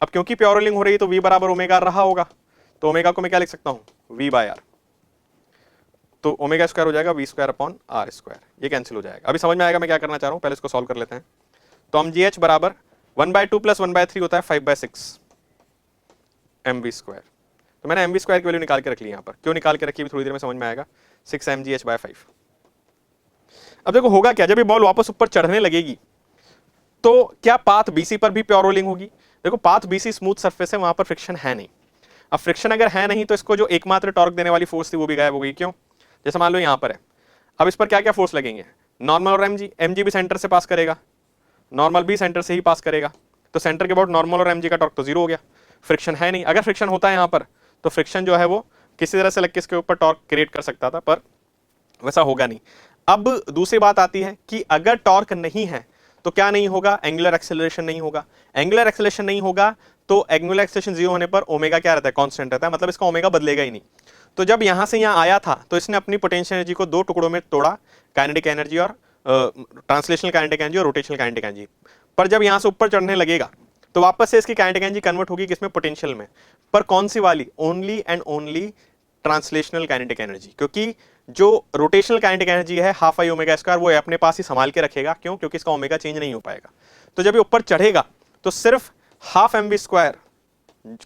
अब क्योंकि प्योर रोलिंग हो रही है तो v बराबर ओमेगा रहा होगा, तो ओमेगा को मैं क्या लिख सकता हूं? v/r। तो ओमेगा² हो जाएगा v²/r², ये कैंसिल हो जाएगा। अभी समझ में आएगा मैं क्या करना चाह रहा हूं, पहले इसको सॉल्व कर लेते हैं। तो mgh बराबर 1/2 प्लस 1/3 होता है 5/6 mv²। तो मैंने mv² की वैल्यू निकाल के रख ली। यहां पर क्यों निकाल के रखी थोड़ी देर में समझ में आएगा, 6 mgh/5। अब देखो होगा क्या, जब ये बॉल वापस ऊपर चढ़ने लगेगी तो क्या पाथ बीसी पर भी प्योर रोलिंग होगी? देखो पाथ बीसी स्मूथ सरफेस है, वहां पर फ्रिक्शन है नहीं। अब फ्रिक्शन अगर है नहीं तो इसको जो एकमात्र टॉर्क देने वाली फोर्स थी वो भी गायब हो गई। क्यों? जैसे मान लो यहां पर है, अब इस पर क्या क्या फोर्स लगेंगे? नॉर्मल और mg भी सेंटर से पास करेगा, नॉर्मल भी सेंटर से ही पास करेगा, तो सेंटर के अबाउट नॉर्मल और mg का टॉर्क तो जीरो हो गया। फ्रिक्शन है नहीं, अगर फ्रिक्शन होता है यहां पर तो फ्रिक्शन जो है वो किसी तरह से लग के इसके ऊपर टॉर्क क्रिएट कर सकता था, पर वैसा होगा नहीं। अब दूसरी बात आती है कि अगर टॉर्क नहीं है तो क्या नहीं होगा? एंगुलर एक्सेलरेशन नहीं होगा। एंगुलर एक्सेलरेशन नहीं होगा तो एंगुलर एक्सेलरेशन 0 होने पर ओमेगा क्या रहता है? कांस्टेंट रहता है, मतलब इसका ओमेगा बदलेगा ही नहीं। तो जब यहां से यहां आया था तो इसने अपनी पोटेंशियल एनर्जी को दो टुकड़ों में तोड़ा, काइनेटिक एनर्जी और ट्रांसलेशनल काइनेटिक एनर्जी और रोटेशनल काइनेटिक एनर्जी। पर जब यहां से ऊपर चढ़ने लगेगा तो वापस से इसकी काइनेटिक एनर्जी कन्वर्ट होगी किसमें? पोटेंशियल में। पर कौन सी वाली? Only and only translational kinetic energy, क्योंकि जो रोटेशनल काइनेटिक एनर्जी है हाफ आई ओमेगा², वो अपने पास ही संभाल के रखेगा। क्यों? क्योंकि इसका ओमेगा चेंज नहीं हो पाएगा। तो जब ये ऊपर चढ़ेगा तो सिर्फ हाफ mv²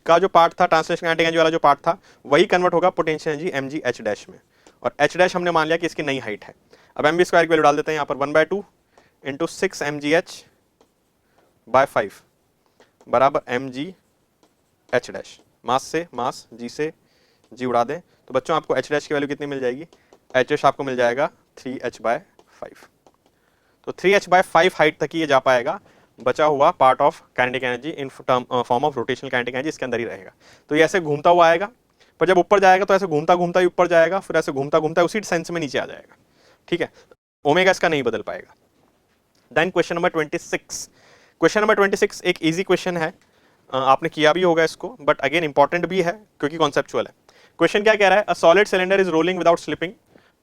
का जो पार्ट था, ट्रांसलेशनल काइनेटिक एनर्जी वाला जो पार्ट था, वही कन्वर्ट होगा पोटेंशियल एनर्जी mgh' में, और h' हमने मान लिया कि इसकी नई हाइट है। अब mv² की वैल्यू डाल देते हैं यहां पर 1/2 इंटू 6 mgh/5 बराबर mgh'। मास से मास, जी से जी उड़ा दें तो बच्चों आपको h' की वैल्यू कितनी मिल जाएगी? h' आपको मिल जाएगा 3h/5। तो 3h/5 हाइट तक ही ये जा पाएगा बचा हुआ part of kinetic energy in form of rotational kinetic energy इसके अंदर ही रहेगा। तो ये ऐसे घूमता हुआ आएगा, पर जब ऊपर जाएगा तो ऐसे घूमता घूमता ही ऊपर जाएगा, फिर ऐसे घूमता घूमता उसी सेंस में नीचे आ जाएगा। ठीक है, ओमेगा इसका नहीं बदल पाएगा। Then question number 26। Question number 26 एक इजी क्वेश्चन है, आपने किया भी होगा इसको, बट अगेन इंपॉर्टेंट भी है क्योंकि कॉन्सेप्चुअल है। क्वेश्चन क्या कह रहा है? A solid cylinder is rolling without slipping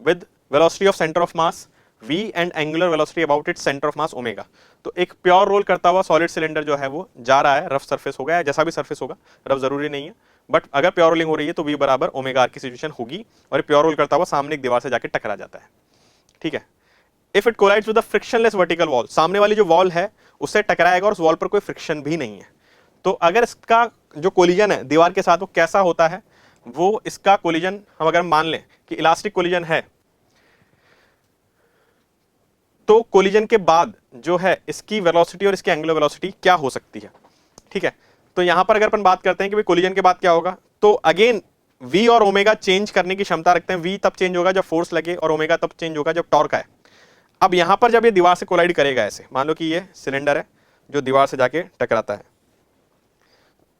with velocity of centre of mass v and angular velocity about its centre of mass omega. तो एक प्योर रोल करता हुआ सॉलिड सिलेंडर जो है वो जा रहा है, रफ सरफेस होगा या जैसा भी सरफेस होगा, रफ जरूरी नहीं है, बट अगर प्योर रोलिंग हो रही है तो v बराबर ओमेगा आर की सिचुएशन होगी, और प्योर रोल करता हुआ सामने एक दीवार से जाके टकरा जाता है। ठीक है, if it collides with the frictionless vertical wall, सामने वाली जो वॉल है उससे टकराएगा और उस वॉल पर कोई फ्रिक्शन भी नहीं है। तो अगर इसका जो कोलिजन है दीवार के साथ वो कैसा होता है? वो इसका कोलिजन हम अगर मान लें कि इलास्टिक कोलिजन है, तो कोलिजन के बाद जो है इसकी वेलोसिटी और इसकी एंगुलर वेलोसिटी क्या हो सकती है? ठीक है, तो यहां पर अगर अपन बात करते हैं कि भाई कोलिजन के बाद क्या होगा, तो अगेन v और ओमेगा चेंज करने की क्षमता रखते हैं। v तब चेंज होगा जब फोर्स लगे, और ओमेगा तब चेंज होगा जब टॉर्क आए। अब यहां पर जब ये दीवार से कोलाइड करेगा, ऐसे मान लो कि ये सिलेंडर है जो दीवार से जाके टकराता है,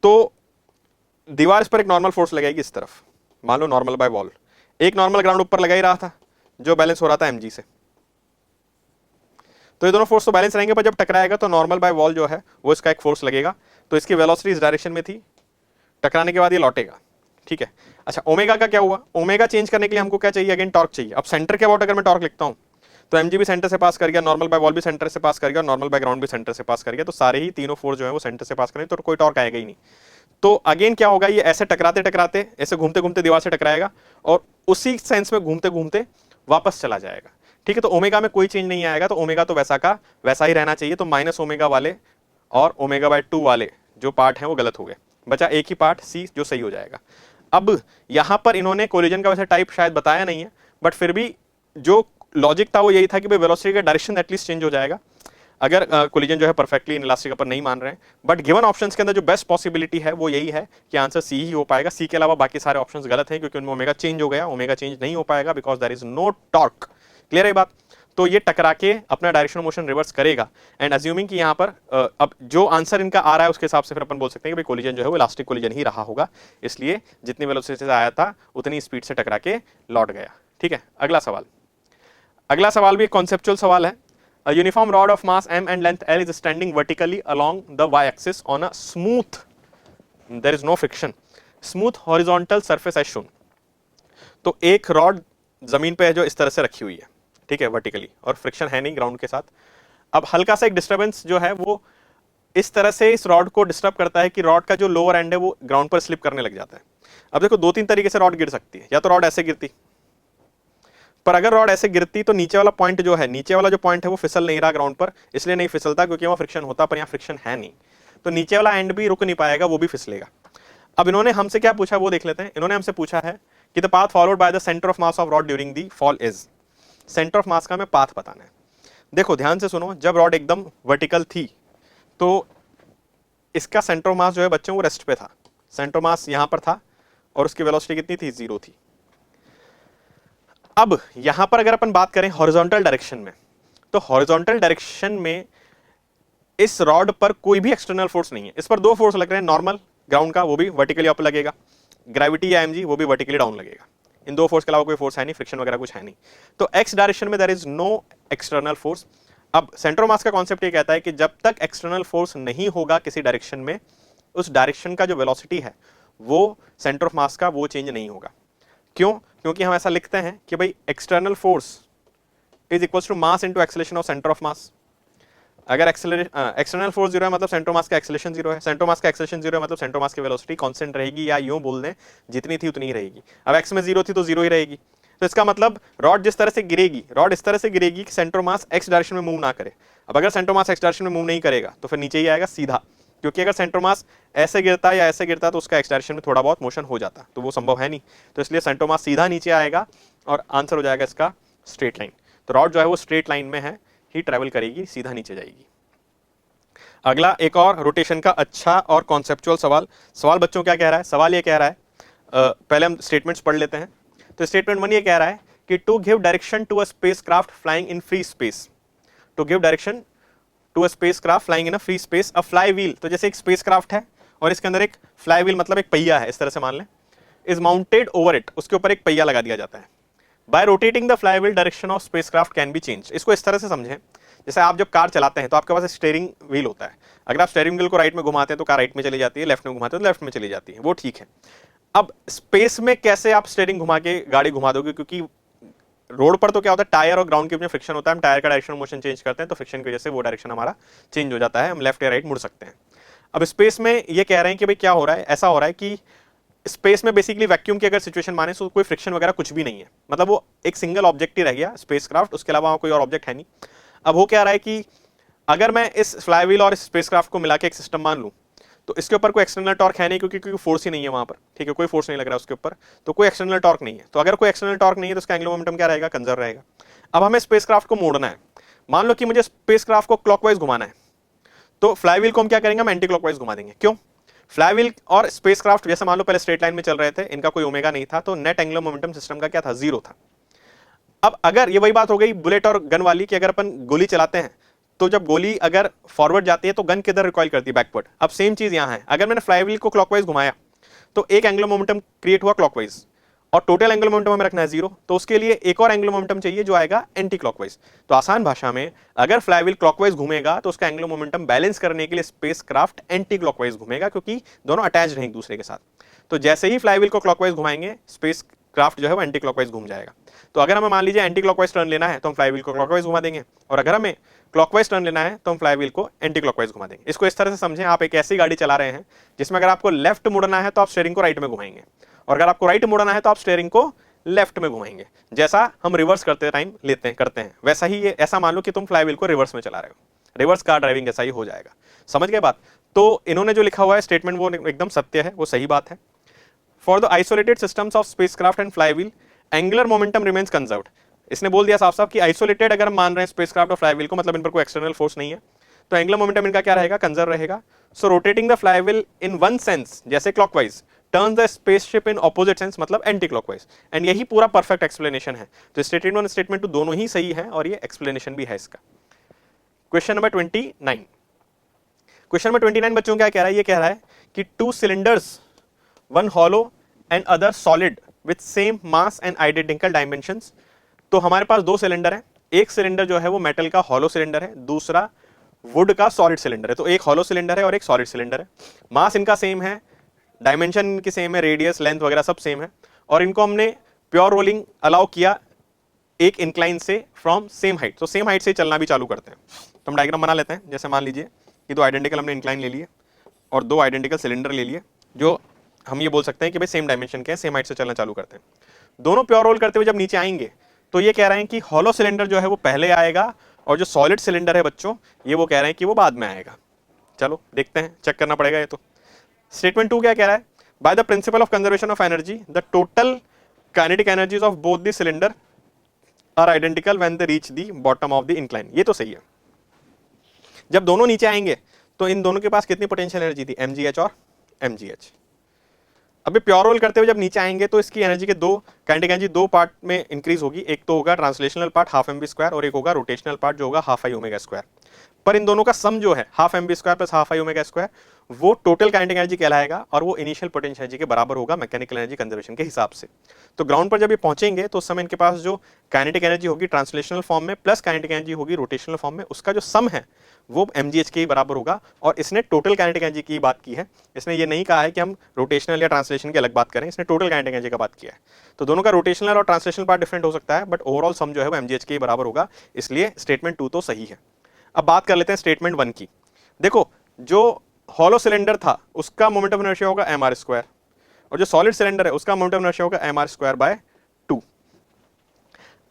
तो दीवार इस पर एक नॉर्मल फोर्स लगाएगी इस तरफ, मान लो नॉर्मल बाय वॉल। एक नॉर्मल ग्राउंड ऊपर लगा ही रहा था जो बैलेंस हो रहा था mg से, तो ये दोनों फोर्स तो बैलेंस रहेंगे, पर जब टकराएगा तो नॉर्मल बाय वॉल जो है वो इसका एक फोर्स लगेगा, तो इसकी वेलोसिटी इस डायरेक्शन में थी, टकराने के बाद ये लौटेगा। ठीक है, अच्छा ओमेगा का क्या हुआ? ओमेगा चेंज करने के लिए हमको क्या चाहिए? अगेन टॉर्क चाहिए। अब सेंटर के अबाउट अगर मैं टॉर्क लिखता हूं तो mg भी सेंटर से पास कर गया, नॉर्मल बाय वॉल भी सेंटर से पास कर गया, और नॉर्मल बाय ग्राउंड भी सेंटर से पास कर गया, तो सारे ही तीनों फोर्स जो है वो सेंटर से पास करेंगे, तो कोई टॉर्क आएगा ही नहीं। तो अगेन क्या होगा? ये ऐसे टकराते टकराते ऐसे घूमते घूमते दीवार से टकराएगा और उसी सेंस में घूमते घूमते वापस चला जाएगा। ठीक है, तो ओमेगा में कोई चेंज नहीं आएगा, तो ओमेगा तो वैसा का वैसा ही रहना चाहिए। तो माइनस ओमेगा वाले और ओमेगा बाय 2 वाले जो पार्ट हैं वो गलत हो गए, बचा एक ही पार्ट सी जो सही हो जाएगा। अब यहां पर इन्होंने कोलिजन का वैसे टाइप शायद बताया नहीं है, बट फिर भी जो लॉजिक था वो यही था कि भाई वेलोसिटी का डायरेक्शन एटलीस्ट चेंज हो जाएगा अगर कोलिजन जो है परफेक्टली इनइलास्टिक अपन नहीं मान रहे हैं। बट गिवन ऑप्शंस के अंदर जो बेस्ट पॉसिबिलिटी है वो यही है कि आंसर सी ही हो पाएगा। सी के अलावा बाकी सारे ऑप्शंस गलत हैं क्योंकि उनमें ओमेगा चेंज हो गया, ओमेगा चेंज नहीं हो पाएगा because there is no torque. Clear है बात? तो ये टकरा के अपना डायरेक्शन मोशन रिवर्स करेगा, एंड अज्यूमिंग कि यहाँ पर अब जो आंसर इनका आ रहा है उसके हिसाब से फिर अपन बोल सकते हैं कि भाई कोलिजन जो है वो इलास्टिक कोलिजन ही रहा होगा, इसलिए जितनी वेलोसिटी से आया था उतनी स्पीड से टकरा के लौट गया। ठीक है, अगला सवाल। अगला सवाल भी एक कॉन्सेप्चुअल सवाल है। A uniform rod of mass m and length l is standing vertically along the y-axis on a smooth, there is no friction, smooth horizontal surface as shown। तो एक रॉड जमीन पे है जो इस तरह से रखी हुई है, ठीक है, वर्टिकली, और फ्रिक्शन है नहीं ग्राउंड के साथ। अब हल्का सा एक डिस्टर्बेंस जो है वो इस तरह से इस रॉड को डिस्टर्ब करता है कि रॉड का जो लोअर एंड है वो ग्राउंड पर स्लिप करने लग जाता है। अब देखो दो तीन तरीके से रॉड गिर सकती है, या तो रॉड ऐसे गिरती, पर अगर रॉड ऐसे गिरती तो नीचे वाला पॉइंट जो है, नीचे वाला जो पॉइंट है वो फिसल नहीं रहा ग्राउंड पर, इसलिए नहीं फिसलता क्योंकि वहां फ्रिक्शन होता, पर यहाँ फ्रिक्शन है नहीं, तो नीचे वाला एंड भी रुक नहीं पाएगा, वो भी फिसलेगा। अब इन्होंने हमसे क्या पूछा वो देख लेते हैं। इन्होंने हमसे पूछा है कि the path followed by the centre of mass of rod during the fall is. Centre of mass का हमें पाथ बताना है। देखो ध्यान से सुनो, जब रॉड एकदम वर्टिकल थी तो इसका सेंटर ऑफ मास जो है बच्चों वो रेस्ट पे था, सेंटर ऑफ मास यहां पर था और उसकी वेलोसिटी कितनी थी? 0 थी। अब यहां पर अगर अपन बात करें हॉरिजॉन्टल डायरेक्शन में, तो हॉरिजॉन्टल डायरेक्शन में इस रॉड पर कोई भी एक्सटर्नल फोर्स नहीं है, इस पर दो फोर्स लग रहे हैं, नॉर्मल ग्राउंड का वो भी वर्टिकली अप लगेगा, ग्रेविटी या mg वो भी वर्टिकली डाउन लगेगा। इन दो फोर्स के अलावा कोई फोर्स है नहीं, फ्रिक्शन वगैरह कुछ है नहीं, तो एक्स डायरेक्शन में there is no external force. अब सेंटर ऑफ मास का कॉन्सेप्ट ये कहता है कि जब तक एक्सटर्नल फोर्स नहीं होगा किसी डायरेक्शन में, उस डायरेक्शन का जो वेलोसिटी है वो सेंटर ऑफ मास का वो चेंज नहीं होगा। क्यों? क्योंकि हम ऐसा लिखते हैं कि भाई external force is equal to mass into acceleration of centre of mass. अगर एक्सटर्नल फोर्स 0 है मतलब सेंटर मास का एक्सेलरेशन 0 है, सेंटर मास का एक्सेलरेशन 0 है मतलब सेंटर मास की वेलोसिटी कांस्टेंट रहेगी, या यूं बोल दें जितनी थी उतनी ही रहेगी। अब एक्स में 0 थी तो 0 ही रहेगी, तो इसका मतलब रॉड जिस तरह से गिरेगी, रॉड इस तरह से गिरेगी कि सेंटर मास एक्स डायरेक्शन में मूव ना करे। अब अगर सेंटर मास एक्स डायरेक्शन में मूव नहीं करेगा तो फिर नीचे ही आएगा सीधा, क्योंकि अगर सेंटर मास ऐसे गिरता या ऐसे गिरता तो उसका एक्स डायरेक्शन में थोड़ा बहुत मोशन हो जाता, तो वो संभव है नहीं, तो इसलिए सेंटर मास सीधा नीचे आएगा और आंसर हो जाएगा इसका स्ट्रेट लाइन। तो रॉड जो है वो स्ट्रेट लाइन में है ही ट्रेवल करेगी, सीधा नीचे जाएगी। अगला एक और रोटेशन का अच्छा और कॉन्सेप्चुअल सवाल। सवाल बच्चों क्या कह रहा है? सवाल ये कह रहा है, पहले हम स्टेटमेंट्स पढ़ लेते हैं। तो स्टेटमेंट 1 ये कह रहा है कि to give direction to a spacecraft flying in free space, to give direction to a spacecraft flying in a free space, a fly wheel, तो जैसे एक स्पेसक्राफ्ट है और इसके अंदर एक फ्लाई व्हील मतलब एक पहिया है, इस तरह से मान लें, इज माउंटेड ओवर इट, उसके ऊपर एक पहिया लगा दिया जाता है। Bye rotating the fly wheel direction of spacecraft can be change. इसको इस तरह से समझें, जैसे आप जब कार चलाते हैं तो आपके पास स्टीयरिंग व्हील होता है, अगर आप स्टीयरिंग व्हील को राइट में घुमाते हैं तो कार राइट में चली जाती है, लेफ्ट में घुमाते हैं तो लेफ्ट में चली जाती है, वो ठीक है। अब स्पेस में कैसे आप स्टीयरिंग घुमा के गाड़ी घुमा दोगे, क्योंकि रोड पर तो क्या होता है, टायर और ग्राउंड के बीच में फ्रिक्शन होता है, हम टायर का डायरेक्शन मोशन चेंज करते हैं तो फ्रिक्शन की वजह से वो डायरेक्शन हमारा चेंज हो जाता है, हम लेफ्ट या राइट मुड़ सकते हैं। अब स्पेस में ये कह रहे हैं कि भाई क्या हो रहा है, ऐसा हो रहा है कि स्पेस में बेसिकली वैक्यूम की अगर सिचुएशन माने तो कोई फ्रिक्शन वगैरह कुछ भी नहीं है, मतलब वो एक सिंगल ऑब्जेक्ट ही रह गया स्पेसक्राफ्ट, उसके अलावा कोई और ऑब्जेक्ट है नहीं। अब वो क्या रहा है कि अगर मैं इस फ्लाईव्हील और स्पेसक्राफ्ट को मिला के एक सिस्टम मान लूं तो इसके ऊपर कोई एक्सटर्नल टॉर्क है नहीं, क्योंकि फोर्स ही नहीं है वहां पर, ठीक है, कोई फोर्स नहीं लग रहा है उसके ऊपर, तो कोई एक्सटर्नल टॉर्क नहीं है। तो अगर कोई एक्सटर्नल टॉर्क नहीं है तो उसका एंगुलर मोमेंटम क्या रहेगा, कंजर्व रहेगा। अब हमें स्पेसक्राफ्ट को मोड़ना है, मान लो कि मुझे स्पेसक्राफ्ट को क्लॉकवाइज घुमाना है, तो फ्लाईव्हील को हम क्या करेंगे, हम एंटी क्लॉकवाइज घुमा देंगे। क्यों, फ्लाईव्हील और स्पेसक्राफ्ट जैसे मान लो पहले स्ट्रेट लाइन में चल रहे थे, इनका कोई ओमेगा नहीं था, तो नेट एंगुलर मोमेंटम सिस्टम का क्या था, जीरो था। अब अगर ये वही बात हो गई बुलेट और गन वाली कि अगर अपन गोली चलाते हैं तो जब गोली अगर फॉरवर्ड जाती है तो गन किधर रिकॉइल करती है, बैकवर्ड। अब सेम चीज यहां है, अगर मैंने फ्लाईव्हील को क्लॉकवाइज घुमाया तो एक एंगुलर मोमेंटम क्रिएट हुआ क्लॉकवाइज, और टोटल एंगुलर मोमेंटम हमें रखना है जीरो, तो उसके लिए एक और एंगुलर मोमेंटम चाहिए जो आएगा एंटी क्लॉकवाइज। तो आसान भाषा में अगर फ्लाईव्हील क्लॉकवाइज घूमेगा तो उसका एंगुलर मोमेंटम बैलेंस करने के लिए स्पेसक्राफ्ट एंटी क्लॉकवाइज घूमेगा, क्योंकि दोनों अटैच रहेंगे एक दूसरे के साथ। तो जैसे ही फ्लाईव्हील को क्लॉकवाइज घुमाएंगे स्पेस क्राफ्ट जो है वो एंटी क्लॉकवाइज घूम जाएगा। तो अगर हमें मान लीजिए एंटी क्लॉकवाइज टर्न लेना है तो हम फ्लाईव्हील को क्लॉकवाइज घुमा देंगे, और अगर हमें क्लॉकवाइज टर्न लेना है तो हम फ्लाईव्हील को एंटी क्लॉकवाइज घुमा देंगे। इसको इस तरह से समझें, आप एक ऐसी गाड़ी चला रहे हैं जिसमें अगर आपको लेफ्ट मुड़ना है तो आप स्टीयरिंग को राइट में घुमाएंगे, और अगर आपको राइट मुड़ना है तो आप स्टीयरिंग को लेफ्ट में घुमाएंगे। जैसा हम रिवर्स करते टाइम करते हैं वैसा ही ये, ऐसा मान लो कि तुम फ्लाईव्हील को रिवर्स में चला रहे हो, रिवर्स कार ड्राइविंग जैसा ही हो जाएगा। समझ गए बात। तो इन्होंने जो लिखा हुआ है स्टेटमेंट वो एकदम सत्य है, वो सही बात है। For the isolated systems of spacecraft and flywheel angular momentum remains conserved. इसने बोल दिया साफ साफ कि आइसोलेटेड अगर हम मान रहे हैं स्पेसक्राफ्ट और फ्लाईव्हील को, मतलब इन पर कोई एक्सटर्नल फोर्स नहीं है, तो एंगुलर मोमेंटम इनका क्या रहेगा, कंजर्व रहेगा। So rotating the flywheel in one sense जैसे clockwise turn the spaceship in opposite sense मतलब एंटी क्लॉकवाइज। एंड यही पूरा परफेक्ट एक्सप्लेनेशन है। तो स्टेटमेंट वन स्टेटमेंट टू दोनों ही सही है और ये एक्सप्लेनेशन भी है इसका। Question number 29। क्वेश्चन नंबर 29 बच्चों क्या कह रहा है, ये कह रहा है कि to cylinders, one hollow and other solid with same mass and identical dimensions. तो हमारे पास दो सिलेंडर है, एक सिलेंडर जो है वो मेटल का हॉलो सिलेंडर है, दूसरा वुड का सॉलिड सिलेंडर है। तो एक हॉलो सिलेंडर है और एक सॉलिड सिलेंडर है, मास इनका सेम है, डायमेंशन इनकी सेम है, रेडियस लेंथ वगैरह सब सेम है, और इनको हमने प्योर रोलिंग अलाउ किया एक इंक्लाइन से फ्रॉम सेम हाइट। तो सेम हाइट से चलना भी चालू करते हैं। तो हम डायग्राम बना लेते हैं। जैसे मान लीजिए कि दो आइडेंटिकल हमने इंक्लाइन ले लिए और दो आइडेंटिकल सिलेंडर ले लिए, जो हम ये बोल सकते हैं कि भाई सेम डायमेंशन के हैं, सेम हाइट से चलना चालू करते हैं। दोनों प्योर रोल करते हुए जब नीचे आएंगे तो ये कह रहे हैं कि हॉलो सिलेंडर जो है वो पहले आएगा और जो सॉलिड सिलेंडर है बच्चों ये वो कह रहे हैं कि वो बाद में आएगा। चलो देखते हैं, चेक करना पड़ेगा ये। तो स्टेटमेंट 2 क्या कह रहा है, by the principle of conservation of energy the total kinetic energies of both the cylinder are identical when they reach the bottom of the incline. ये तो सही है। जब दोनों नीचे आएंगे तो इन दोनों के पास कितनी पोटेंशियल एनर्जी थी, mgh और mgh। अभी प्योर रोल करते हुए जब नीचे आएंगे तो इसकी एनर्जी के दो काइनेटिक एनर्जी दो पार्ट में इंक्रीज होगी, एक तो होगा translational part half mv square और एक होगा रोटेशनल पार्ट जो होगा हाफ आई ओमेगा स्क्वायर। पर इन दोनों का सम जो है half mv square plus half I omega square वो टोटल काइनेटिक एनर्जी कहलाएगा और वो इनिशियल पोटेंशियल एनर्जी के बराबर होगा मैकेनिकल एनर्जी कंजर्वेशन के हिसाब से। तो ग्राउंड पर जब ये पहुंचेंगे तो उस समय इनके पास जो काइनेटिक एनर्जी होगी ट्रांसलेशनल फॉर्म में प्लस काइनेटिक एनर्जी होगी रोटेशनल फॉर्म में, उसका जो सम है वो mgh के ही बराबर होगा। और इसने टोटल काइनेटिक एनर्जी की बात की है, इसने ये नहीं कहा है कि हम रोटेशनल या ट्रांसलेशन की अलग बात करें, इसने टोटल काइनेटिक एनर्जी का बात किया है। तो दोनों का रोटेशनल और ट्रांसलेशनल पार्ट डिफरेंट हो सकता है बट ओवरऑल सम जो है वो mgh के ही बराबर होगा, इसलिए स्टेटमेंट 2 तो सही है। अब बात कर लेते हैं स्टेटमेंट 1 की। देखो जो हॉलो सिलेंडर था उसका मोमेंट ऑफ इनर्शिया होगा mr स्क्वायर और जो सॉलिड सिलेंडर है उसका मोमेंट ऑफ इनर्शिया होगा mr स्क्वायर बाय 2।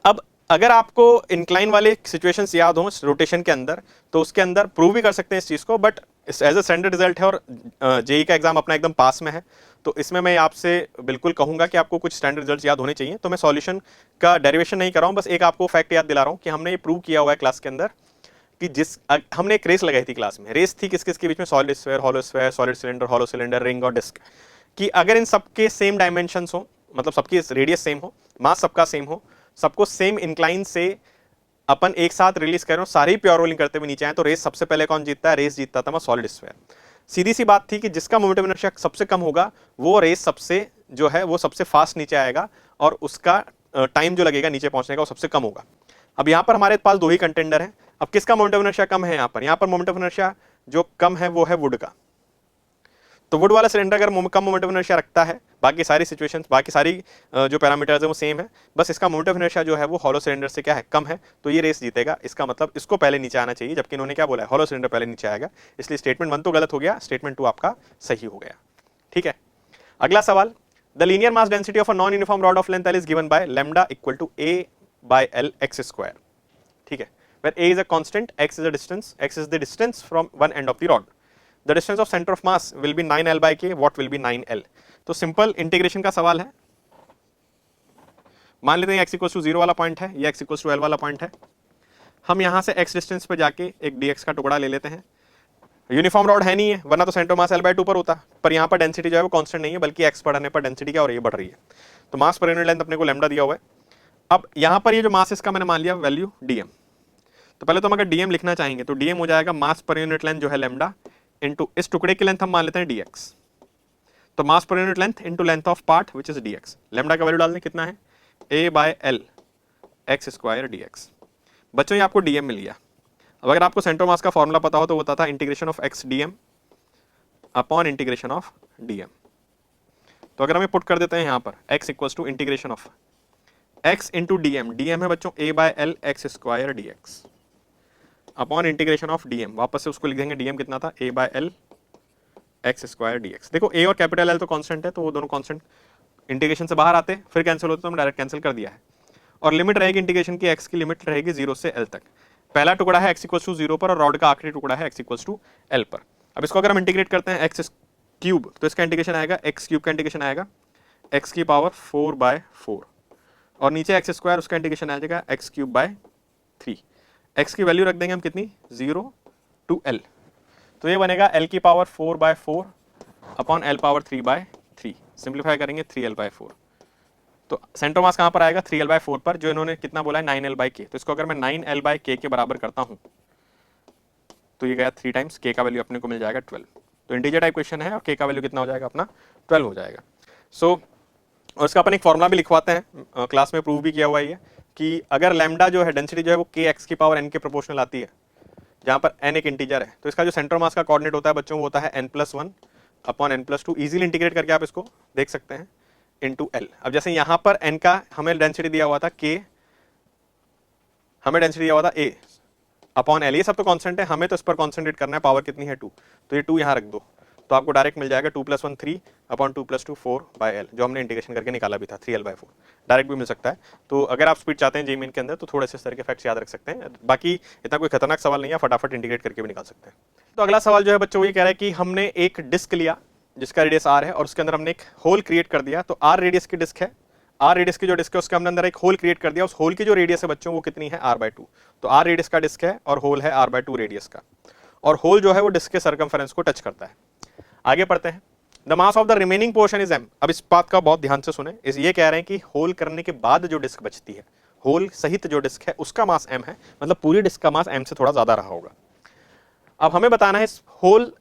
अब अगर आपको इंक्लाइन वाले सिचुएशंस याद हो रोटेशन के अंदर तो उसके अंदर प्रूव भी कर सकते हैं इस चीज को, but as a standard result है और जेई का एग्जाम अपना एकदम पास में है तो इसमें मैं आपसे बिल्कुल कहूंगा कि आपको कुछ स्टैंडर्ड रिजल्ट्स याद होने चाहिए। तो मैं सॉल्यूशन का डेरिवेशन नहीं कर रहा हूं, बस एक आपको फैक्ट याद दिला रहा हूं कि हमने ये प्रूव किया हुआ है क्लास के अंदर कि हमने एक रेस लगाई थी क्लास में। रेस थी किस किस के बीच में, solid sphere, hollow sphere, solid cylinder, hollow cylinder, ring और डिस्क, कि अगर इन सबके सेम डायमेंशंस हो, मतलब सबकी रेडियस सेम हो, मास सबका सेम हो, सबको सेम इंक्लाइन से अपन एक साथ रिलीज कर रहे हो, सारे ही प्योर रोलिंग करते हुए नीचे आए, तो रेस सबसे पहले कौन जीतता है? रेस जीतता था सॉलिड स्फीयर। सीधी सी बात थी कि जिसका मोमेंटम इनर्शिया सबसे कम होगा वो रेस सबसे जो है वो सबसे फास्ट नीचे आएगा और उसका टाइम जो लगेगा नीचे पहुंचने का वो सबसे कम होगा। अब यहां पर हमारे पास दो ही कंटेंडर हैं। अब किसका मोमेंटम इनर्शिया कम है? यहां पर मोमेंटम इनर्शिया जो कम है वो है वुड का। तो वुड वाला सिलेंडर अगर कम मोमेंटम इनर्शिया रखता है, बाकी सारी सिचुएशंस, बाकी सारी जो पैरामीटर्स है वो सेम है, बस इसका मोमेंटम इनर्शिया जो है वो हॉलो सिलेंडर से क्या है? कम है, तो ये रेस जीतेगा। इसका मतलब इसको पहले नीचे आना चाहिए, जबकि इन्होंने क्या बोला है? हॉलो सिलेंडर पहले नीचे आएगा। इसलिए स्टेटमेंट 1 तो गलत हो गया, स्टेटमेंट 2 आपका सही हो गया। ठीक है, अगला सवाल, the linear mass density of a non uniform rod of length L is given by lambda equal to A by L x square. ठीक है, where A is a constant, x is the distance from one end of the rod. The distance of center of mass will be 9L by K. What will be 9L? तो simple integration का सवाल है। मान लेते हैं x equal to 0 वाला point है, ये x इक्वल टू L वाला पॉइंट है। हम यहां से x डिस्टेंस पे जाके एक dx का टुकड़ा ले लेते हैं। यूनिफॉर्म रॉड है नहीं है, वरना तो सेंटर मास L/2 पर होता, पर यहाँ पर डेंसिटी जो है वो कांस्टेंट नहीं है, बल्कि x बढ़ने पर डेंसिटी क्या हो रही है? बढ़ रही है। तो मास पर यूनिट लेंथ अपने को लैम्डा दिया हुआ है। अब यहाँ पर ये जो मास इसका मैंने मान लिया वैल्यू dm। तो पहले तो हम अगर dm लिखना चाहेंगे तो dm हो जाएगा मास पर यूनिट लेंथ जो है लैम्डा इनटू इस टुकड़े की लेंथ हम मान लेते हैं dx। तो मास पर unit length into length of part which is dx। Lambda का वैल्यू डालने कितना है? a by L x square dx। बच्चों ये आपको dm मिल गया। अब अगर आपको सेंटर मास का फॉर्मूला पता हो तो वो होता था integration of x dm upon integration of dm। तो अगर हम पुट कर देते हैं यहाँ पर x equals to integration of x into dm, dm है बच्चों a by L x square dx upon integration of dm। वापस से उसको लिख देंगे, dm कितना था? a by L x square dx। देखो a और कैपिटल L तो कांस्टेंट है, तो वो दोनों कांस्टेंट इंटीग्रेशन से बाहर आते फिर कैंसिल होते, तो हम डायरेक्ट कैंसिल कर दिया है। और लिमिट रहेगी इंटीग्रेशन की, x की लिमिट रहेगी 0 से L तक। पहला टुकड़ा है x इक्वल्स टू 0 पर और रॉड का आखिरी टुकड़ा है x इक्वल्स टू L पर। अब इसको अगर हम इंटीग्रेट करते हैं x क्यूब, तो इसका इंटीग्रेशन आएगा x क्यूब का इंटीग्रेशन आएगा x की पावर 4/4 और नीचे x स्क्वायर, उसका इंटीग्रेशन आ जाएगा x क्यूब बाय 3। x की वैल्यू रख देंगे हम कितनी? 0 to L। तो ये बनेगा L की power 4/4 upon L power 3/3। Simplify करेंगे 3L/4। तो सेंटर मास कहां पर आएगा? 3L/4 पर, जो इन्होंने कितना बोला है? 9L/K। तो इसको अगर मैं 9L/K के बराबर करता हूं तो ये गया 3 टाइम्स, K का वैल्यू अपने को मिल जाएगा 12। तो इंटीजर टाइप क्वेश्चन है और K का वैल्यू कितना हो जाएगा अपना? 12 हो जाएगा। सो और इसका अपन एक फॉर्मूला भी लिखवाते हैं, क्लास में प्रूव भी किया हुआ है कि अगर लैम्डा जो है डेंसिटी जो है वो kx की पावर n के प्रोपोर्शनल आती है, जहां पर n एक इंटीजर है, तो इसका जो सेंटर मास का कोऑर्डिनेट होता है बच्चों वो होता है n+1 upon n+2। Easily integrate करके आप इसको देख सकते हैं इनटू L। अब जैसे यहां पर n का हमें डेंसिटी दिया हुआ था k, हमें डेंसिटी दिया हुआ था a अपॉन L, ये सब तो कांस्टेंट है, हमें तो इस पर कॉन्सेंट्रेट करना है। पावर कितनी है? 2, तो ये 2 यहां रख दो, तो आपको डायरेक्ट मिल जाएगा 2+1 3 अपॉन 2+2 4/L, जो हमने इंटीग्रेशन करके निकाला भी था 3L/4। डायरेक्ट भी मिल सकता है। तो अगर आप स्पीड चाहते हैं जेई मेन के अंदर तो थोड़े से इस तरह के फैक्ट्स याद रख सकते हैं। बाकी इतना कोई खतरनाक सवाल नहीं है, फटाफट इंटीग्रेट करके भी निकाल सकते हैं। तो अगला सवाल जो है बच्चों ये कह रहा है कि हमने एक डिस्क लिया जिसका रेडियस r है और उसके अंदर हमने एक होल क्रिएट कर दिया। तो r रेडियस की डिस्क है, r रेडियस की जो डिस्क है उसके हमने अंदर एक होल क्रिएट कर दिया। उस होल की जो रेडियस है बच्चों वो कितनी है? r/2। तो r रेडियस का डिस्क है और होल है r/2 रेडियस का, और होल जो है वो डिस्क के सर्कमफेरेंस को टच करता है। आगे पढ़ते हैं। The mass of the remaining portion is m। अब इस बात का बहुत ध्यान से सुने, इस ये कह रहे हैं कि होल करने के बाद जो डिस्क बचती है, होल सहित जो डिस्क है उसका मास m है, मतलब पूरी डिस्क का मास m से थोड़ा ज्यादा रहा होगा। अब हमें बताना है इस होल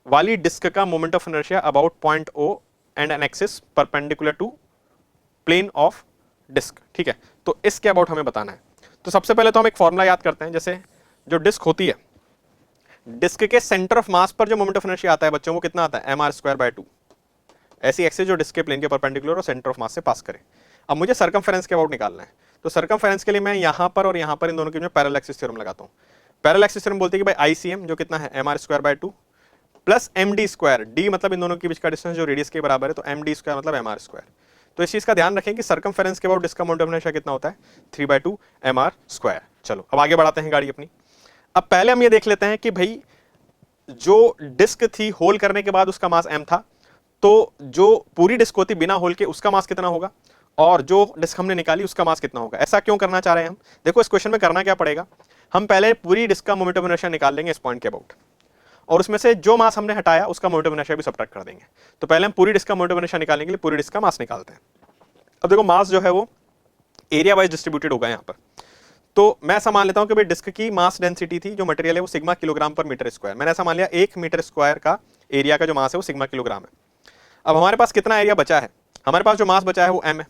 वाली डिस्क का moment of inertia about point O and an axis perpendicular to plane of disc. ठीक है, तो इसके अबाउट हमें बताना है। तो सबसे पहले तो हम एक फॉर्मूला याद करते हैं। जैसे जो डिस्क होती है, डिस्क के सेंटर ऑफ मास पर जो मोमेंट ऑफ इनर्शिया आता है बच्चों वो कितना आता है? mr²/2। ऐसी एक्सिस जो डिस्क के प्लेन के परपेंडिकुलर और सेंटर ऑफ मास से पास करे। अब मुझे सर्कमफेरेंस के अबाउट निकालना है। तो सर्कमफेरेंस के लिए मैं यहां पर और यहां पर इन दोनों के बीच में पैरेलल एक्सिस थ्योरम लगाता हूं। पैरेलल एक्सिस थ्योरम बोलती है कि भाई ICM जो कितना है? mr²/2 plus md²। d मतलब इन दोनों के बीच का डिस्टेंस जो रेडियस के बराबर है, तो md² मतलब mr²। तो इस चीज का ध्यान रखें कि सर्कमफेरेंस के अबाउट डिस्क का मोमेंट ऑफ इनर्शिया कितना होता है? 3/2 mr²। चलो अब आगे बढ़ाते हैं गाड़ी अपनी। अब पहले हम ये देख लेते हैं कि भाई जो डिस्क थी होल करने के बाद उसका मास m था, तो जो पूरी डिस्क होती बिना होल के उसका मास कितना होगा, और जो डिस्क हमने निकाली उसका मास कितना होगा। ऐसा क्यों करना चाह रहे हैं हम? देखो इस क्वेश्चन में करना क्या पड़ेगा, हम पहले पूरी डिस्क का मोमेंट ऑफ इनर्शिया निकाल लेंगे इस पॉइंट के अबाउट, और उसमें से जो मास हमने हटाया उसका मोमेंट ऑफ इनर्शिया भी सबट्रैक्ट कर देंगे। तो पहले हम पूरी डिस्क का मोमेंट ऑफ इनर्शिया निकालने के लिए पूरी डिस्क का मास निकालते हैं। अब देखो मास जो है वो एरिया वाइज डिस्ट्रीब्यूटेड होगा यहाँ पर। तो मैं ऐसा मान लेता हूं कि भाई डिस्क की मास डेंसिटी थी, जो मटेरियल है वो सिग्मा किलोग्राम पर मीटर स्क्वायर, मैंने ऐसा मान लिया 1 मीटर स्क्वायर का एरिया का जो मास है वो सिग्मा किलोग्राम है। अब हमारे पास कितना एरिया बचा है, हमारे पास जो मास बचा है वो m है,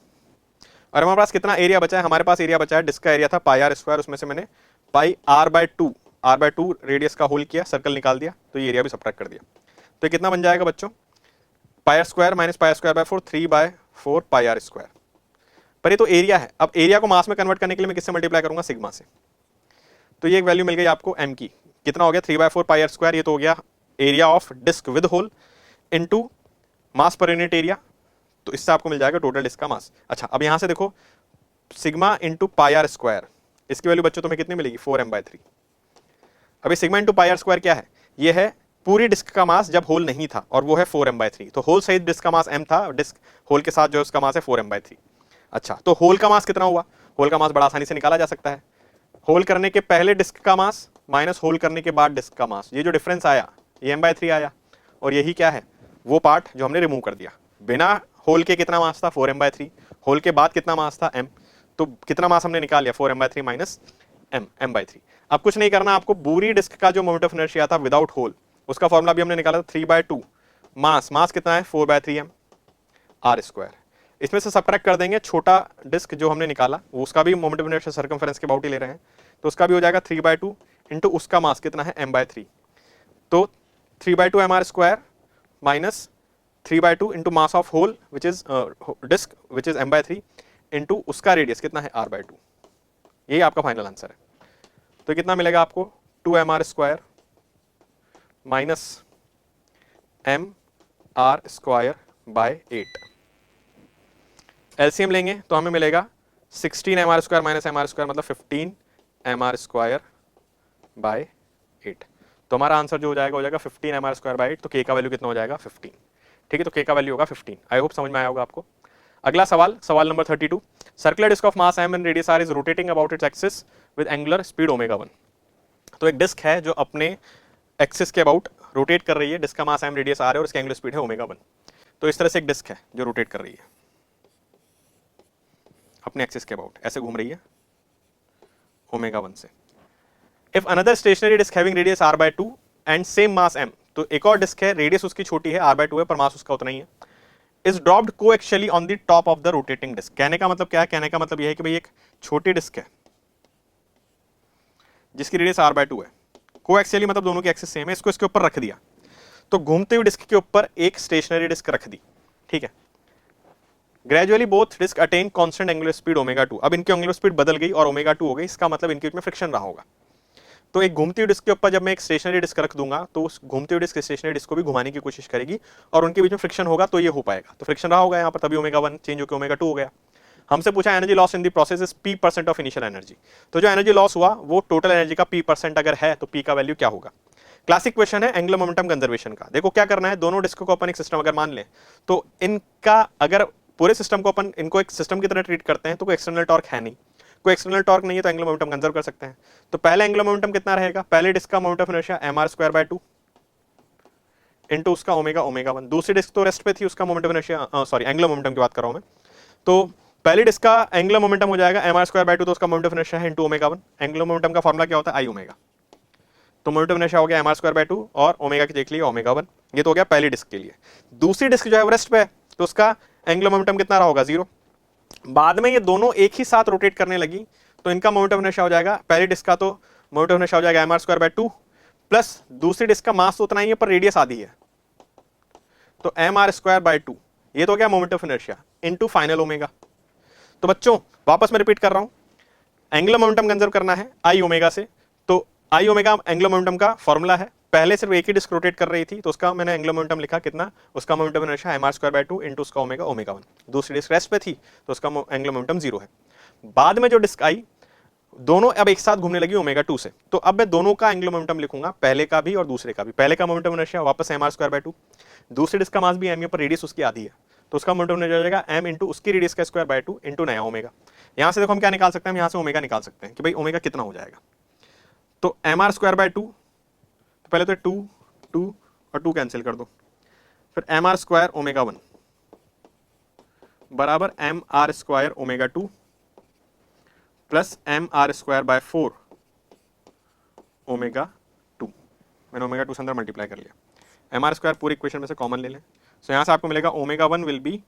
और हमारे पास कितना एरिया बचा है, हमारे पास एरिया बचा है, डिस्क का एरिया था पाई आर स्क्वायर, उसमें से मैंने पाई r/2 रेडियस का होल किया, सर्कल निकाल दिया, तो ये एरिया भी सब्ट्रैक्ट कर दिया। तो ये कितना बन जाएगा बच्चों, pi are square minus pi are square by 4, 3/4 pi are square. पर ये तो एरिया है, अब एरिया को मास में कन्वर्ट करने के लिए मैं किससे मल्टीप्लाई करूंगा, सिग्मा से। तो ये एक वैल्यू मिल गई आपको m की, कितना हो गया 3/4 पाई आर स्क्वायर, ये तो हो गया area of disc with hole into mass पर यूनिट एरिया, तो इससे आपको मिल जाएगा टोटल डिस्क का मास। अच्छा, अब यहां से देखो sigma into pi are square, इसकी वैल्यू बच्चों तुम्हें कितनी मिलेगी 4m/3। अभी sigma into pi are square क्या है, ये है पूरी डिस्क का मास जब होल नहीं था, और वो है 4m/3, तो होल सहित डिस्क का मास m था, डिस्क होल के साथ जो उसका मास है 4m/3। अच्छा, तो होल का मास कितना हुआ, होल का मास बड़ा आसानी से निकाला जा सकता है, होल करने के पहले डिस्क का मास माइनस होल करने के बाद डिस्क का मास, ये जो डिफरेंस आया ये m/3 आया, और यही क्या है वो पार्ट जो हमने रिमूव कर दिया। बिना होल के कितना मास था 4m/3, होल के बाद कितना मास था m, तो कितना मास हमने निकाल लिया 4m/3 माइनस m/3। अब कुछ नहीं करना आपको, पूरी डिस्क का जो मोमेंट ऑफ इनर्शिया था विदाउट होल, उसका फॉर्मूला भी हमने निकाला था 3/2 मास कितना है 4/3m r स्क्वायर। इसमें से सबट्रैक्ट कर देंगे छोटा डिस्क जो हमने निकाला, वो उसका भी मोमेंट ऑफ इनर्शिया सर्कमफेरेंस के अबाउट ही ले रहे हैं, तो उसका भी हो जाएगा 3/2 इंटू उसका मास कितना है m/3, तो 3/2 mr square minus 3/2 into mass of hole which is disc which is m/3 into उसका रेडियस कितना है r/2, यही आपका फाइनल आंसर है। तो कितना मिलेगा आपको 2mr square minus mr square by 8। LCM लेंगे तो हमें मिलेगा 16mr square minus mr square मतलब 15mr स्क्वायर बाय 8। तो हमारा आंसर जो हो जाएगा 15mr स्क्वायर बाय 8, तो k का वैल्यू कितना हो जाएगा 15। ठीक है, तो k का वैल्यू होगा 15। आई होप समझ में आया होगा आपको। अगला सवाल, सवाल नंबर 32, circular disc of mass m and radius r is rotating about its axis with angular speed omega 1। तो एक डिस्क है जो अपने एक्सिस के अबाउट रोटेट कर रही है, डिस्क का मास m रेडियस r है और इसकी एंगुलर स्पीड है ओमेगा 1। तो इस तरह से एक डिस्क है जो रोटेट कर रही है अपने एक्सिस के अबाउट, ऐसे घूम रही है ओमेगा 1 से। If another stationary disc having radius r/2 and same mass m, तो एक और डिस्क है, रेडियस उसकी छोटी है r/2 है पर मास उसका उतना ही है, is dropped coaxially on the top of the rotating disc. कहने का मतलब क्या है, कहने का मतलब यह है कि भाई एक छोटी डिस्क है जिसकी रेडियस r/2 है, कोएक्सियली मतलब दोनों की एक्सिस सेम है, इसको इसके ऊपर रख दिया, तो घूमते हुए डिस्क के ऊपर एक स्टेशनरी डिस्क रख दी। ठीक है, gradually both disc attain constant angular speed omega 2। अब इनकी एंगुलर स्पीड बदल गई और ओमेगा 2 हो गई, इसका मतलब इनके बीच में फ्रिक्शन रहा होगा। तो एक घूमती हुई डिस्क के ऊपर जब मैं एक स्टेशनरी डिस्क रख दूंगा तो उस घूमती हुई डिस्क स्टेशनरी डिस्क को भी घुमाने की कोशिश करेगी और उनके बीच में फ्रिक्शन होगा, तो ये हो पाएगा। तो फ्रिक्शन रहा होगा यहाँ पर, तभी ओमेगा 1 चेंज होकर ओमेगा 2 हो गया। हमसे पूछा energy loss in the process is p% of initial energy, तो जो एनर्जी लॉस हुआ वो टोटल एनर्जी का p% अगर है तो p का वैल्यू क्या होगा। क्लासिक क्वेश्चन है एंगुलर मोमेंटम कंजर्वेशन का। देखो क्या करना है, दोनों डिस्क को अपन एक सिस्टम अगर मान लें तो इनका अगर पूरे सिस्टम को अपन इनको एक सिस्टम की तरह ट्रीट करते हैं तो कोई एक्सटर्नल टॉर्क है नहीं, कोई एक्सटर्नल टॉर्क नहीं है, तो एंगुलर मोमेंटम कंजर्व कर सकते हैं। तो पहले एंगुलर मोमेंटम कितना रहेगा, पहले डिस्क का moment of inertia mr square by 2 into उसका ओमेगा 1। दूसरी डिस्क तो रेस्ट पे थी, उसका moment of inertia sorry angular momentum की बात कर रहा हूं मैं, तो पहली डिस्क का एंगुलर मोमेंटम हो जाएगा mr स्क्वायर बाय 2, तो उसका मोमेंट ऑफ इनर्शिया है इंटू ओमेगा 1। एंगुलर मोमेंटम का फॉर्मुला क्या होता है, आई ओमेगा, तो मोमेंट ऑफ इनर्शिया हो गया mr स्क्वायर बाय 2 और ओमेगा की देख लिया ओमेगा 1। ये तो हो गया पहली डिस्क के लिए। दूसरी डिस्क जो है रेस्ट पे है, तो उसका एंगुलर मोमेंटम कितना रहा होगा 0। बाद में ये दोनों एक ही साथ रोटेट करने लगी तो इनका मोमेंट ऑफ इनर्शिया हो जाएगा, पहली डिस्क का तो मोमेंट ऑफ इनर्शिया हो जाएगा mr स्क्वायर बाय 2 प्लस दूसरी डिस्क का मास तो उतना ही है पर रेडियस आधी है, तो mr स्क्वायर बाय 2, ये तो हो गया moment of inertia into final omega. तो बच्चों वापस मैं रिपीट कर रहा हूं, एंगुलर मोमेंटम कंजर्व करना है आई ओमेगा से, तो आई ओमेगा एंगुलर मोमेंटम का फॉर्मूला है। पहले सिर्फ एक ही डिस्क रोटेट कर रही थी तो उसका मैंने एंगुलर मोमेंटम लिखा कितना, उसका moment of inertia mr square by 2 into उसका ओमेगा 1। दूसरी डिस्क रेस्ट पे थी तो उसका एंगुलर मोमेंटम 0 है। बाद में जो डिस्क आई दोनों अब एक साथ घूमने लगी ओमेगा 2 से, तो अब मैं दोनों का एंगुलर मोमेंटम लिखूंगा, पहले का भी और दूसरे का भी। पहले का मोमेंटम इनर्शिया वापस mr स्क्वायर बाय 2, दूसरी डिस्क का मास भी m है पर रेडियस उसकी आधी है, तो उसका मोमेंटम इनर्शिया हो जाएगा m इंटू उसकी रेडियस का स्क्वायर बाय 2 इंटू नया ओमेगा। यहां से देखो हम क्या निकाल सकते हैं, यहां से ओमेगा निकाल सकते हैं कि भाई ओमेगा कितना हो जाएगा, तो mr स्क्वायर बाय 2, तो पहले तो 2 2 और 2 कैंसिल कर दो, फिर mr स्क्वायर ओमेगा 1 बराबर mr square omega 2 plus M R square by 4 omega 2। मैंने ओमेगा 2 से अंदर मल्टीप्लाई कर लिया। एम आर स्क्वायर पूरी इक्वेशन में से कॉमन ले लें, सो यहाँ से आपको मिलेगा omega 1 will be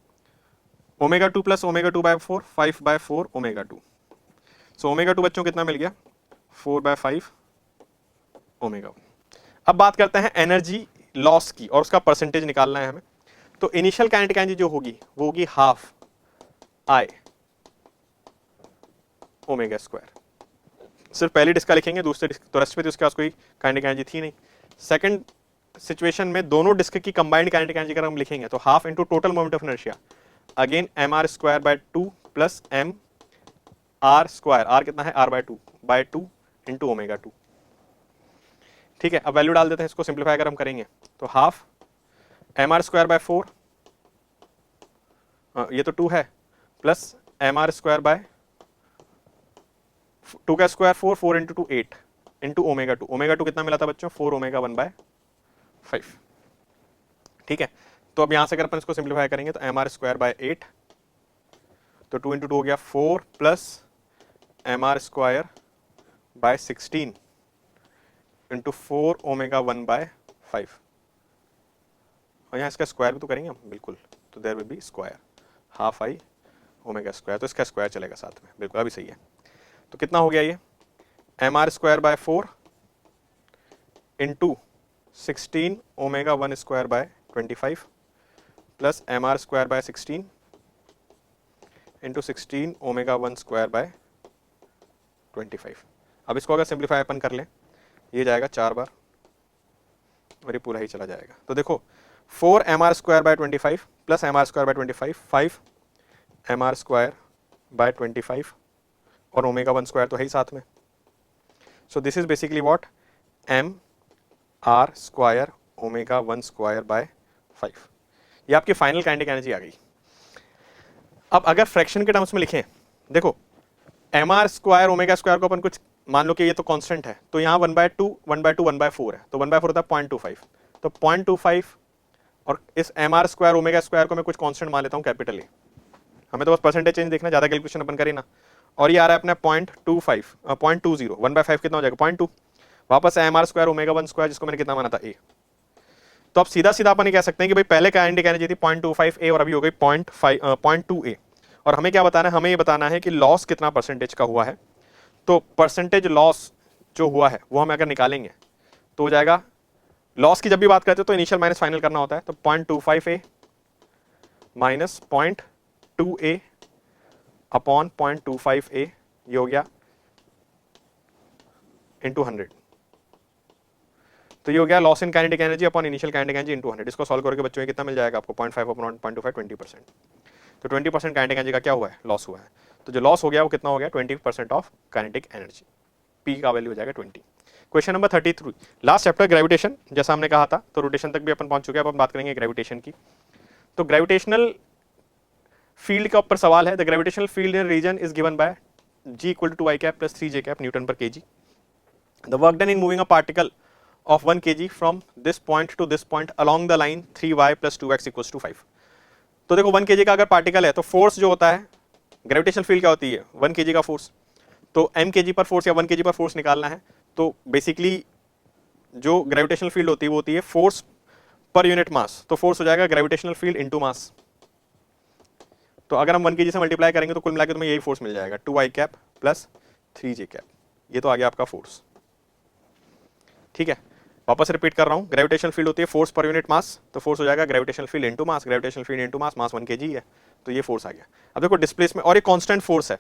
omega 2 plus omega 2 by 4, 5 by 4 omega 2। So omega 2 बच्चों कितना मिल गया, 4 बाय 5 ओमेगा 1। अब बात करते हैं एनर्जी लॉस की और उसका परसेंटेज निकालना है हमें। तो इनिशियल काइनेटिक एनर्जी जो होगी वो होगी हाफ आई ओमेगा स्क्वायर। सिर्फ पहली डिस्क का लिखेंगे, दूसरे डिस्क तो रेस्ट में तो उसके पास कोई काइनेटिक एनर्जी थी नहीं। सेकंड सिचुएशन में दोनों डिस्क की कंबाइंड काइनेटिक एनर्जी अगर हम लिखेंगे तो half into total moment of inertia again M R square by 2 plus M R square, R कितना है आर बाय 2 इंटू ओमेगा 2। ठीक है, अब वैल्यू डाल देते हैं, इसको सिंप्लीफाई अगर हम करेंगे तो half M R square by 4, ये तो 2 है, plus M R square by 2 का square 4, 4 into 2 8 into omega 2। Omega 2 कितना मिला था बच्चों, 4 ओमेगा 1 बाय 5। ठीक है, तो अब यहां से अगर अपन इसको सिंप्लीफाई करेंगे तो एम आर स्क्वायर बाय 8, तो 2 इंटू 2 हो गया 4 plus M R square by 16 into 4 omega 1 by 5। और यहाँ इसका स्क्वायर भी तो करेंगे हम, बिल्कुल, तो there will be square half I omega square, तो इसका स्क्वायर चलेगा साथ में, बिल्कुल अभी सही है। तो कितना हो गया ये, M R square by 4 into 16 omega 1 square by 25 plus M R square by 16 into 16 omega 1 square by 25। अब इसको अगर सिंप्लीफाई अपन कर लें, ये जाएगा 4 बार और ये पूरा ही चला जाएगा। तो देखो 4 M R square by 25 plus M R square by 25, 5 M R square by 25 और ओमेगा 1 स्क्वायर तो है ही साथ में। So this is basically what, M R square omega 1 square by 5। ये आपकी फाइनल काइनेटिक एनर्जी आ गई। अब अगर फ्रैक्शन के टर्म्स में लिखें, देखो M R square omega square को अपन कुछ मान लो कि ये तो कांस्टेंट है, तो यहाँ 1/2 1/2 1/4 है, तो 1/4 होता है 0.25, तो 0.25 और इस M R square omega square को मैं कुछ कांस्टेंट मान लेता हूँ कैपिटल ए, हमें तो बस परसेंटेज चेंज देखना, ज्यादा कैलकुलेशन अपन करें ना। और ये आ रहा है अपना 0.25 0.20, 1/5 कितना हो जाएगा 0.2, वापस M R square omega 1 square जिसको मैंने कितना माना था ए। तो अब सीधा सीधा अपन कह सकते हैं कि भाई पहले काइनेटिक एनर्जी थी 0.25 ए और अभी हो गई 0.2 ए। और हमें क्या बताना है, हमें ये बताना है कि लॉस कितना परसेंटेज का हुआ है। तो परसेंटेज लॉस जो हुआ है वो हम अगर निकालेंगे तो हो जाएगा, लॉस की जब भी बात करते हैं तो इनिशियल माइनस फाइनल करना होता है, तो 0.25 ए माइनस 0.2 ए अपॉन 0.25 ए, ये हो गया इंटू 100। तो ये हो गया loss in kinetic energy upon initial kinetic energy into 100। इसको सॉल्व करके बच्चों में कितना मिल जाएगा आपको, 0.5 अपॉन 0.25 20%। तो 20% काइनेटिक एनर्जी का क्या हुआ है, लॉस हुआ है। तो जो लॉस हो गया वो कितना हो गया, 20% ऑफ काइनेटिक एनर्जी, पी का वैल्यू हो जाएगा 20। Question number 33, last chapter gravitation, जैसा हमने कहा था, तो रोटेशन तक भी अपन पहुंच चुके हैं। अब हम बात करेंगे ग्रेविटेशन की। तो ग्रेविटेशनल फील्ड के ऊपर सवाल है, the gravitational field in region is given by G = 2 I cap plus 3 J cap Newton per kg. The work done in moving a particle of 1 kg from this point to this point along the line 3y plus 2x equals to 5. तो देखो 1 kg का अगर particle है तो force जो होता है, gravitational field क्या होती है, 1 kg का फोर्स, तो m kg पर फोर्स या 1 kg पर फोर्स निकालना है। तो बेसिकली जो ग्रेविटेशनल फील्ड होती है वो होती है फोर्स पर यूनिट मास, तो फोर्स हो जाएगा ग्रेविटेशनल फील्ड इंटू मास। तो अगर हम 1 kg से मल्टीप्लाई करेंगे तो कुल मिलाकर तुम्हें यही फोर्स मिल जाएगा, 2I cap plus 3J cap, ये तो आ गया आपका फोर्स। ठीक है, वापस रिपीट कर रहा हूं, ग्रेविटेशनल फील्ड होती है फोर्स पर यूनिट मास, तो फोर्स हो जाएगा gravitational field into mass, gravitational field into mass, mass 1 kg है, तो ये फोर्स आ गया। अब देखो डिस्प्लेसमेंट, और ये कांस्टेंट फोर्स है,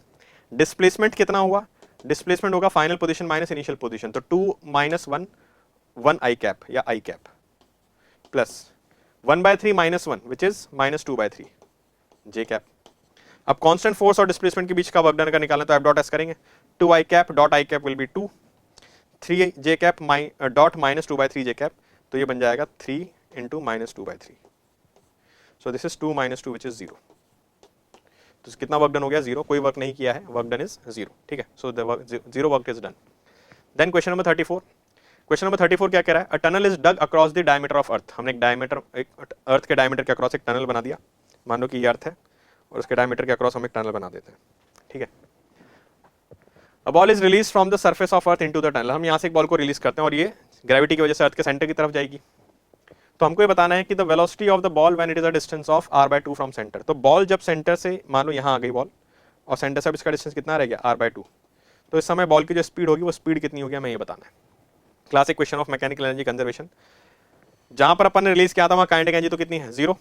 डिस्प्लेसमेंट कितना हुआ, डिस्प्लेसमेंट होगा final position minus initial position, तो 2 - 1 1I कैप या I cap plus 1/3 - 1 which is -2/3 J cap. अब कांस्टेंट फोर्स और डिस्प्लेसमेंट के बीच का वर्क डन का निकालना, तो F डॉट S करेंगे, 2I cap dot I cap will be 2, 3J cap dot -2/3 J cap, तो ये बन जाएगा 3 into -2/3। So this is 2 - 2 which is 0। तो कितना वर्क डन हो गया, 0, कोई वर्क नहीं किया है, वर्क डन इज 0। ठीक है, so zero work is done. Then question number 34, question number 34 क्या कह रहा है, a tunnel is dug across the diameter of earth. हमने एक अर्थ के डायमीटर के अक्रॉस एक टनल बना दिया, मान लो कि ये अर्थ है और उसके डायमीटर के अक्रॉस हम एक टनल बना देते हैं। ठीक है, a ball is release from the surface of earth into the tunnel, हम यहाँ से एक बॉल को रिलीज करते हैं और ये ग्रेविटी की वजह से अर्थ के सेंटर की तरफ जाएगी। तो हमको ये बताना है कि the velocity of the ball when it is a distance of r/2 from centre. तो बॉल जब सेंटर से, मान लो यहाँ आ गई बॉल और सेंटर से अब इसका डिस्टेंस कितना रह गया r/2, तो इस समय बॉल की जो स्पीड होगी वो स्पीड कितनी होगी हमें ये बताना है। Classic question of mechanical energy conservation. जहां पर अपन ने रिलीज किया था वहां काइनेटिक एनर्जी तो कितनी है, 0,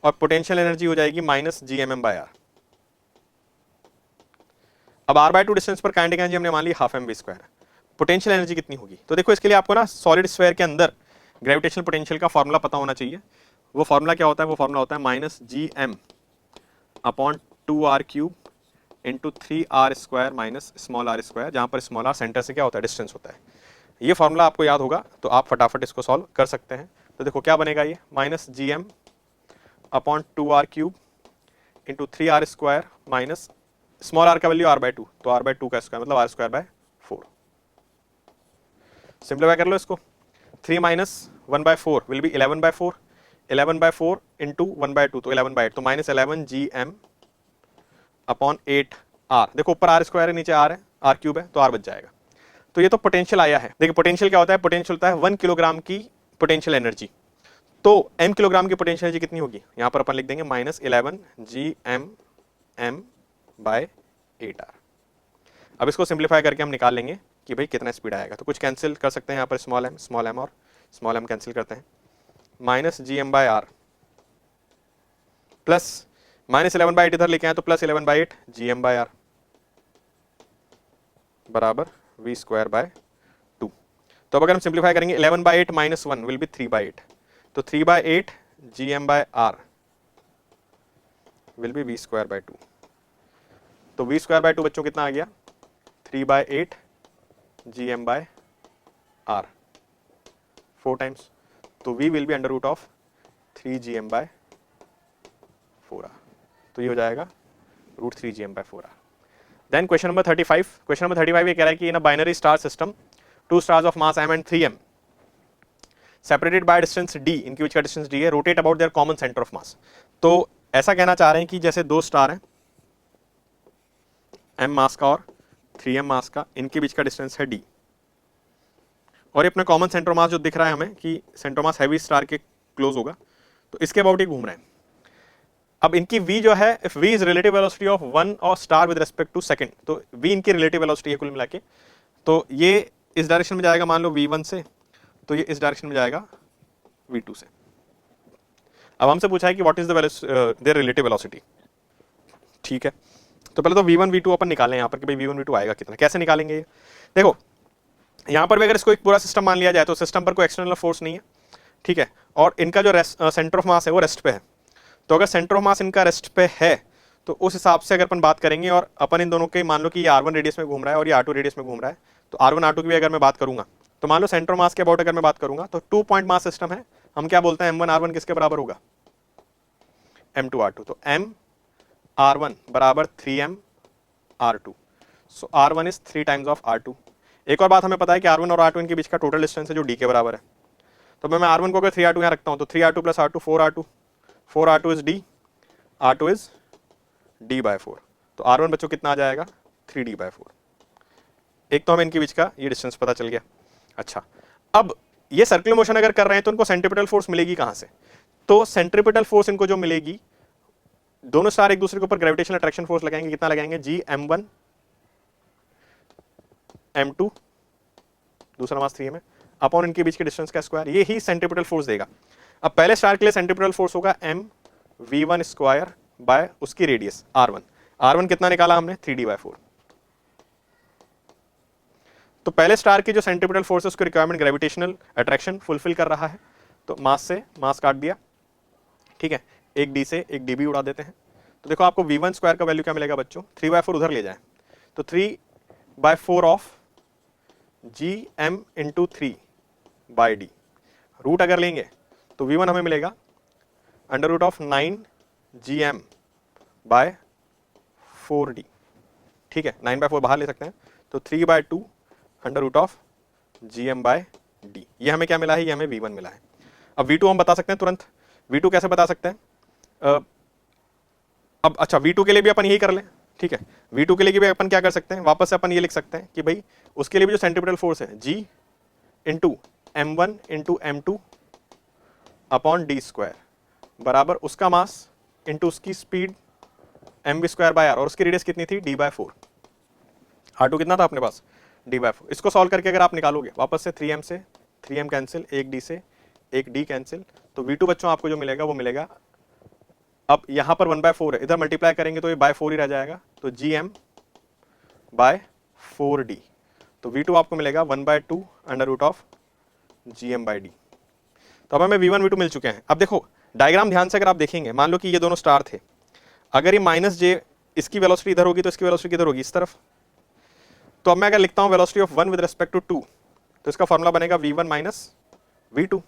और पोटेंशियल एनर्जी हो जाएगी -gmm/r। अब r/2 डिस्टेंस पर काइनेटिक एनर्जी हमने मान ली 12 mv²। पोटेंशियल एनर्जी कितनी होगी, तो देखो इसके लिए आपको ना सॉलिड स्फीयर के अंदर ग्रेविटेशनल पोटेंशियल का फॉर्मूला पता होना चाहिए। वो फॉर्मूला क्या होता है, वो फॉर्मूला होता है -gm/2r³ into 3r² minus small r², जहां पर स्मॉल r सेंटर से क्या होता है, डिस्टेंस होता है। ये फॉर्मूला आपको याद होगा तो आप फटाफट इसको सॉल्व कर सकते हैं। तो देखो क्या बनेगा, ये -gm/2r³ into 3r² minus small r का वैल्यू r/2, तो r/2 का स्क्वायर मतलब r²/4। सिंप्लीफाई कर लो इसको, 3 माइनस 1/4 विल बी 11/4, 11/4 इंटू 1/2 तो 11/8, तो -11gm/8r। देखो ऊपर r² है, नीचे r है, r³ है, तो r बच जाएगा। तो ये तो पोटेंशियल आया है। देखिए पोटेंशियल क्या होता है, पोटेंशियल होता है 1 किलोग्राम की पोटेंशियल एनर्जी। तो m किलोग्राम की पोटेंशियल एनर्जी कितनी होगी, यहां पर अपन लिख देंगे -11gmm/8r। अब इसको सिंप्लीफाई करके हम निकाल लेंगे कि भाई कितना स्पीड आएगा। तो कुछ कैंसिल कर सकते हैं यहाँ पर, स्मॉल m और स्मॉल m कैंसिल करते हैं, -gm/r प्लस -11/8 इधर लिखे हैं तो +11/8 gm/r बराबर v²/2। तो अब अगर हम सिंप्लीफाई करेंगे 11/8 - 1 विल बी 3/8, तो 3/8 gm/r विल बी v²/2। तो v²/2 बच्चों कितना आ गया, 3/8 gm/r 4 टाइम्स, तो v विल बी √3 gm/4r। तो ये हो जाएगा √3 gm/4r। Then question number 35। Question number 35 ये कह रहा है कि in a binary star system 2 stars of mass m and 3m separated by distance d, इनकी बीच का डिस्टेंस d है, rotate about their common centre of mass. तो ऐसा कहना चाह रहे हैं कि जैसे 2 स्टार हैं m मास का और 3m मास का, इनके बीच का डिस्टेंस है d, और ये अपना कॉमन सेंटर ऑफ मास जो दिख रहा है हमें कि centre of mass heavy star के क्लोज होगा, तो इसके अबाउट ही घूम रहे हैं। अब इनकी v जो है, if v is relative velocity of one और star with respect to second, तो v इनकी रिलेटिव वेलोसिटी है कुल मिला के, तो ये इस डायरेक्शन में जाएगा मान लो v1 से, तो ये इस डायरेक्शन में जाएगा v2 से। अब हमसे पूछा है कि what is there relative velocity. ठीक है, तो पहले तो v1 v2 अपन निकालें यहाँ पर कि भाई v1 v2 आएगा कितना, कैसे निकालेंगे ये। देखो यहाँ पर भी अगर इसको एक पूरा सिस्टम मान लिया जाए तो सिस्टम पर कोई एक्सटर्नल फोर्स नहीं है, ठीक है, और इनका जो सेंटर ऑफ मास है वो रेस्ट पे है। तो अगर सेंटर ऑफ मास इनका रेस्ट पे है तो उस हिसाब से अगर अपन बात करेंगे, और अपन इन दोनों के मान लो कि ये r1 रेडियस में घूम रहा है और ये r2 रेडियस में घूम रहा है, तो r1 r2 की भी अगर मैं बात करूंगा तो मान लो सेंटर मास के अबाउट अगर मैं बात करूंगा तो 2 पॉइंट मास सिस्टम है, हम क्या बोलते हैं m1 r1 किसके बराबर होगा, m2 r2, तो m r1 बराबर 3m r2, so r1 is 3 times of r2। एक और बात हमें पता है कि r1 और r2 इनके बीच का टोटल डिस्टेंस है जो d के बराबर है। तो मैं r1 को अगर 3r2 यहाँ रखता हूँ तो 3r2 plus r2 4r2 is d, r2 is d/4, तो r1 बच्चों कितना आ जाएगा 3d/4। एक तो हमें इनके बीच का ये डिस्टेंस पता चल गया। अच्छा, अब ये सर्कुलर मोशन अगर कर रहे हैं तो इनको सेंट्रीपिटल फोर्स मिलेगी कहां से, तो सेंट्रीपिटल फोर्स इनको जो मिलेगी, दोनों स्टार एक दूसरे के ऊपर ग्रेविटेशनल अट्रैक्शन फोर्स लगाएंगे, कितना लगाएंगे gm1 m2, दूसरा मास 3m है, अपॉन इनके बीच के डिस्टेंस का स्क्वायर, ये ही सेंट्रीपिटल फोर्स देगा। अब पहले स्टार के लिए सेंट्रीपिटल फोर्स होगा mv1² बाय उसकी रेडियस r1 कितना निकाला हमने 3d/4। तो पहले स्टार की जो सेंट्रीपिटल फोर्स है उसकी रिक्वायरमेंट ग्रेविटेशनल अट्रैक्शन फुलफिल कर रहा है, तो मास से मास काट दिया, ठीक है, एक d से एक d भी उड़ा देते हैं। तो देखो आपको v1² का वैल्यू क्या मिलेगा बच्चों, 3/4 उधर ले जाए तो 3/4 of gm into 3/d, root अगर लेंगे तो v1 हमें मिलेगा √9 gm/4d, ठीक है, 9/4 बाहर ले सकते हैं, तो 3/2 √gm/d, ये हमें क्या मिला है, ये हमें v1 मिला है। अब v2 हम बता सकते हैं तुरंत, v2 कैसे बता सकते हैं, अब अच्छा v2 के लिए भी अपन यही कर लें, ठीक है। V2 के लिए भी अपन क्या कर सकते हैं, वापस से अपन ये लिख सकते हैं कि भाई उसके लिए भी जो सेंट्रीपिटल फोर्स है G into M1 into M2 upon D square बराबर उसका मास इंटू उसकी speed mv square by R, और उसकी रेडियस कितनी थी d/4। R2 कितना था अपने पास d/4। इसको सॉल्व करके अगर आप निकालोगे वापस से 3m से 3m कैंसिल, एक d से एक d कैंसिल, तो V2 बच्चों आपको जो मिलेगा वो मिलेगा, अब यहां पर 1/4 है, इधर मल्टीप्लाई करेंगे तो ये बाय 4 ही रह जाएगा, तो gm/4d, तो V2 आपको मिलेगा 1/2 अंडर रूट ऑफ gm/d। तो अब हमें V1 V2 मिल चुके हैं। अब देखो डायग्राम ध्यान से अगर आप देखेंगे, मान लो कि ये दोनों स्टार थे, अगर ये माइनस जे, इसकी वेलोसिटी इधर होगी तो इसकी वेलोसिटी किधर होगी, इस तरफ। तो अब मैं अगर लिखता हूं velocity of 1 with respect to 2, तो इसका फॉर्मूला बनेगा V1 माइनस V2।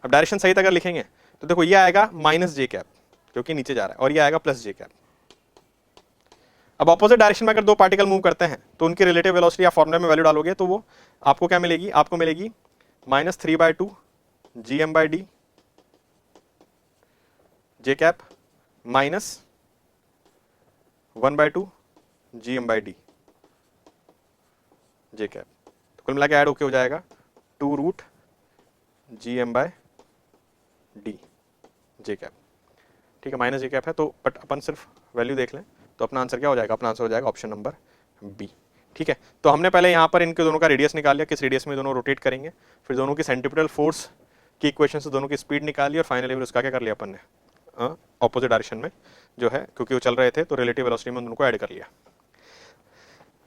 अब डायरेक्शन सही अगर लिखेंगे तो देखो ये आएगा माइनस जे कैप क्योंकि नीचे जा रहा है, और ये आएगा प्लस जे कैप। अब ऑपोजिट डायरेक्शन में अगर दो पार्टिकल मूव करते हैं तो उनकी रिलेटिव वेलोसिटी आप फॉर्मूले में वैल्यू डालोगे तो वो आपको क्या मिलेगी, आपको मिलेगी -3/2 gm/d जे कैप माइनस 1/2 gm/d जे कैप। तो कुल मिला के ऐड होके हो जाएगा 2 √gm/d जे कैप। ठीक है, माइनस जे कैप है तो बट अपन सिर्फ वैल्यू देख लें तो अपना आंसर क्या हो जाएगा, अपना आंसर हो जाएगा ऑप्शन नंबर बी। ठीक है, तो हमने पहले यहाँ पर इनके दोनों का रेडियस निकाल लिया, किस रेडियस में दोनों रोटेट करेंगे, फिर दोनों की सेंट्रीपिटल फोर्स की इक्वेशन से दोनों की स्पीड निकाली, और फाइनली फिर उसका क्या कर लिया अपन ने, ऑपोजिट डायरेक्शन में जो है, क्योंकि वो चल रहे थे तो रिलेटिव वेलोसिटी में उनको ऐड कर लिया।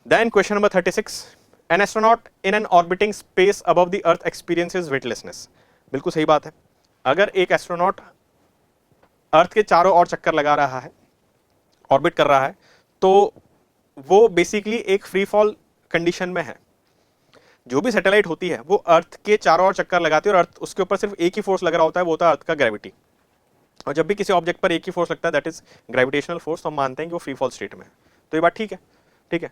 Then question number 36, an astronaut in an orbiting space above the earth experiences weightlessness. बिल्कुल सही बात है, अगर एक एस्ट्रोनॉट अर्थ के चारों ओर चक्कर लगा रहा है, ऑर्बिट कर रहा है, तो वो बेसिकली एक फ्री फॉल कंडीशन में है। जो भी सैटेलाइट होती है वो अर्थ के चारों ओर चक्कर लगाती है, और अर्थ उसके ऊपर सिर्फ एक ही फोर्स लग रहा होता है, वो होता है अर्थ का ग्रेविटी। और जब भी किसी ऑब्जेक्ट पर एक ही फोर्स लगता है दैट इज ग्रेविटेशनल फोर्स, तो हम मानते हैं कि वो फ्री फॉल स्टेट में है। तो ये बात ठीक है, ठीक है।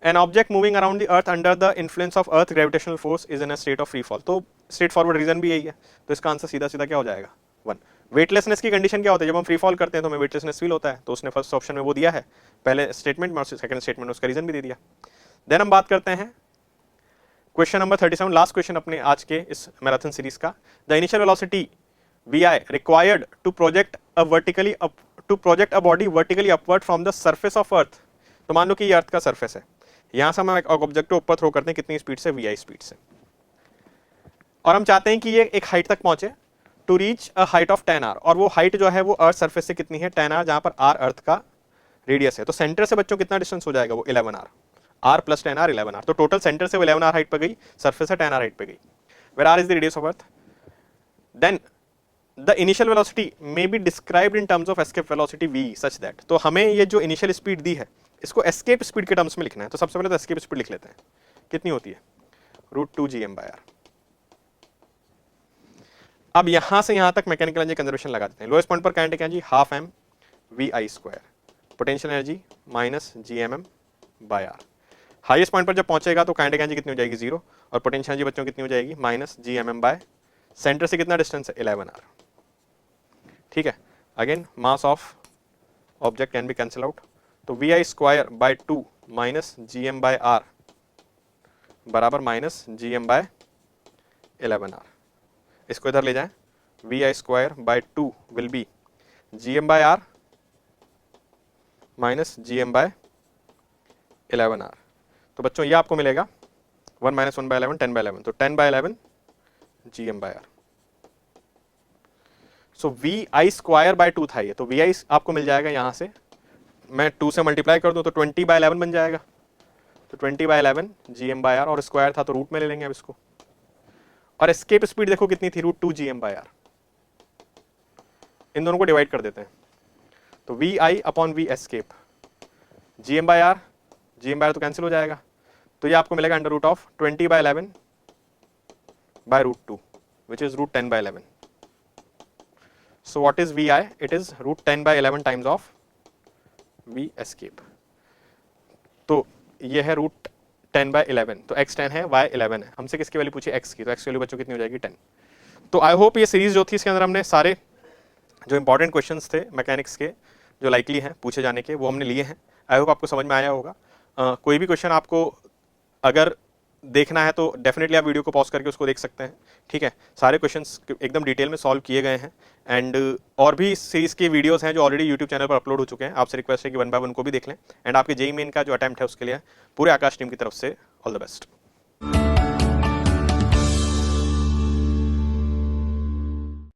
An object moving around the earth under the influence of earth gravitational force is in a state of free fall. तो स्ट्रेट फॉरवर्ड रीजन भी यही है, तो इसका आंसर सीधा सीधा क्या हो जाएगा 1। वेटलेसनेस की कंडीशन क्या होता है, जब हम फ्री फॉल करते हैं तो हमें वेटलेसनेस फील होता है, तो उसने फर्स्ट ऑप्शन में वो दिया है पहले स्टेटमेंट में, और सेकंड स्टेटमेंट में उसका रीजन भी दे दिया। देन हम बात करते हैं क्वेश्चन नंबर 37, लास्ट क्वेश्चन अपने आज के इस मैराथन सीरीज का। The initial velocity vi required to project a body vertically upward from the surface of earth। तो मान लो कि ये अर्थ का सरफेस है, यहां से हम एक ऑब्जेक्ट को ऊपर थ्रो करते हैं, कितनी स्पीड से, vi स्पीड से, और हम चाहते हैं कि ये एक हाइट तक पहुंचे, to reach a height of 10r, और वो हाइट जो है वो अर्थ सरफेस से कितनी है 10r, जहां पर r अर्थ का रेडियस है। तो सेंटर से बच्चों कितना डिस्टेंस हो जाएगा, वो 11r, r plus 10r 11r, तो टोटल सेंटर से वो 11r हाइट पर गई, सरफेस से 10r हाइट पर गई, where r is the radius of earth. Then the initial velocity may be described in terms of escape velocity v such that. तो हमें ये जो इनिशियल स्पीड दी है इसको एस्केप स्पीड के टर्म्स में लिखना है, तो सबसे पहले तो एस्केप स्पीड लिख लेते हैं, कितनी होती है √2 gm/r। अब यहां से यहां तक मैकेनिकल एनर्जी कंजर्वेशन लगा देते हैं। लोएस्ट पॉइंट पर kinetic energy ½ mv/i², potential energy -gmm/r। Highest point पर जब पहुंचेगा तो काइनेटिक एनर्जी कितनी हो जाएगी 0, और पोटेंशियल एनर्जी बच्चों कितनी हो जाएगी -gmm/, सेंटर से कितना डिस्टेंस है 11r। ठीक है, again mass of object can be cancel out, तो vi²/2 -gm/r बराबर -gm/11r। इसको इधर ले जाएं, vi²/2 will be gm/r -gm/11r। तो बच्चों ये आपको मिलेगा 1 - 1/11 10/11, तो 10/11 gm/r। सो vi²/2 था ये, तो vi आपको मिल जाएगा, यहां से मैं 2 से मल्टीप्लाई कर दूं तो 20/11 बन जाएगा, तो 20/11 gm/r, और स्क्वायर था तो रूट में ले लेंगे अब इसको, और एस्केप स्पीड देखो कितनी थी √2 gm/r। इन दोनों को डिवाइड कर देते हैं, तो vi/v एस्केप, gm/r तो कैंसिल हो जाएगा, तो ये आपको मिलेगा under root of 20/11/√2 which is √10/11। So what is vi? It is √10/11 times of v escape। तो ये है √10/11, तो x 10 है, y 11 है। हमसे किसकी वैल्यू पूछी, x की, तो x की वैल्यू बच्चों कितनी हो जाएगी 10। तो आई होप ये सीरीज जो थी इसके अंदर हमने सारे जो इंपॉर्टेंट क्वेश्चंस थे मैकेनिक्स के जो लाइकली हैं पूछे जाने के, वो हमने लिए हैं। आई होप आपको समझ में आया होगा। कोई भी क्वेश्चन आपको अगर देखना है तो डेफिनेटली आप वीडियो को पॉज करके उसको देख सकते हैं, ठीक है। सारे क्वेश्चंस एकदम डिटेल में सॉल्व किए गए हैं एंड और भी सीरीज के वीडियोस हैं जो ऑलरेडी यूट्यूब चैनल पर अपलोड हो चुके हैं। आपसे रिक्वेस्ट है कि 1 बाय 1 को भी देख लें एंड आपके जेईई मेन का जो अटेम्प्ट है उसके लिए पूरे आकाश टीम की तरफ से ऑल द बेस्ट।